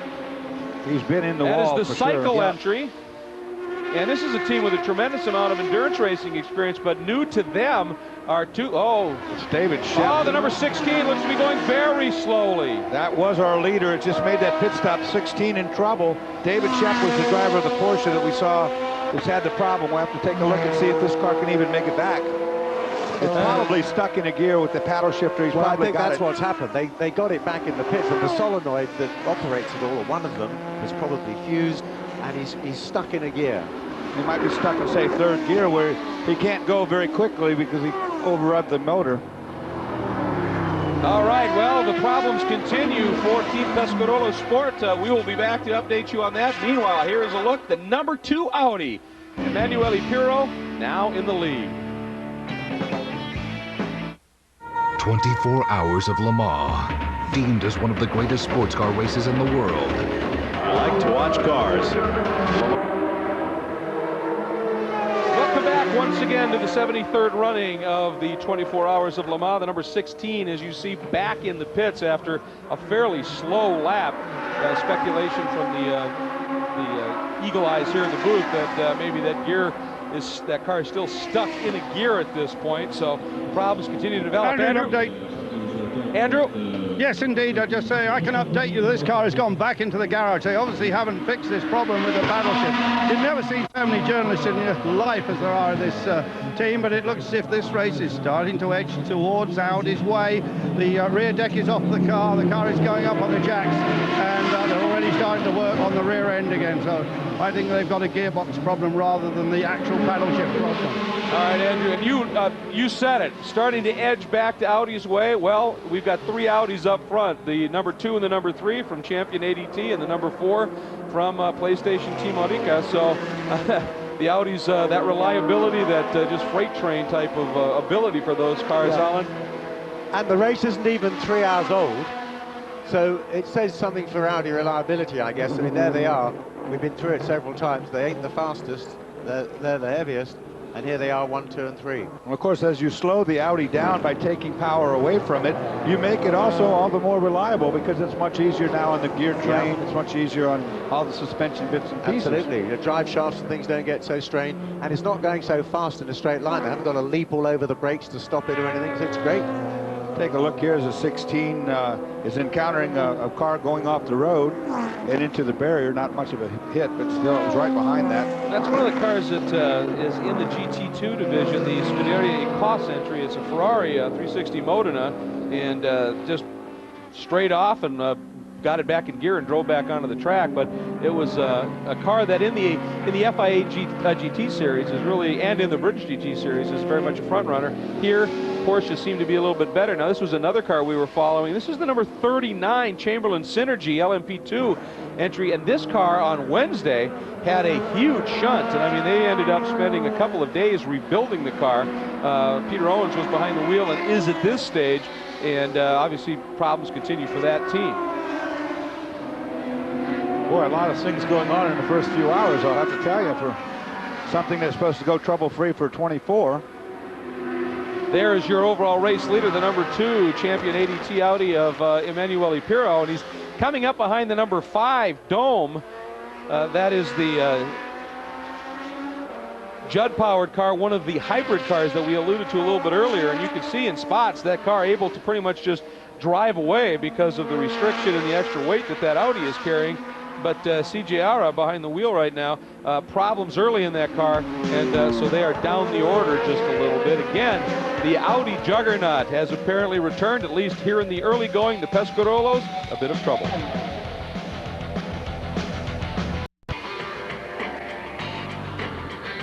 He's been in the wall. wall. That is the cycle entry. And this is a team with a tremendous amount of endurance racing experience, but new to them are it's David Shep. Oh, the number 16 looks to be going very slowly. That was our leader. It just made that pit stop. 16 in trouble. David Shep was the driver of the Porsche that we saw who's had the problem. We'll have to take a look and see if this car can even make it back. It's probably stuck in a gear with the paddle shifter. Well, I think that's what's happened. They got it back in the pits, and the solenoid that operates it all, or one of them, is probably fused, and he's stuck in a gear. He might be stuck in, say, third gear, where he can't go very quickly because he overrode the motor. All right, well, the problems continue for Team Pescarolo Sport. We will be back to update you on that. Meanwhile, here is a look. The number 2 Audi, Emanuele Pirro, now in the lead. 24 hours of Le Mans, deemed as one of the greatest sports car races in the world. I like to watch cars. Welcome back once again to the 73rd running of the 24 Hours of Le Mans. The number 16, as you see, back in the pits after a fairly slow lap. Speculation from the eagle eyes here in the booth that maybe that car is still stuck in a gear at this point. So problems continue to develop. Andrew? Yes, indeed. I just say I can update you that this car has gone back into the garage. They obviously haven't fixed this problem with the battleship. You've never seen so many journalists in your life as there are in this team, but it looks as if this race is starting to edge towards Audi's way. The rear deck is off the car is going up on the jacks, and they're already starting to work on the rear end again. So I think they've got a gearbox problem rather than the actual battleship problem. All right, Andrew, and you said it, starting to edge back to Audi's way. Well, we've got 3 Audis up front, the number 2 and the number 3 from Champion ADT, and the number 4 from PlayStation Team Aurica. So the Audis, that reliability, that just freight train type of ability for those cars, Alan. And the race isn't even 3 hours old, so it says something for Audi reliability, I guess. I mean, there they are. We've been through it several times. They ain't the fastest, they're the heaviest. And here they are, 1, 2, and 3. Well, of course, as you slow the Audi down by taking power away from it, you make it also all the more reliable because it's much easier now on the gear train. It's much easier on all the suspension bits and pieces. Absolutely. The drive shafts and things don't get so strained, and it's not going so fast in a straight line. They haven't got to leap all over the brakes to stop it or anything, so it's great. Take a look here as a 16 is encountering a car going off the road and into the barrier. Not much of a hit, but still it was right behind that. That's one of the cars that is in the GT2 division, the Scuderia Ecos entry. It's a Ferrari 360 Modena, and just straight off and got it back in gear and drove back onto the track. But it was a car that in the FIA GT series is really, and in the British GT series, is very much a front runner. Here, Porsche seemed to be a little bit better. Now, this was another car we were following. This is the number 39 Chamberlain Synergy LMP2 entry, and this car on Wednesday had a huge shunt, and I mean, they ended up spending a couple of days rebuilding the car. Peter Owens was behind the wheel and is at this stage, and obviously problems continue for that team. Boy, a lot of things going on in the first few hours, I'll have to tell you, for something that's supposed to go trouble-free for 24. There is your overall race leader, the number 2 Champion ADT Audi of Emanuele Pirro, and he's coming up behind the number 5 Dome. That is the Judd-powered car, one of the hybrid cars that we alluded to a little bit earlier, and you can see in spots that car able to pretty much just drive away because of the restriction and the extra weight that Audi is carrying. But CJ Ara behind the wheel right now, problems early in that car, and so they are down the order just a little bit. Again, the Audi juggernaut has apparently returned, at least here in the early going. The Pescarolos, a bit of trouble.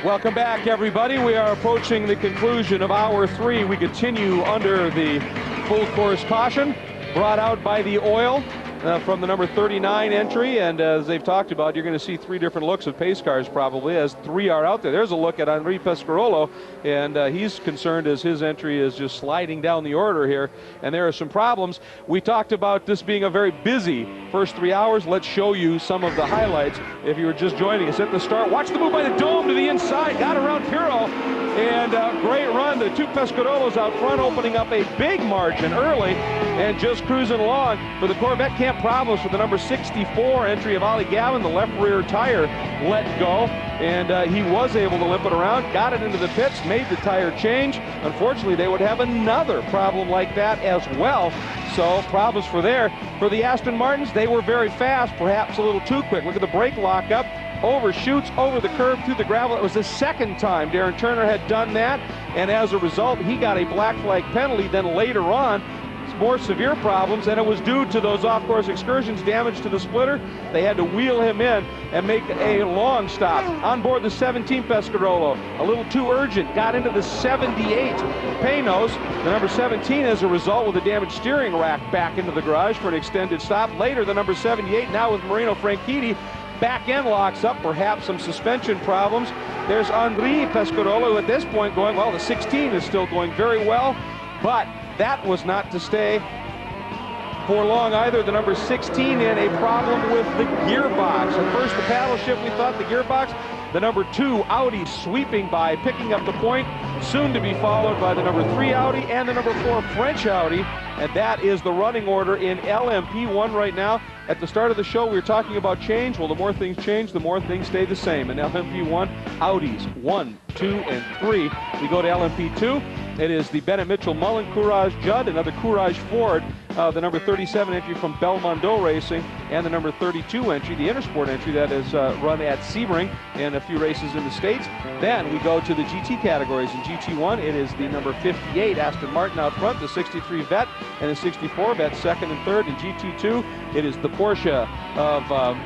Welcome back, everybody. We are approaching the conclusion of hour 3. We continue under the full course caution brought out by the oil from the number 39 entry, and as they've talked about, you're going to see 3 different looks of pace cars probably, as 3 are out there. There's a look at Henri Pescarolo, and he's concerned as his entry is just sliding down the order here, and there are some problems. We talked about this being a very busy first 3 hours. Let's show you some of the highlights if you were just joining us at the start. Watch the move by the Dome to the inside, got around Pirro, and great run. The 2 Pescarolos out front opening up a big margin early and just cruising along. For the Corvette camp, problems with the number 64 entry of Ollie Gavin. The left rear tire let go, and he was able to limp it around, got it into the pits, made the tire change. Unfortunately, they would have another problem like that as well. So problems for the Aston Martins. They were very fast, perhaps a little too quick. Look at the brake lockup. Overshoots over the curb through the gravel. It was the second time Darren Turner had done that, and as a result, he got a black flag penalty. Then later on, more severe problems, and it was due to those off-course excursions, damage to the splitter. They had to wheel him in and make a long stop. On board the 17 Pescarolo, a little too urgent, got into the 78 Panos, the number 17, as a result, with a damaged steering rack back into the garage for an extended stop. Later, the number 78, now with Marino Franchitti, back end locks up, perhaps some suspension problems. There's Henri Pescarolo at this point going, well, the 16 is still going very well, but that was not to stay for long either. The number 16 in a problem with the gearbox. At first, the paddle shift, we thought the gearbox. The number 2 Audi sweeping by, picking up the point, soon to be followed by the number 3 Audi and the number 4 French Audi. And that is the running order in LMP1 right now. At the start of the show, we were talking about change. Well, the more things change, the more things stay the same. In LMP1, Audis 1, 2, and 3. We go to LMP2. It is the Bennett Mitchell Mullen Courage Judd, another Courage Ford, the number 37 entry from Belmondo Racing, and the number 32 entry, the Intersport entry that is run at Sebring and a few races in the States. Then we go to the GT categories. In GT1, it is the number 58 Aston Martin out front, the 63 Vet, and the 64 Vet second and third. In GT2, it is the Porsche of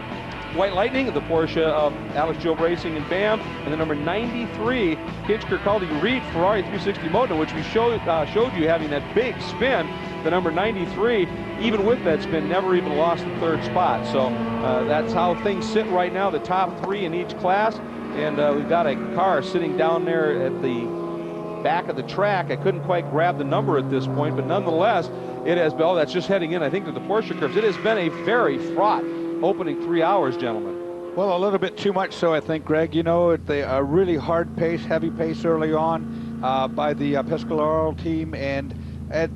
White Lightning, the Porsche of Alex Job Racing and BAM, and the number 93 Kinch Kirkcaldy Reed Ferrari 360 Moto, which we showed you having that big spin. The number 93, even with that spin, never even lost the third spot. So that's how things sit right now, the top 3 in each class. And we've got a car sitting down there at the back of the track. I couldn't quite grab the number at this point, but nonetheless, it has been, oh, that's just heading in, I think, to the Porsche curves. It has been a very fraught opening 3 hours, gentlemen. Well, a little bit too much so, I think, Greg. You know, a really hard pace, heavy pace early on by the Pescarolo team, and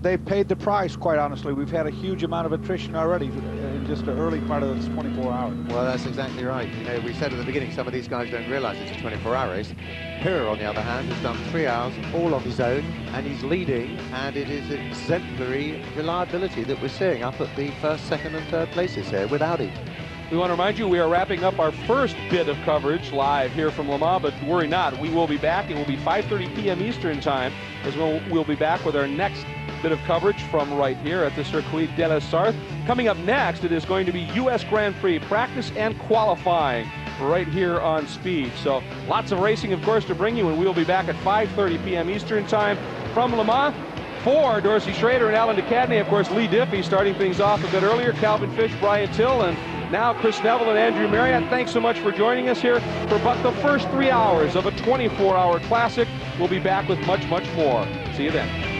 they paid the price, quite honestly. We've had a huge amount of attrition already in just the early part of this 24 hours. Well, that's exactly right. You know, we said at the beginning, some of these guys don't realize it's a 24-hour race. Pira, on the other hand, has done 3 hours all on his own, and he's leading, and it is exemplary reliability that we're seeing up at the first, second, and third places here with Audi. We want to remind you we are wrapping up our first bit of coverage live here from Le Mans, but worry not, we will be back. It will be 5:30 p.m. Eastern time as we'll be back with our next bit of coverage from right here at the Circuit de la Sarthe. Coming up next, it is going to be U.S. Grand Prix practice and qualifying right here on Speed. So lots of racing, of course, to bring you, and we'll be back at 5:30 p.m. Eastern time from Le Mans. For Dorsey Schrader and Alan DeCadney, of course, Lee Diffie starting things off a bit earlier, Calvin Fish, Brian Till, and now Chris Neville and Andrew Marriott. Thanks so much for joining us here for but the first 3 hours of a 24-hour classic. We'll be back with much, much more. See you then.